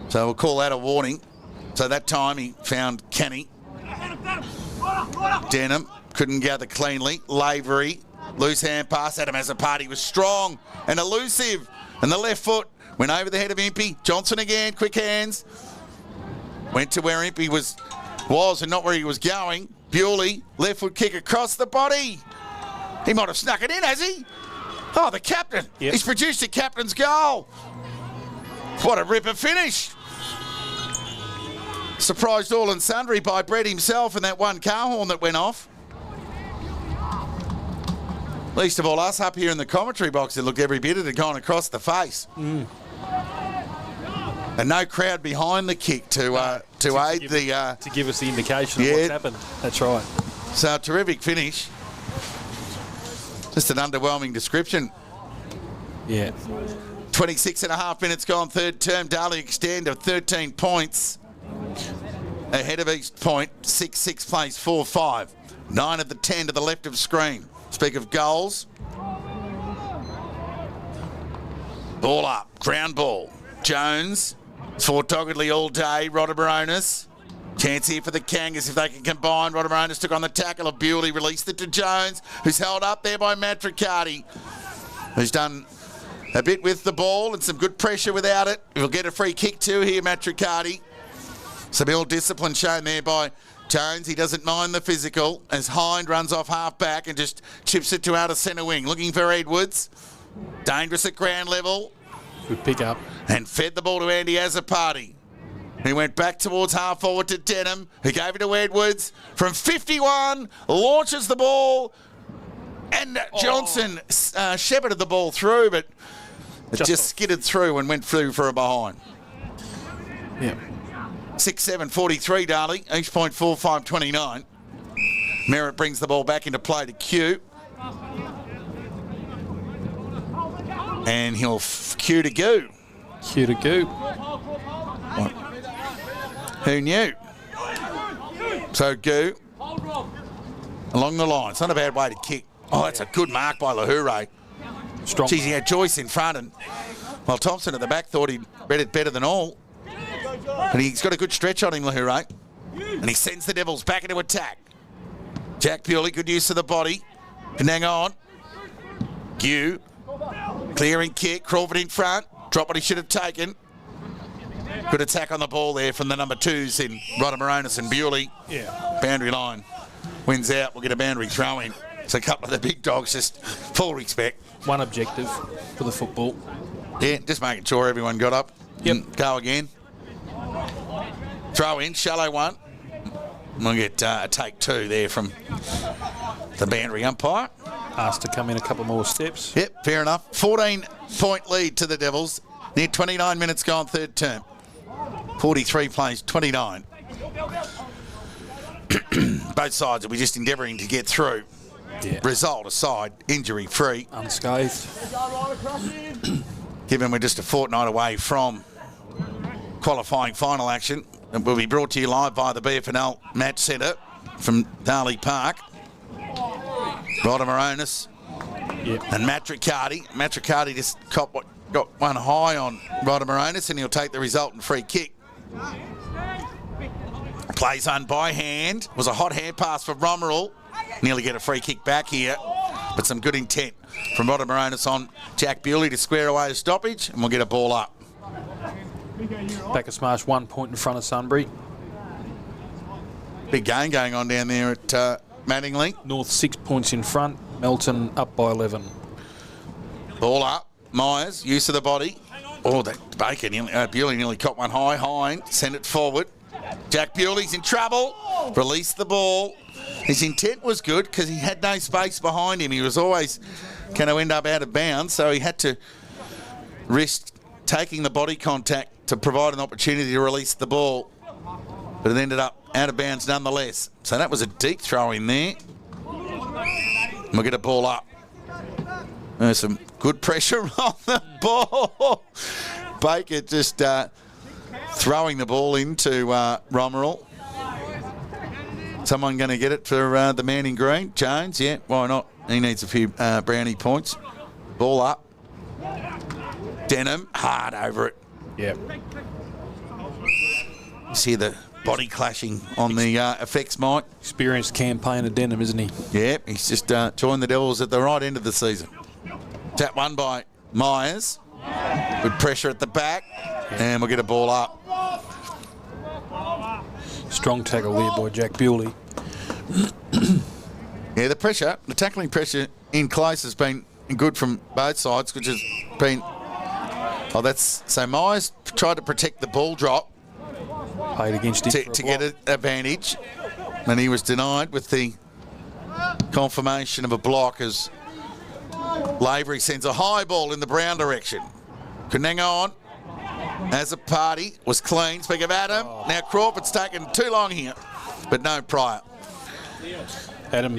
Speaker 1: So we'll call that a warning. So that time he found Kenny. Denham couldn't gather cleanly. Lavery, loose hand pass. Adam Azzopardi was strong and elusive. And the left foot went over the head of Impey. Johnson again, quick hands. Went to where Impey was and not where he was going. Bewley, left foot kick across the body. He might have snuck it in, has he? Oh, the captain.
Speaker 2: Yep.
Speaker 1: He's produced a captain's goal. What a ripper finish. Surprised all and sundry by Brett himself and that one car horn that went off. Least of all us up here in the commentary box, it looked every bit it had gone across the face. And no crowd behind the kick to aid the...
Speaker 2: to give us the indication of what's happened. That's right.
Speaker 1: So a terrific finish. Just an underwhelming description.
Speaker 2: Yeah.
Speaker 1: 26 and a half minutes gone, third term. Darley extend to 13 points. Ahead of East Point, 6-6 plays 4-5. 9 of the 10 to the left of screen. Speak of goals. Ball up, ground ball. Jones, fought doggedly all day. Rodamaronis. Chance here for the Kangas if they can combine. Rodamaronis took on the tackle of Bewley, released it to Jones, who's held up there by Matricati, who's done a bit with the ball and some good pressure without it. He'll get a free kick too here, Matricati. Some ill discipline shown there by Jones. He doesn't mind the physical as Hind runs off half back and just chips it to outer centre wing. Looking for Edwards. Dangerous at ground level.
Speaker 2: Good pick up.
Speaker 1: And fed the ball to Andy Azzopardi. He went back towards half forward to Denham, who gave it to Edwards. From 51, launches the ball. And Johnson shepherded the ball through, but it just skidded through and went through for a behind.
Speaker 2: Yeah.
Speaker 1: 6-7, 43, Darley. East Point 4-5, 29. Merritt brings the ball back into play to Q. And he'll Q to Goo.
Speaker 2: Q to Goo.
Speaker 1: Who knew? So Goo, along the line. It's not a bad way to kick. Oh, that's a good mark by Lahure.
Speaker 2: Strong.
Speaker 1: Geez, he had Joyce in front, and well, Thompson at the back thought he'd read it better than all. But he's got a good stretch on him, Lahure. And he sends the Devils back into attack. Jack Bewley, good use of the body. Can hang on. Gu, clearing kick. Crawford in front. Drop what he should have taken. Good attack on the ball there from the number 2s in Rodamaronis and Bewley.
Speaker 2: Yeah.
Speaker 1: Boundary line. Wins out. We'll get a boundary throw in. So a couple of the big dogs, just full respect.
Speaker 2: One objective for the football.
Speaker 1: Yeah, just making sure everyone got up.
Speaker 2: Yep.
Speaker 1: Go again. Throw in, shallow one. We'll get a take 2 there from the boundary umpire.
Speaker 2: Asked to come in a couple more steps.
Speaker 1: Yep, fair enough. 14-point lead to the Devils. Near 29 minutes gone, third term. 43 plays 29. Both sides will be just endeavouring to get through.
Speaker 2: Yeah.
Speaker 1: Result aside, injury-free.
Speaker 2: Unscathed.
Speaker 1: Given we're just a fortnight away from qualifying final action, it will be brought to you live by the BFNL Match Centre from Darley Park. Rodamaronis and Matricati. Matricati just got one high on Rodamaronis, and he'll take the resultant free kick. Plays on by hand. Was a hot hand pass for Romerall. Nearly get a free kick back here, but some good intent from Rodamaronis on Jack Bewley to square away a stoppage, and we'll get a ball up.
Speaker 2: Back of Smash 1 point in front of Sunbury.
Speaker 1: Big game going on down there at Mattingly.
Speaker 2: North 6 points in front. Melton up by 11.
Speaker 1: Ball up. Myers, use of the body. Oh, that Baker, Bewley nearly caught one high. Hind, send it forward. Jack Bewley's in trouble. Released the ball. His intent was good because he had no space behind him. He was always going to end up out of bounds, so he had to risk taking the body contact to provide an opportunity to release the ball. But it ended up out of bounds nonetheless. So that was a deep throw in there. We'll get a ball up. There's some good pressure on the ball. Baker just throwing the ball into Romerell. Someone going to get it for the man in green? Jones, yeah, why not? He needs a few brownie points. Ball up. Denham, hard over it.
Speaker 2: Yep.
Speaker 1: You see the body clashing on the effects, Mike.
Speaker 2: Experienced campaigner Denham, isn't he?
Speaker 1: Yeah, he's just joined the Devils at the right end of the season. Tap one by Myers. Good pressure at the back. And we'll get a ball up.
Speaker 2: Strong tackle there by Jack Bewley.
Speaker 1: Yeah, the tackling pressure in close has been good from both sides, which has been... Oh, that's... So Myers tried to protect the ball drop.
Speaker 2: Played against him
Speaker 1: to get an advantage, and he was denied with the confirmation of a block as Lavery sends a high ball in the Brown direction. Couldn't hang on. As a party, was clean. Speak of Adam. Now Crawford's taken too long here, but no prior.
Speaker 2: Adam,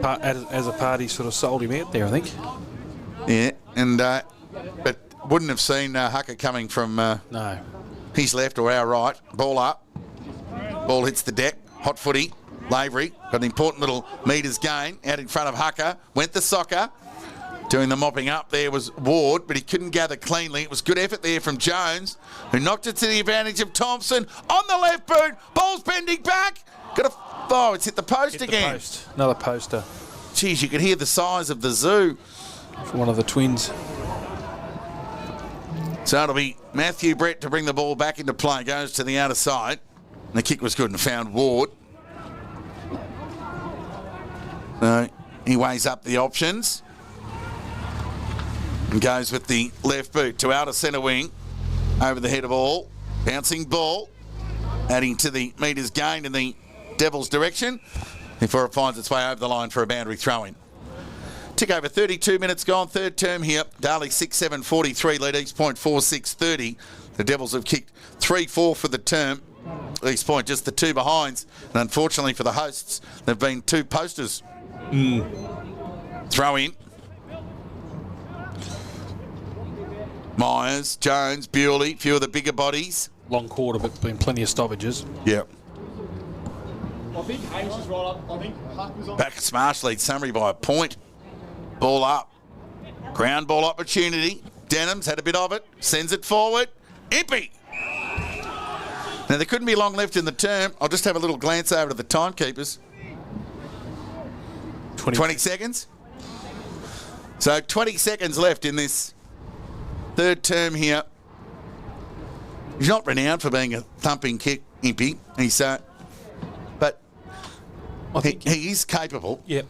Speaker 2: as a party, sort of sold him out there, I think.
Speaker 1: Yeah, and but wouldn't have seen Hucker coming from
Speaker 2: No.
Speaker 1: his left or our right. Ball up. Ball hits the deck. Hot footy. Lavery got an important little metres gain out in front of Hucker. Went the soccer. Doing the mopping up there was Ward, but he couldn't gather cleanly. It was good effort there from Jones, who knocked it to the advantage of Thompson. On the left boot. Ball's bending back. Oh, it's hit the post again.
Speaker 2: Post. Another poster.
Speaker 1: Geez, you could hear the size of the zoo.
Speaker 2: For one of the twins.
Speaker 1: So it'll be Matthew Brett to bring the ball back into play. Goes to the outer side. And the kick was good and found Ward. He weighs up the options. And goes with the left boot to outer centre wing. Over the head of all. Bouncing ball. Adding to the metres gained in the Devils' direction. Before it finds its way over the line for a boundary throw-in. Tick over 32 minutes gone. Third term here. Darley 6-7-43. Lead East Point 4-6-30. The Devils have kicked 3-4 for the term. East Point just the two behinds. And unfortunately for the hosts, they've been two posters. Throw in. Myers, Jones, Bewley, few of the bigger bodies.
Speaker 2: Long quarter, but been plenty of stoppages.
Speaker 1: Yep.
Speaker 4: I think Hayes is right up. I think Huck was on.
Speaker 1: Back at Smash lead Summary by a point. Ball up. Ground ball opportunity. Denham's had a bit of it. Sends it forward. Impey. Now, there couldn't be long left in the term. I'll just have a little glance over to the timekeepers. 20 seconds. So 20 seconds left in this third term here. He's not renowned for being a thumping kick, Impey. He's but
Speaker 2: I think
Speaker 1: he is capable.
Speaker 2: Yep.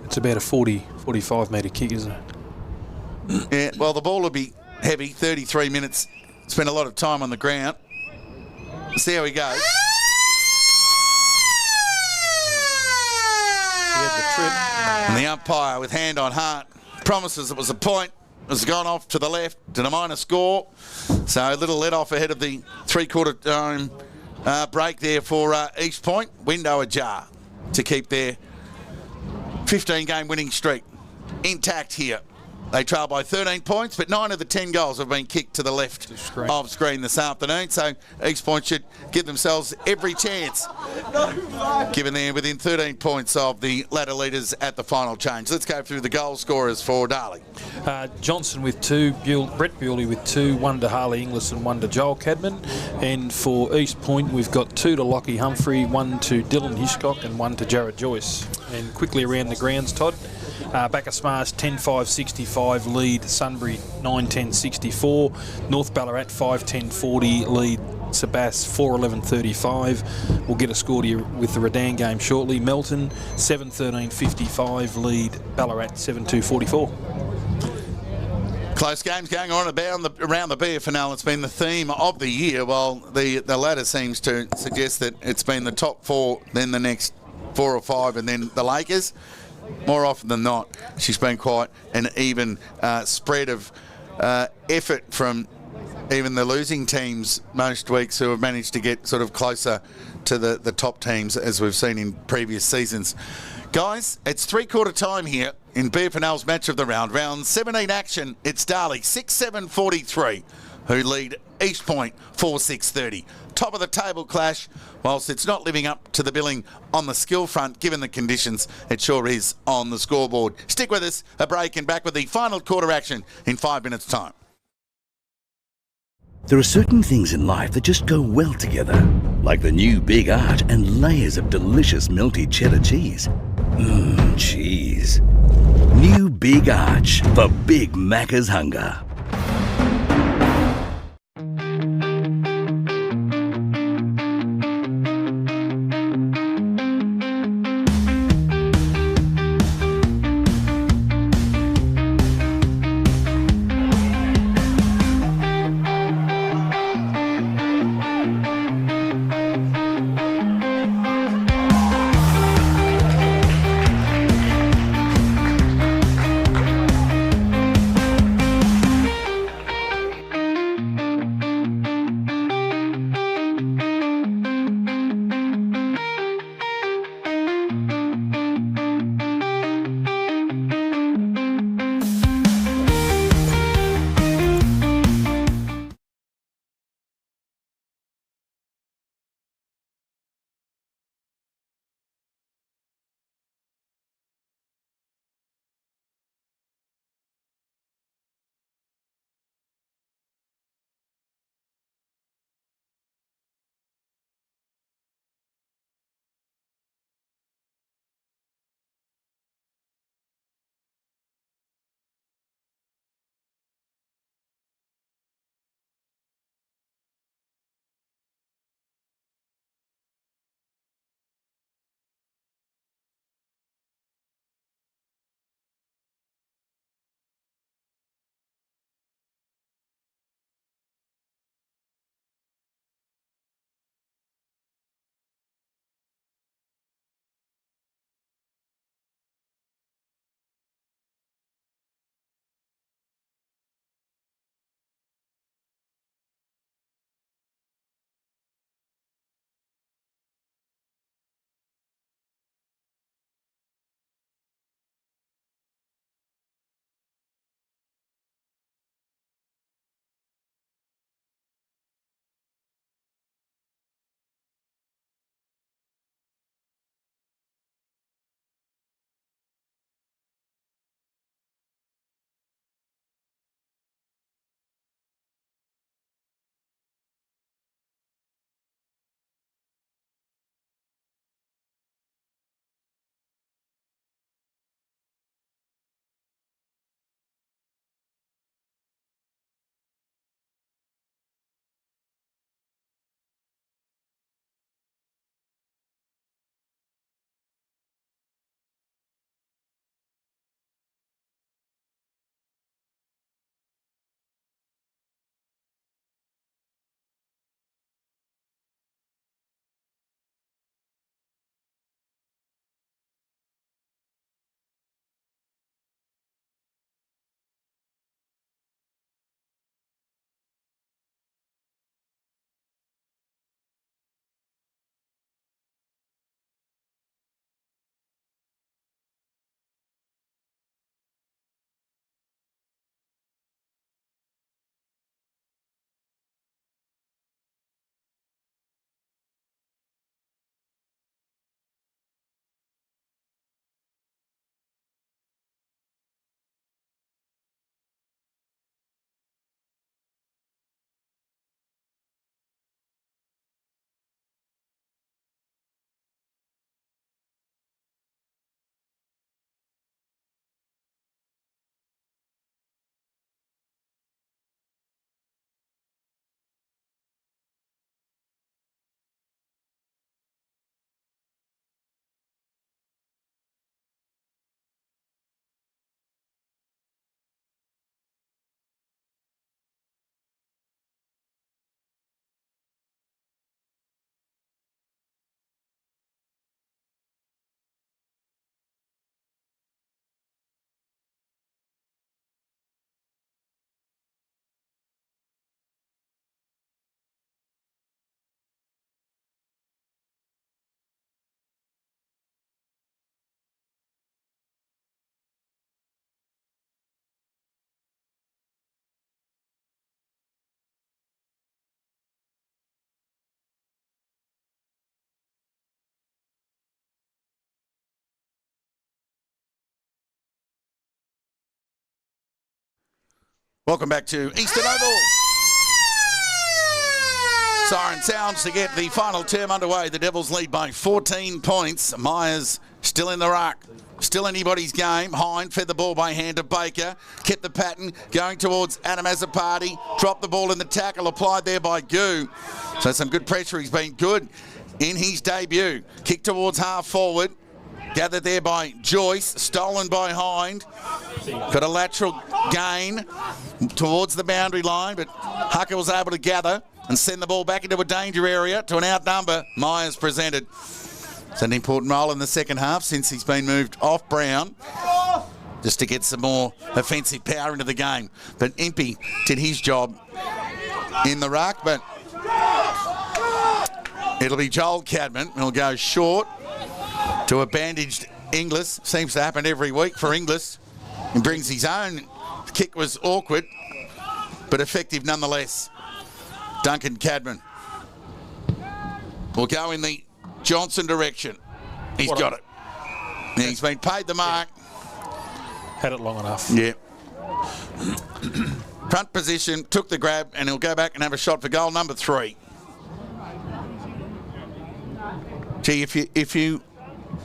Speaker 2: It's about a 45 metre kick, isn't it?
Speaker 1: Yeah, well, the ball will be heavy, 33 minutes. Spent a lot of time on the ground. See how he goes.
Speaker 2: He had the trip.
Speaker 1: And the umpire, with hand on heart, promises it was a point. Has gone off to the left to the minor score. So a little let off ahead of the three-quarter time break there for East Point. Window ajar to keep their 15-game winning streak intact here. They trail by 13 points, but 9 of the 10 goals have been kicked to the left of screen this afternoon. So East Point should give themselves every chance, given they're within 13 points of the ladder leaders at the final change. Let's go through the goal scorers for Darley.
Speaker 2: Johnson with 2, Brett Bewley with 2, 1 to Harley Inglis and 1 to Joel Cadman. And for East Point, we've got 2 to Lockie Humphrey, 1 to Dylan Hitchcock and 1 to Jared Joyce. And quickly around the grounds, Todd. Backer Smash 10-5-65 lead Sunbury 9-10-64. North Ballarat 5-10-40 lead Sebas 4-11-35. We'll get a score to you with the Redan game shortly. Melton 7-13-55 lead Ballarat 7-2-44.
Speaker 1: Close games going on around the BFNL. It's been the theme of the year, while the ladder seems to suggest that it's been the top four, then the next 4 or 5, and then the Lakers. More often than not, she's been quite an even spread of effort from even the losing teams most weeks, who have managed to get sort of closer to the top teams, as we've seen in previous seasons. Guys, it's three-quarter time here in BFNL's match of the round. Round 17 action, it's Darley 6-7-43, who lead East Point 4-6-30. Top of the table clash, whilst it's not living up to the billing on the skill front, given the conditions, it sure is on the scoreboard. Stick with us, a break, and back with the final quarter action in 5 minutes' time.
Speaker 3: There are certain things in life that just go well together, like the new Big Arch and layers of delicious melty cheddar cheese. Mmm, cheese. New Big Arch for Big Macca's hunger.
Speaker 1: Welcome back to Eastern Oval. Siren sounds to get the final term underway. The Devils lead by 14 points. Myers still in the ruck. Still anybody's game. Hind fed the ball by hand to Baker. Kept the pattern going towards Adam Azzopardi. Dropped the ball in the tackle applied there by Goo. So some good pressure. He's been good in his debut. Kick towards half forward. Gathered there by Joyce. Stolen by Hind. Got a lateral gain towards the boundary line, but Hucker was able to gather and send the ball back into a danger area to an outnumber. Myers presented. It's an important role in the second half since he's been moved off Brown just to get some more offensive power into the game. But Impey did his job in the ruck, but it'll be Joel Cadman. He'll go short to a bandaged Inglis. Seems to happen every week for Inglis. And brings his own. The kick was awkward, but effective nonetheless. Duncan Cadman will go in the Johnson direction. He's got it. Yeah, he's been paid the mark.
Speaker 2: Had it long enough.
Speaker 1: Yeah. Front position, took the grab, and he'll go back and have a shot for goal number 3. Gee, if you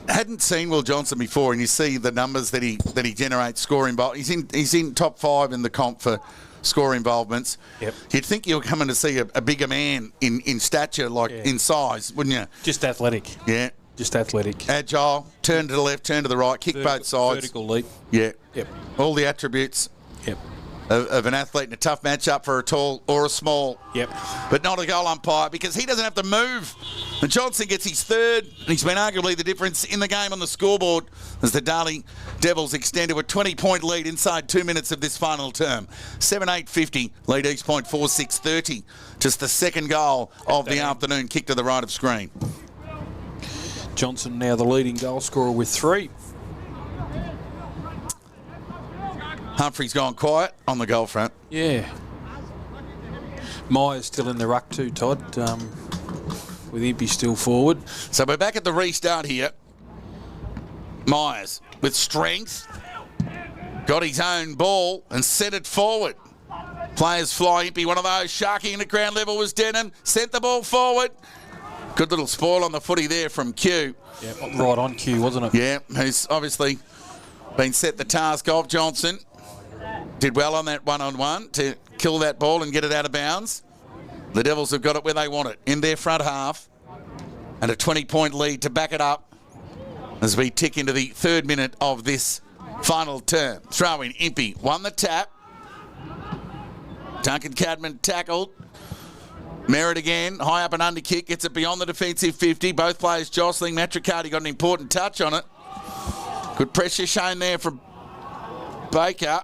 Speaker 1: hadn't seen Will Johnson before and you see the numbers that he generates scoring, he's in top 5 in the comp for score involvements.
Speaker 2: Yep.
Speaker 1: You'd think you're coming to see a bigger man in stature, in size, wouldn't you?
Speaker 2: Just athletic.
Speaker 1: Yeah.
Speaker 2: Just athletic.
Speaker 1: Agile, turn to the left, turn to the right, kick both sides.
Speaker 2: Vertical leap.
Speaker 1: Yeah.
Speaker 2: Yep.
Speaker 1: All the attributes
Speaker 2: Yep.
Speaker 1: of an athlete in a tough matchup for a tall or a small.
Speaker 2: Yep.
Speaker 1: But not a goal umpire because he doesn't have to move. And Johnson gets his 3rd, and he's been arguably the difference in the game on the scoreboard as the Darley Devils extend to a 20-point lead inside 2 minutes of this final term. 7-8-50, lead East Point 4-6-30. Just the second goal of the afternoon, kick to the right of screen.
Speaker 2: Johnson now the leading goal scorer with 3.
Speaker 1: Humphrey's gone quiet on the goal front.
Speaker 2: Yeah. Myers still in the ruck too, Todd, with Impey still forward.
Speaker 1: So we're back at the restart here. Myers with strength. Got his own ball and sent it forward. Players fly. Impey, one of those. Sharking in at ground level was Denham. Sent the ball forward. Good little spoil on the footy there from Q.
Speaker 2: Yeah, right on cue, wasn't it?
Speaker 1: Yeah, who's obviously been set the task of. Johnson did well on that one-on-one to kill that ball and get it out of bounds. The Devils have got it where they want it, in their front half, and a 20-point lead to back it up as we tick into the 3rd minute of this final term. Throw in, Impey won the tap. Duncan Cadman tackled. Merritt again, high up and under kick, gets it beyond the defensive 50. Both players jostling. Matricardi got an important touch on it. Good pressure shown there from Baker.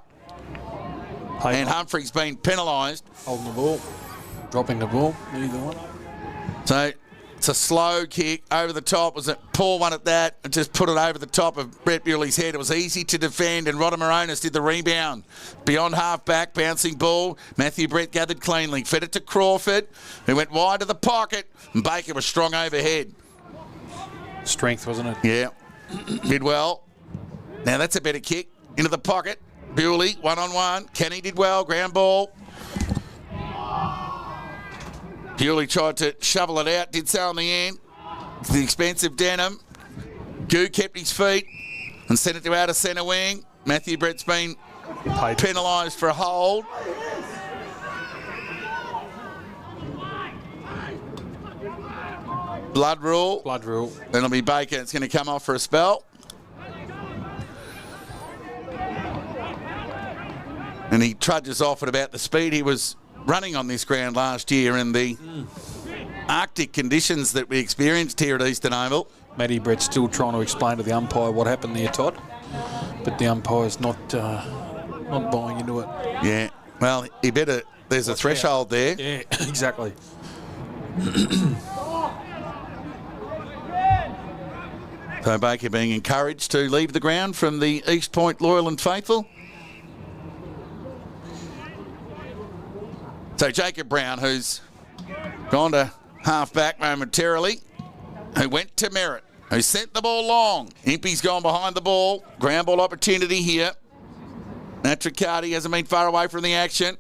Speaker 1: And Humphrey's been penalised.
Speaker 2: Holding the ball, dropping the ball, either one.
Speaker 1: So it's a slow kick over the top. It was a poor one at that. It just put it over the top of Brett Bewley's head. It was easy to defend, and Rodamaronis did the rebound. Beyond half-back, bouncing ball. Matthew Brett gathered cleanly. Fed it to Crawford, who went wide to the pocket. And Baker was strong overhead.
Speaker 2: Strength, wasn't it?
Speaker 1: Yeah. Did well. Now that's a better kick. Into the pocket. Bewley, one-on-one. Kenny did well. Ground ball. Bewley tried to shovel it out. Did so in the end. To the expense of Denham. Goo kept his feet and sent it to outer centre wing. Matthew Brett's been penalised for a hold. Blood rule.
Speaker 2: Blood rule.
Speaker 1: Then it'll be Baker. It's going to come off for a spell. And he trudges off at about the speed he was running on this ground last year in the Arctic conditions that we experienced here at Eastern Oval.
Speaker 2: Matty Brett's still trying to explain to the umpire what happened there, Todd. But the umpire's not buying into it.
Speaker 1: Yeah. Well, he better. There's a threshold there.
Speaker 2: Yeah, exactly.
Speaker 1: So Baker being encouraged to leave the ground from the East Point loyal and faithful. So Jacob Brown, who's gone to half-back momentarily, who went to Merritt, who sent the ball long. Impey's gone behind the ball. Ground ball opportunity here. Natricardi hasn't been far away from the action.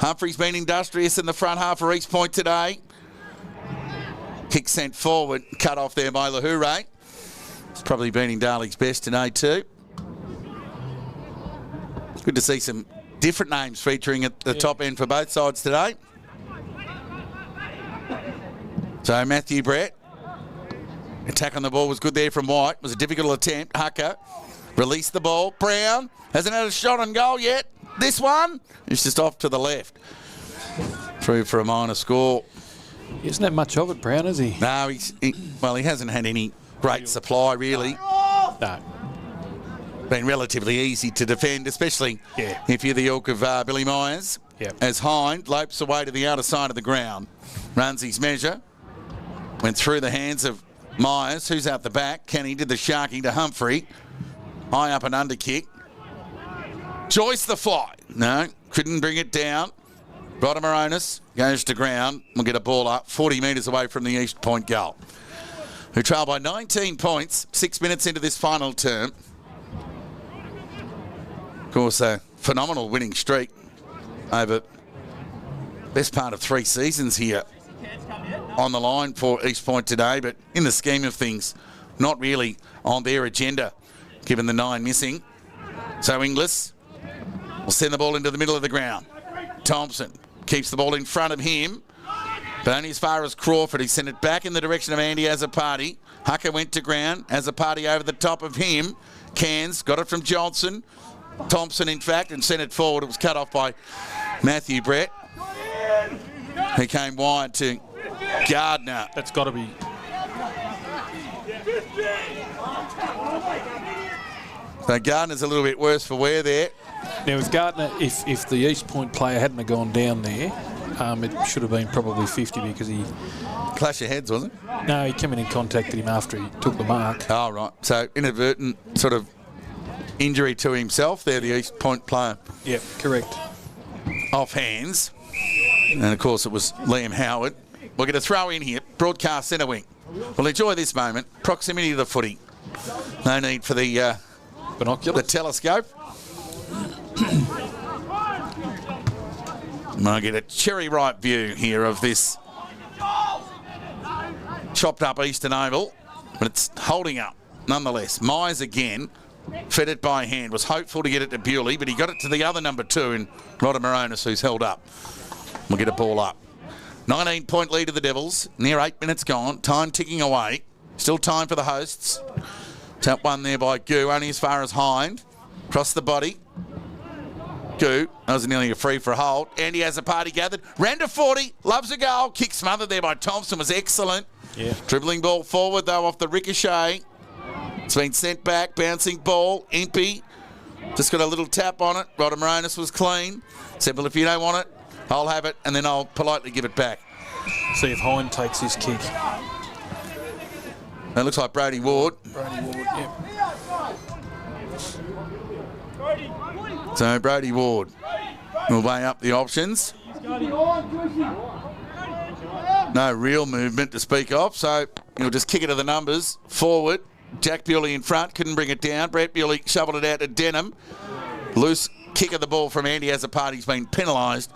Speaker 1: Humphrey's been industrious in the front half for East Point today. Kick sent forward, cut off there by Lahure. It's probably been in Darley's best today too. Good to see some different names featuring at the top end for both sides today. So Matthew Brett. Attack on the ball was good there from White. It was a difficult attempt. Hucker released the ball. Brown hasn't had a shot on goal yet. This one is just off to the left. Through for a minor score.
Speaker 2: He hasn't had much of it, Brown, has he?
Speaker 1: No, he hasn't had any great supply, really.
Speaker 2: No.
Speaker 1: Been relatively easy to defend, especially if you're the ilk of Billy Myers.
Speaker 2: Yep.
Speaker 1: As Hind lopes away to the outer side of the ground. Runs his measure. Went through the hands of Myers, who's out the back. Kenny did the sharking to Humphrey. High up and under kick. Joyce the fly. No, couldn't bring it down. Rodamaronis goes to ground. We'll get a ball up 40 metres away from the East Point goal. Who trail by 19 points, 6 minutes into this final term. Of course, a phenomenal winning streak over best part of 3 seasons here on the line for East Point today, but in the scheme of things, not really on their agenda, given the 9 missing. So Inglis will send the ball into the middle of the ground. Thompson keeps the ball in front of him, but only as far as Crawford. He sent it back in the direction of Andy Azzopardi. Hucker went to ground. Azzopardi over the top of him. Cairns got it from Johnson. Thompson, in fact, and sent it forward. It was cut off by Matthew Brett, who came wide to Gardner.
Speaker 2: That's got to be.
Speaker 1: So Gardner's a little bit worse for wear there.
Speaker 2: Now, with Gardner, if the East Point player hadn't have gone down there, it should have been probably 50 because he...
Speaker 1: Clash of heads, wasn't it?
Speaker 2: No, he came in and contacted him after he took the mark.
Speaker 1: Oh, right. So inadvertent sort of injury to himself there, the East Point player.
Speaker 2: Yep, correct.
Speaker 1: Off hands. And, of course, it was Liam Howard. We're going to throw in here, broadcast centre wing. We'll enjoy this moment. Proximity to the footy. No need for the...
Speaker 2: Binoculars?
Speaker 1: The telescope. I get a cherry ripe view here of this chopped up Eastern Oval, but it's holding up nonetheless. Myers again fed it by hand, was hopeful to get it to Bewley, but he got it to the other number 2 in Rodamaronis, who's held up. We'll get a ball up. 19-point lead of the Devils, near 8 minutes gone, time ticking away. Still time for the hosts. Tap one there by Goo, only as far as Hind. Across the body. Goo, that was nearly a free for a hold. Andy has a party gathered. Ran to 40, loves a goal. Kick smothered there by Thompson was excellent.
Speaker 2: Yeah.
Speaker 1: Dribbling ball forward though off the ricochet. It's been sent back, bouncing ball. Impey just got a little tap on it. Rodamaronis was clean. Said, well, if you don't want it, I'll have it, and then I'll politely give it back.
Speaker 2: See if Hind takes his kick.
Speaker 1: It looks like Brody Ward.
Speaker 2: Brody Ward, yep.
Speaker 1: So Brody Ward will weigh up the options. No real movement to speak of, so he'll just kick it to the numbers. Forward, Jack Bewley in front, couldn't bring it down. Brett Bewley shoveled it out to Denham. Loose kick of the ball from Andy Azzopardi's been penalised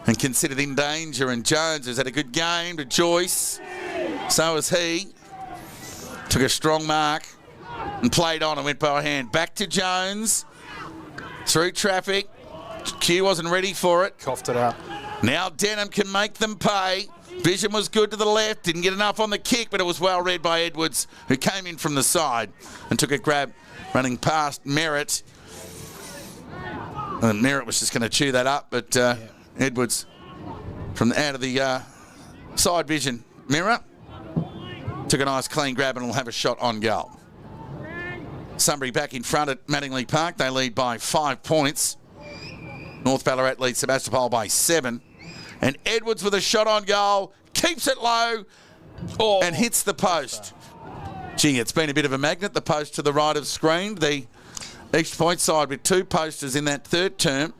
Speaker 1: and considered in danger, and Jones has had a good game to Joyce. So has he. Took a strong mark and played on and went by hand. Back to Jones. Through traffic. Q wasn't ready for it.
Speaker 2: Coughed it up.
Speaker 1: Now Denham can make them pay. Vision was good to the left. Didn't get enough on the kick, but it was well read by Edwards, who came in from the side and took a grab running past Merritt. And Merritt was just going to chew that up, but Edwards from out of the side vision mirror took a nice clean grab and will have a shot on goal. Sunbury back in front at Mattingley Park. They lead by 5 points. North Ballarat leads Sebastopol by 7. And Edwards with a shot on goal, keeps it low and hits the post. Gee, it's been a bit of a magnet, the post to the right of screen. The East Point side with 2 posters in that third term.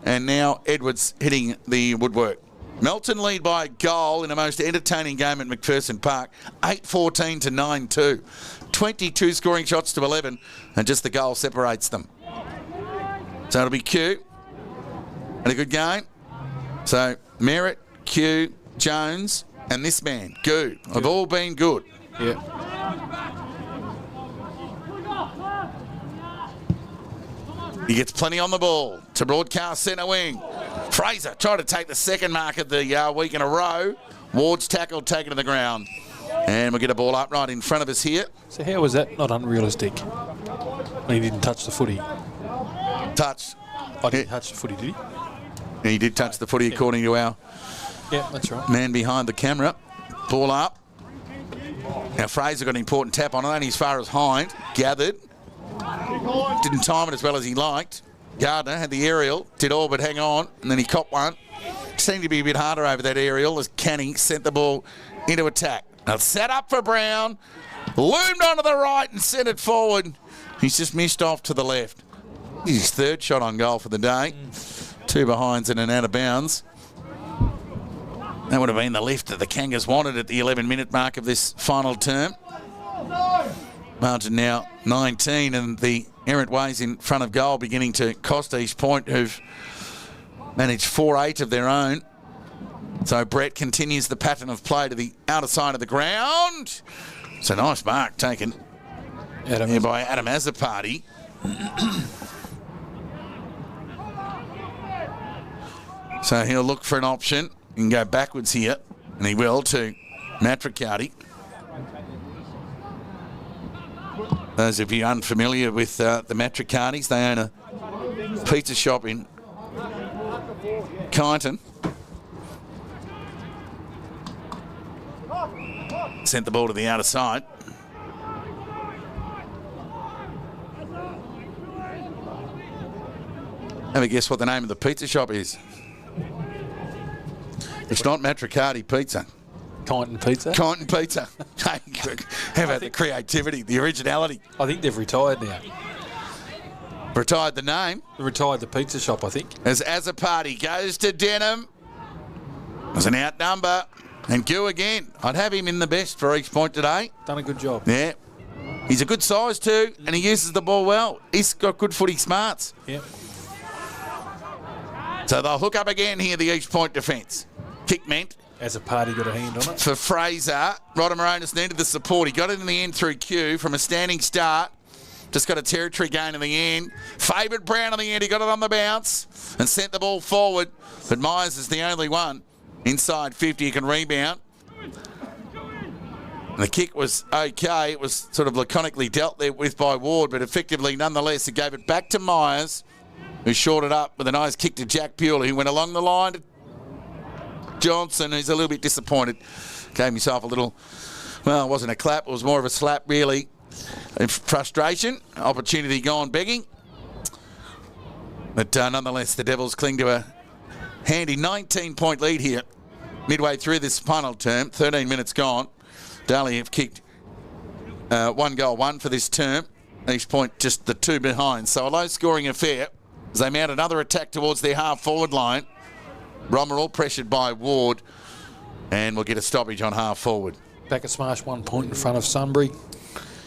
Speaker 1: And now Edwards hitting the woodwork. Melton lead by a goal in a most entertaining game at McPherson Park. 8-14 to 9-2. 22 scoring shots to 11, and just the goal separates them. So it'll be Q. And a good game. So Merritt, Q, Jones, and this man, Goo, have all been good.
Speaker 2: Yeah.
Speaker 1: He gets plenty on the ball to broadcast centre wing. Fraser tried to take the second mark of the week in a row. Ward's tackled, taken to the ground. And we'll get a ball up right in front of us here.
Speaker 2: So how was that not unrealistic? He didn't touch the footy.
Speaker 1: Touch.
Speaker 2: I didn't touch the footy, did he?
Speaker 1: He did touch the footy according to our
Speaker 2: That's right.
Speaker 1: man behind the camera. Ball up. Now Fraser got an important tap on it, only as far as Hind. Gathered. Didn't time it as well as he liked. Gardner had the aerial, did all but hang on, and then he copped one. Seemed to be a bit harder over that aerial as Canning sent the ball into attack. Now set up for Brown. Loomed onto the right and sent it forward. He's just missed off to the left. His third shot on goal for the day. 2 behinds and an out of bounds. That would have been the lift that the Kangas wanted at the 11-minute mark of this final term. Margin now 19, and the errant ways in front of goal beginning to cost East Point, who've managed 4-8 of their own. So Brett continues the pattern of play to the outer side of the ground. It's a nice mark taken here by Adam Azzopardi. So he'll look for an option. He can go backwards here, and he will to Matt Riccardi. Those of you unfamiliar with the Matricardis, they own a pizza shop in Kyneton. Sent the ball to the outer side. Have a guess what the name of the pizza shop is? It's not Matricardi Pizza.
Speaker 2: Kyneton Pizza?
Speaker 1: Kyneton Pizza. How about the creativity, the originality?
Speaker 2: I think they've retired now.
Speaker 1: Retired the name.
Speaker 2: They retired the pizza shop, I think.
Speaker 1: As Azzopardi goes to Denham. There's an out number. And Goo again. I'd have him in the best for East Point today.
Speaker 2: Done a good job.
Speaker 1: Yeah. He's a good size too, and he uses the ball well. He's got good footy smarts.
Speaker 2: Yeah.
Speaker 1: So they'll hook up again here, the East Point defence. Kick meant.
Speaker 2: As a party got a hand on it.
Speaker 1: For Fraser, Rodamaronis needed the support. He got it in the end through Q from a standing start. Just got a territory gain in the end. Favoured Brown on the end. He got it on the bounce and sent the ball forward. But Myers is the only one inside 50 who can rebound. And the kick was okay. It was sort of laconically dealt there with by Ward, but effectively, nonetheless, it gave it back to Myers, who shorted up with a nice kick to Jack Bewley, who went along the line to Johnson, who's a little bit disappointed. Gave himself a little, well, it wasn't a clap, it was more of a slap, really. In frustration, opportunity gone begging. But nonetheless, the Devils cling to a handy 19-point lead here, midway through this final term, 13 minutes gone. Darley have kicked 1 goal, 1 for this term. East Point just the 2 behind. So a low-scoring affair as they mount another attack towards their half-forward line. Romerall pressured by Ward, and we'll get a stoppage on half-forward.
Speaker 2: Back at Smash 1 point in front of Sunbury.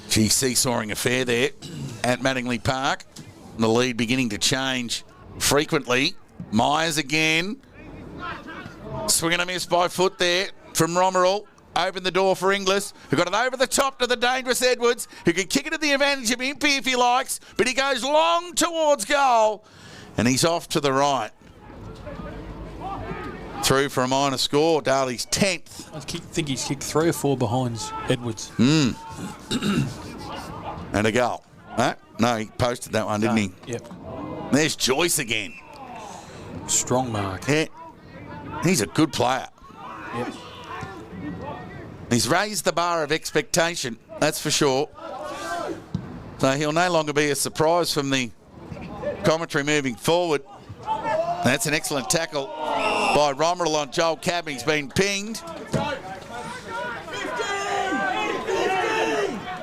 Speaker 1: Gee, seesawing affair there at Mattingley Park. The lead beginning to change frequently. Myers again. Swing and a miss by foot there from Romerall. Opened the door for Inglis, who got it over the top to the dangerous Edwards, who can kick it at the advantage of Impey if he likes, but he goes long towards goal, and he's off to the right. Through for a minor score, Darley's 10th.
Speaker 2: I think he's kicked 3 or 4 behinds Edwards.
Speaker 1: And a goal. Huh? No, he posted that one, didn't he?
Speaker 2: Yep.
Speaker 1: There's Joyce again.
Speaker 2: Strong mark.
Speaker 1: Yeah. He's a good player.
Speaker 2: Yep.
Speaker 1: He's raised the bar of expectation, that's for sure. So he'll no longer be a surprise from the commentary moving forward. That's an excellent tackle by Romerall on Joel Cabin. He's been pinged.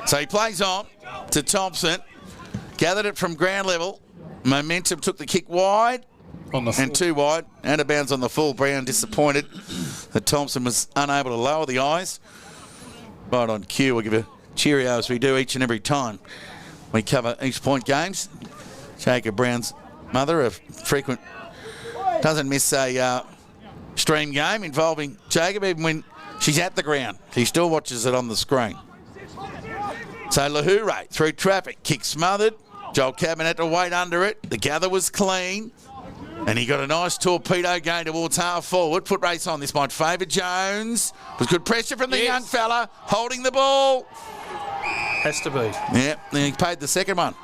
Speaker 1: So he plays on to Thompson. Gathered it from ground level. Momentum took the kick wide.
Speaker 2: On the full.
Speaker 1: And 2 wide. Out of bounds on the full. Brown disappointed that Thompson was unable to lower the eyes. Right on cue. We'll give a cheerio as we do each and every time we cover East Point games. Jacob Brown's mother, a frequent, doesn't miss a stream game involving Jacob, even when she's at the ground. She still watches it on the screen. So Lahure through traffic, kick smothered. Joel Cabin had to wait under it. The gather was clean. And he got a nice torpedo going towards half forward. Foot race on. This might favour Jones. It was good pressure from the young fella holding the ball.
Speaker 2: Has to be.
Speaker 1: Yeah, and he paid the second one.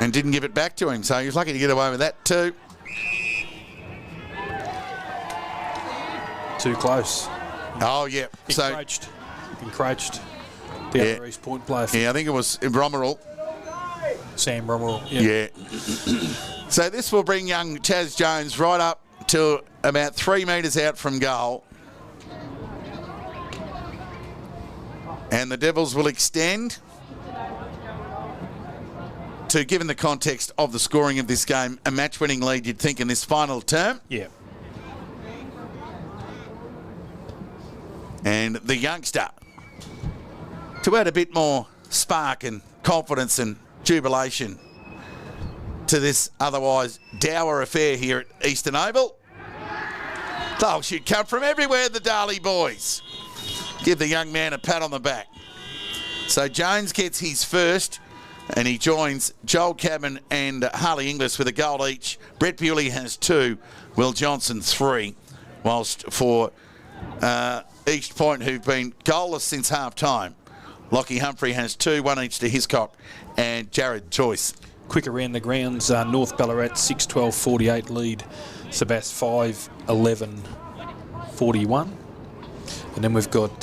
Speaker 1: And didn't give it back to him, so he was lucky to get away with that too.
Speaker 2: Too close.
Speaker 1: Oh, yeah.
Speaker 2: Encroached. The other East Point player.
Speaker 1: Yeah, I think it was Romerall.
Speaker 2: Sam Romerall.
Speaker 1: Yeah. So this will bring young Chaz Jones right up to about 3 metres out from goal. And the Devils will extend to, given the context of the scoring of this game, a match-winning lead, you'd think, in this final term.
Speaker 2: Yeah.
Speaker 1: And the youngster, to add a bit more spark and confidence and jubilation to this otherwise dour affair here at Eastern Oval. They'll should come from everywhere, the Darley boys. Give the young man a pat on the back. So Jones gets his first, and he joins Joel Cabin and Harley Inglis with a goal each. Brett Bewley has 2, Will Johnson 3, whilst for East Point, who've been goalless since half-time, Lockie Humphrey has 2, 1 each to Hiscock and Jared Joyce.
Speaker 2: Quick around the grounds, North Ballarat 6-12-48 lead, Sebas 5-11-41. And then we've got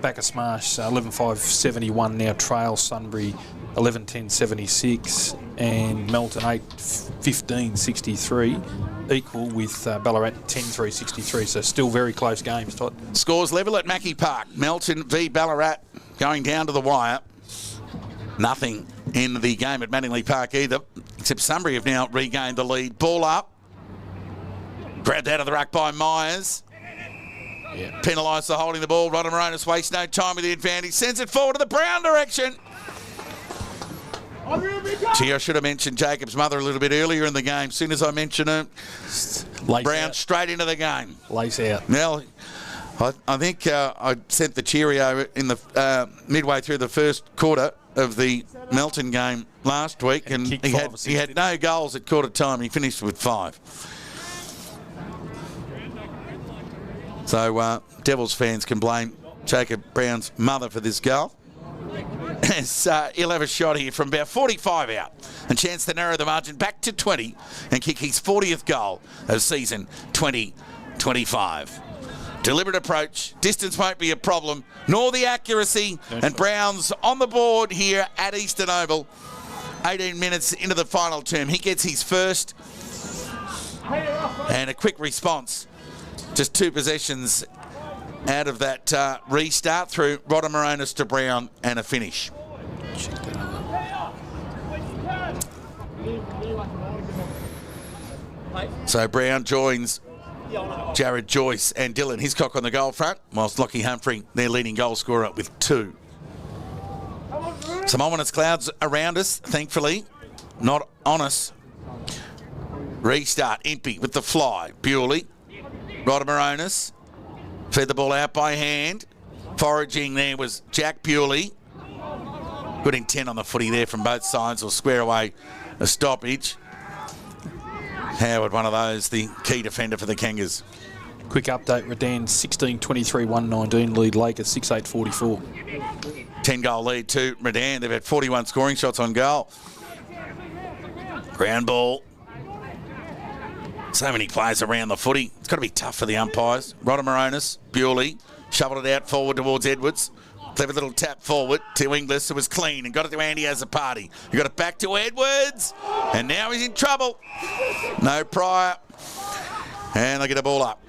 Speaker 2: Bacchus Marsh 11-5-71 now, Trail Sunbury 11-10-76 and Melton 8-15-63, equal with Ballarat 10-3-63. So still very close games, Todd.
Speaker 1: Scores level at Mackie Park. Melton v Ballarat going down to the wire. Nothing in the game at Manningley Park either, except Sunbury have now regained the lead. Ball up. Grabbed out of the ruck by Myers.
Speaker 2: Yeah.
Speaker 1: Penalised for holding the ball. Rodham Moronis wastes no time with the advantage. Sends it forward to the Brown direction. Gee, I should have mentioned Jacob's mother a little bit earlier in the game. As soon as I mention her, Brown out. Straight into the game.
Speaker 2: Lace out.
Speaker 1: Now, I think I sent the cheerio in the midway through the first quarter of the Melton game last week, and he had no goals at quarter time. He finished with 5. So Devils fans can blame Jacob Brown's mother for this goal. As he'll have a shot here from about 45 out and chance to narrow the margin back to 20 and kick his 40th goal of season 2025. Deliberate approach, distance won't be a problem, nor the accuracy, and Brown's on the board here at Eastern Oval. 18 minutes into the final term. He gets his first, and a quick response. Just 2 possessions out of that restart through Rodham Moronis to Brown and a finish. So Brown joins Jared Joyce and Dylan Hiscock on the goal front, whilst Lockie Humphrey, their leading goal scorer, with 2. Some ominous clouds around us, thankfully, not on us. Restart, Impey with the fly. Bewley, Rodham Moronis, fed the ball out by hand. Foraging there was Jack Bewley. Good intent on the footy there from both sides. Will square away a stoppage. Howard, one of those, the key defender for the Kangas.
Speaker 2: Quick update, Redan 16-23-119 lead, Lakers 6-8-44.
Speaker 1: 10-goal lead to Redan. They've had 41 scoring shots on goal. Ground ball. So many players around the footy. It's got to be tough for the umpires. Rodham Moronis, Bewley, shoveled it out forward towards Edwards. Clever little tap forward to Inglis, who was clean and got it to Andy as a party. He got it back to Edwards, and now he's in trouble. No prior, and they get a ball up.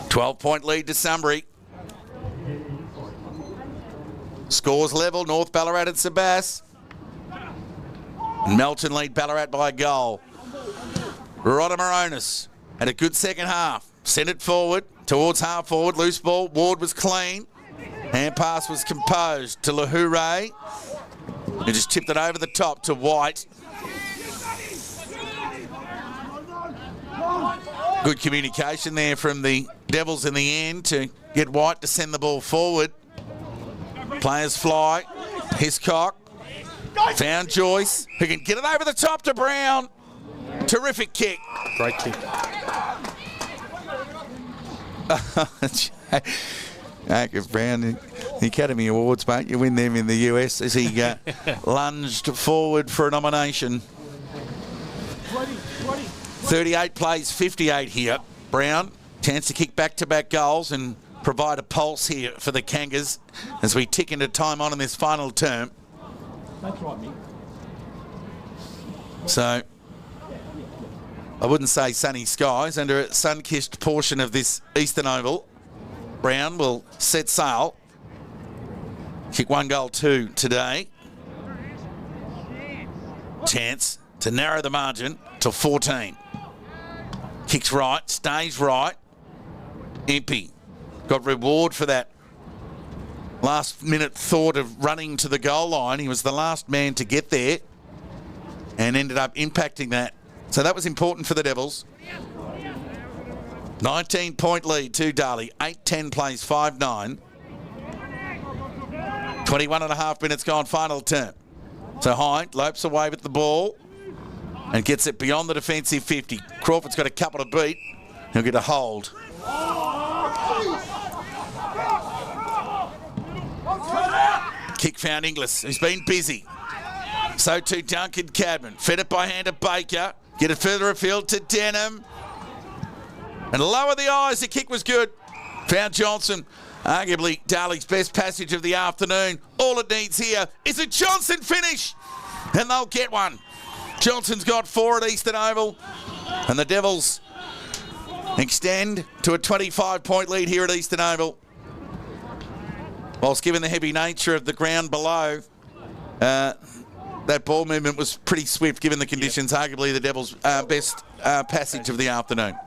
Speaker 1: .12-point lead to Sunbury. Scores level, North Ballarat and Sebas. Melton lead Ballarat by a goal. Rodham Moronis had a good second half. Sent it forward towards half forward. Loose ball. Ward was clean. Hand pass was composed to Lahure. He just tipped it over the top to White. Good communication there from the Devils in the end to get White to send the ball forward. Players fly. Hiscock found Joyce, who can get it over the top to Brown. Terrific kick.
Speaker 2: Great kick.
Speaker 1: Jacob Brown, the Academy Awards, mate. You win them in the US as he lunged forward for a nomination. 38 plays, 58 here. Brown, chance to kick back-to-back goals and provide a pulse here for the Kangas as we tick into time on in this final term.
Speaker 4: That's right, Mick.
Speaker 1: So, I wouldn't say sunny skies. Under a sun-kissed portion of this Eastern Oval, Brown will set sail. Kick 1 goal 2 today. Chance to narrow the margin to 14. Kicks right, stays right. Impey got reward for that last minute thought of running to the goal line. He was the last man to get there and ended up impacting that. So that was important for the Devils. 19-point lead to Darley. 8-10 plays 5-9. 21 and a half minutes gone, final term. So Hind lopes away with the ball and gets it beyond the defensive 50. Crawford's got a couple to beat. He'll get a hold. Kick found Inglis, who's been busy. So too Duncan Cadman. Fed it by hand to Baker. Get it further afield to Denham. And lower the eyes, the kick was good. Found Johnson. Arguably Darley's best passage of the afternoon. All it needs here is a Johnson finish. And they'll get one. Johnson's got 4 at Eastern Oval. And the Devils extend to a 25-point lead here at Eastern Oval. Whilst given the heavy nature of the ground below, that ball movement was pretty swift given the conditions. Arguably the Devils' best passage of the afternoon.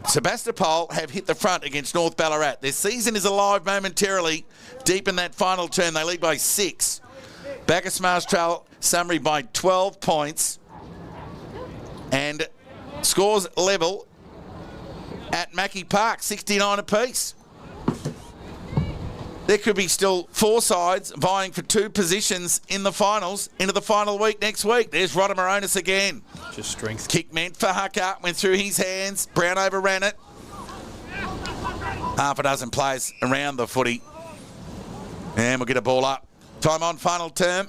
Speaker 1: Sebastopol have hit the front against North Ballarat. Their season is alive momentarily. Deep in that final turn, they lead by 6. Bacchus Marsh trail summary by 12 points. And scores level at Mackey Park, 69 apiece. There could be still 4 sides vying for 2 positions in the finals into the final week next week. There's Rodamoronis again.
Speaker 2: Just strength.
Speaker 1: Kick meant for Hucker, went through his hands. Brown overran it. Half a dozen players around the footy. And we'll get a ball up. Time on, final term.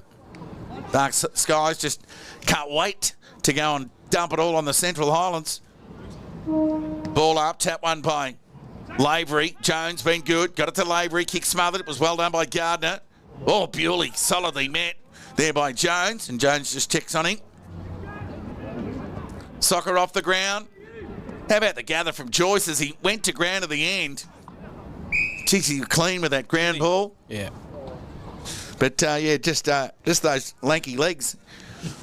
Speaker 1: Dark Skies just can't wait to go and dump it all on the Central Highlands. Ball up, tap one by Lavery. Jones been good. Got it to Lavery. Kick smothered. It was well done by Gardner. Oh, Bewley solidly met there by Jones. And Jones just checks on him. Soccer off the ground. How about the gather from Joyce as he went to ground at the end? Geez, he was clean with that ground ball.
Speaker 2: Yeah.
Speaker 1: But, just those lanky legs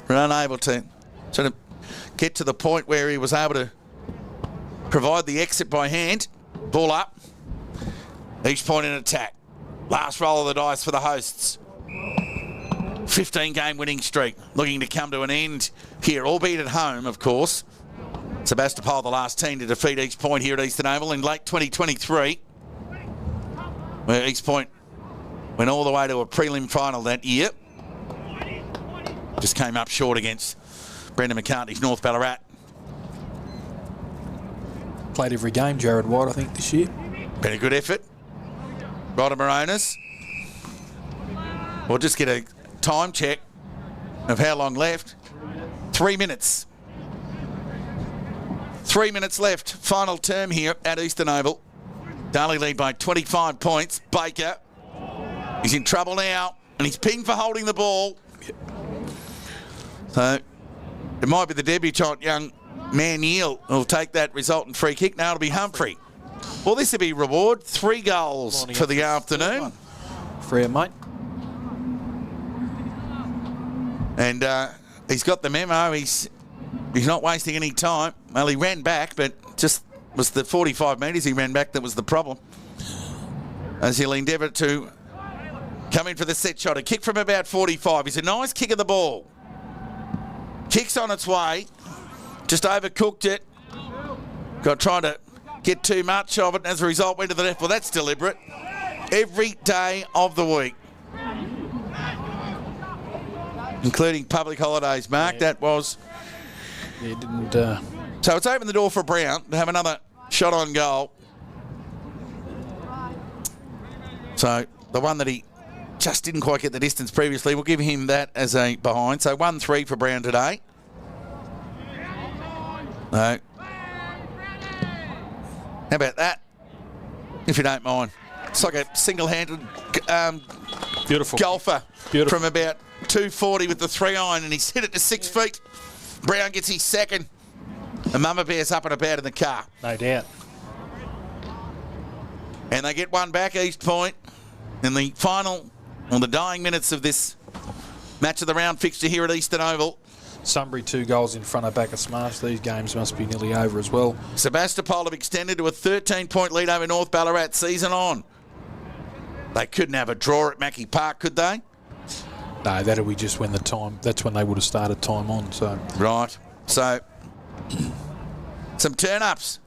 Speaker 1: were unable to sort of get to the point where he was able to provide the exit by hand. Ball up. Each point in attack. Last roll of the dice for the hosts. 15-game winning streak looking to come to an end here, albeit at home, of course. Sebastopol, the last team to defeat East Point here at Eastern Oval in late 2023. Where East Point went all the way to a prelim final that year. Just came up short against Brendan McCartney's North Ballarat.
Speaker 2: Played every game, Jared White, I think, this year.
Speaker 1: Been a good effort. Rodamoronis. We'll just get a time check of how long left. 3 minutes. 3 minutes left. Final term here at Eastern Oval. Darley lead by 25 points. Baker. He's in trouble now. And he's pinged for holding the ball. So it might be the debutant young man Neil who'll take that resultant free kick. Now it'll be Humphrey. Well, this will be reward. 3 goals for the afternoon.
Speaker 2: Free, mate.
Speaker 1: And he's got the memo. He's not wasting any time. Well, he ran back, but just was the 45 metres he ran back that was the problem. as he'll endeavour to come in for the set shot. A kick from about 45. He's a nice kick of the ball. Kick's on its way. Just overcooked it. Got trying to get too much of it, and as a result went to the left. Well, that's deliberate. Every day of the week, including public holidays, Mark.
Speaker 2: Yeah.
Speaker 1: That was.
Speaker 2: Yeah, didn't.
Speaker 1: So it's opened the door for Brown to have another shot on goal. So the one that he just didn't quite get the distance previously, we'll give him that as a behind. So 1-3 for Brown today. No. How about that? If you don't mind. It's like a single-handed
Speaker 2: Beautiful.
Speaker 1: golfer.
Speaker 2: Beautiful.
Speaker 1: From about 240 with the 3-iron, and he's hit it to 6 feet. Brown gets his second. And Mama Bear's up and about in the car.
Speaker 2: No doubt.
Speaker 1: And they get one back, East Point, in the final, or the dying minutes of this match of the round fixture here at Eastern Oval.
Speaker 2: Sunbury 2 goals in front of Bacchus Marsh. These games must be nearly over as well.
Speaker 1: Sebastopol have extended to a 13-point lead over North Ballarat season on. They couldn't have a draw at Mackey Park, could they?
Speaker 2: No, that'll be just when the time. That's when they would have started time on. So
Speaker 1: Right. So, some turn-ups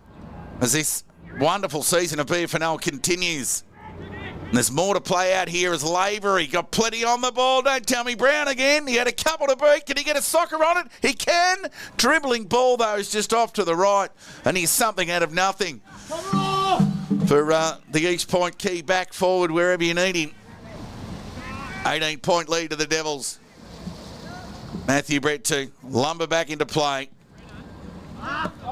Speaker 1: as this wonderful season of BFNL continues. And there's more to play out here as Lavery got plenty on the ball. Don't tell me Brown again. He had a couple to beat. Can he get a soccer on it? He can. Dribbling ball, though, is just off to the right. And he's something out of nothing for the East Point key back forward wherever you need him. 18-point lead to the Devils. Matthew Brett to lumber back into play.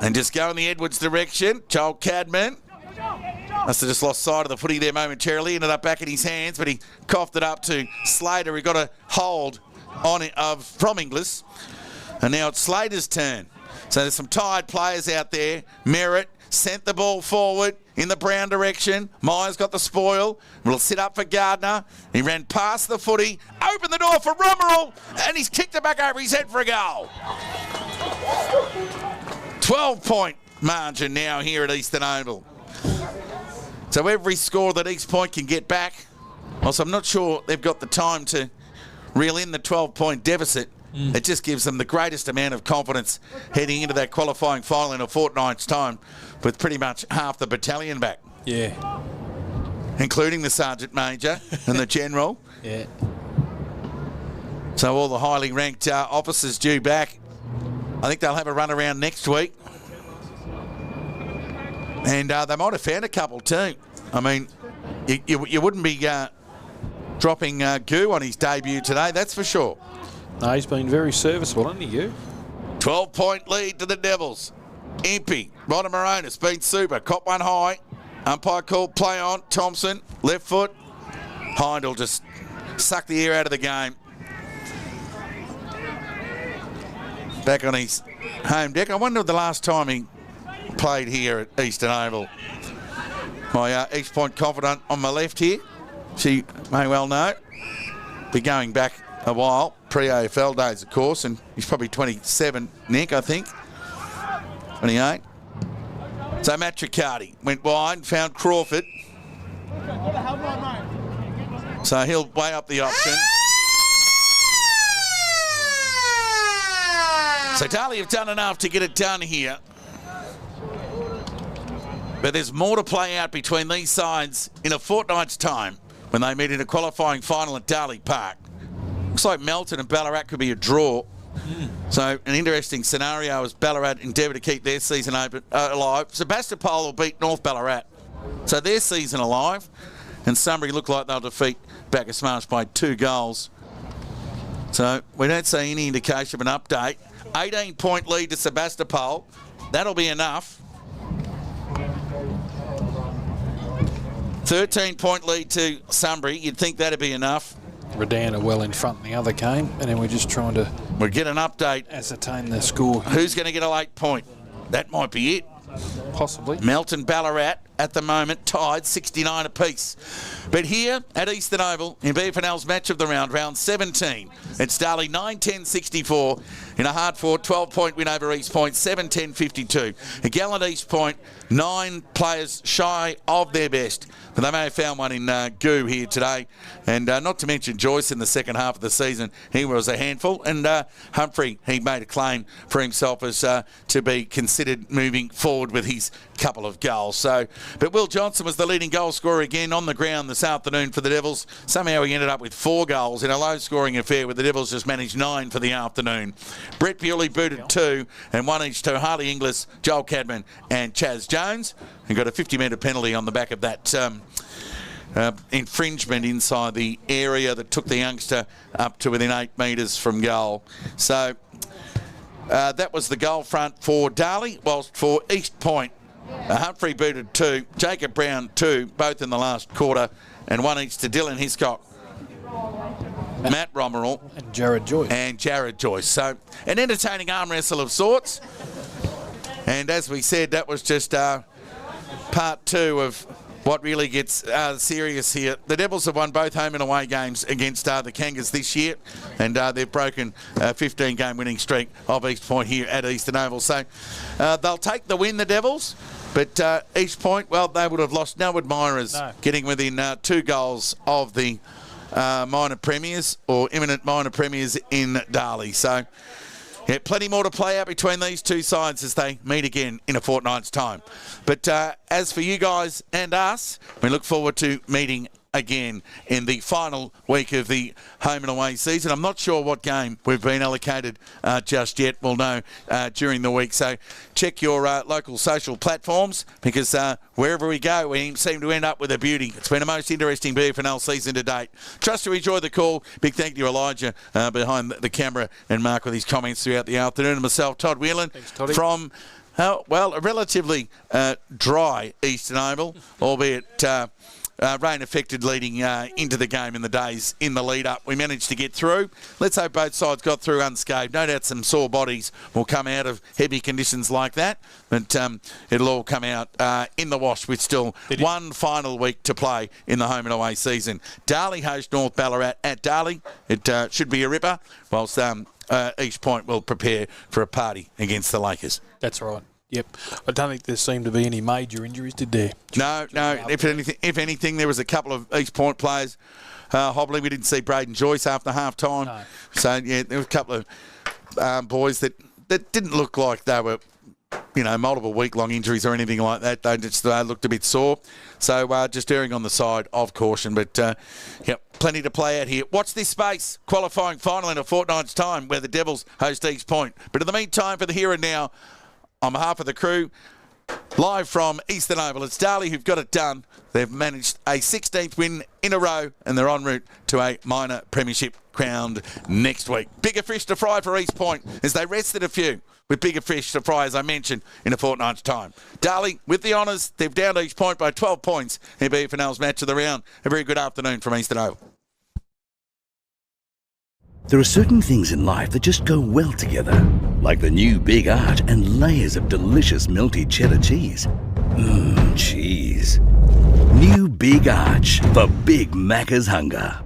Speaker 1: And just go in the Edwards direction. Joel Cadman must have just lost sight of the footy there momentarily. Ended up back in his hands, but he coughed it up to Slater, who got a hold on it from Inglis. And now it's Slater's turn. So there's some tired players out there. Merritt sent the ball forward in the Brown direction. Myers got the spoil. Will sit up for Gardner. He ran past the footy, opened the door for Rummerall, and he's kicked it back over his head for a goal. 12-point margin now here at Eastern Oval. So every score that East Point can get back, also I'm not sure they've got the time to reel in the 12-point deficit. It just gives them the greatest amount of confidence heading into that qualifying final in a fortnight's time with pretty much half the battalion back.
Speaker 2: yeah,
Speaker 1: Including the Sergeant Major and the General.
Speaker 2: yeah.
Speaker 1: So all the highly ranked officers due back. I think they'll have a run around next week. And they might have found a couple too. I mean, you wouldn't be dropping Goo on his debut today, that's for sure.
Speaker 2: No, he's been very serviceable, hasn't he, you?
Speaker 1: 12-point lead to the Devils. Impey, Rodder Moronis, been super. Cop one high. Umpire called play on. Thompson, left foot. Hind will just suck the air out of the game. Back on his home deck. I wonder the last time he played here at Eastern Oval. My East Point confidant on my left here. She may well know. Be going back a while. Pre-AFL days, of course, and he's probably 27, Nick, I think. 28. So Matt Triccardi went wide and found Crawford. So he'll weigh up the option. So Darley have done enough to get it done here. But there's more to play out between these sides in a fortnight's time when they meet in a qualifying final at Darley Park. Looks like Melton and Ballarat could be a draw. So an interesting scenario as Ballarat endeavour to keep their season alive. Sebastopol will beat North Ballarat. So their season alive. And Sunbury look like they'll defeat Bacchus Marsh by 2 goals. So we don't see any indication of an update. 18-point lead to Sebastopol. That'll be enough. 13-point lead to Sunbury. You'd think that'd be enough.
Speaker 2: Redan are well in front in the other game, and then we're just trying to
Speaker 1: We'll get an update.
Speaker 2: ascertain the score.
Speaker 1: Who's going to get a late point? That might be it.
Speaker 2: Possibly.
Speaker 1: Melton Ballarat at the moment, tied 69 apiece. But here at Eastern Oval, in BFNL's match of the round 17, it's Darley 9-10-64 in a hard-fought 12-point win over East Point, 7-10-52. A gallant East Point, 9 players shy of their best. But they may have found one in Goo here today. And not to mention Joyce in the second half of the season. He was a handful. And Humphrey, he made a claim for himself as to be considered moving forward with his couple of goals. But Will Johnson was the leading goal scorer again on the ground this afternoon for the Devils. Somehow he ended up with 4 goals in a low-scoring affair where the Devils just managed 9 for the afternoon. Brett Bewley booted 2 and 1 each to Harley Inglis, Joel Cadman and Chaz Jones. He got a 50-metre penalty on the back of that infringement inside the area that took the youngster up to within 8 metres from goal. So that was the goal front for Darley, whilst for East Point, Humphrey booted 2, Jacob Brown 2, both in the last quarter, and 1 each to Dylan Hiscock, Matt Romerall
Speaker 2: and Jared Joyce. So an entertaining arm wrestle of sorts. And as we said, that was just part 2 of what really gets serious here. The Devils have won both home and away games against the Kangas this year, and they've broken a 15-game winning streak of East Point here at Eastern Oval. So they'll take the win, the Devils, but East Point, well, they would have lost no admirers, getting within 2 goals of the minor premiers or imminent minor premiers in Darley. So yeah, plenty more to play out between these two sides as they meet again in a fortnight's time. But as for you guys and us, we look forward to meeting again in the final week of the home and away season. I'm not sure what game we've been allocated just yet. We'll know during the week. So check your local social platforms, because wherever we go, we seem to end up with a beauty. It's been the most interesting BFNL season to date. Trust you enjoyed the call. Big thank you to Elijah behind the camera, and Mark with his comments throughout the afternoon, and myself, Todd Whelan, from a relatively dry Eastern Oval, albeit rain affected leading into the game in the days in the lead up. We managed to get through. Let's hope both sides got through unscathed. No doubt some sore bodies will come out of heavy conditions like that, but it'll all come out in the wash with still one final week to play in the home and away season. Darley host North Ballarat at Darley. It should be a ripper, whilst East Point will prepare for a party against the Lakers. That's right. Yep. I don't think there seemed to be any major injuries, did there?
Speaker 1: No. If anything, there was a couple of East Point players hobbling. We didn't see Braden Joyce after half time. No. So, yeah, there was a couple of boys that didn't look like they were, multiple week-long injuries or anything like that. They just looked a bit sore. So, just erring on the side of caution. But, plenty to play out here. Watch this space. Qualifying final in a fortnight's time where the Devils host East Point. But in the meantime, for the here and now, on behalf of the crew, live from Eastern Oval, it's Darley who've got it done. They've managed a 16th win in a row, and they're en route to a minor premiership crowned next week. Bigger fish to fry for East Point as they rested a few, with bigger fish to fry, as I mentioned, in a fortnight's time. Darley, with the honours, they've downed East Point by 12 points in BFNL's match of the round. A very good afternoon from Eastern Oval.
Speaker 3: There are certain things in life that just go well together, like the new Big Art and layers of delicious melty cheddar cheese. Cheese. New Big Arch for Big Macca's hunger.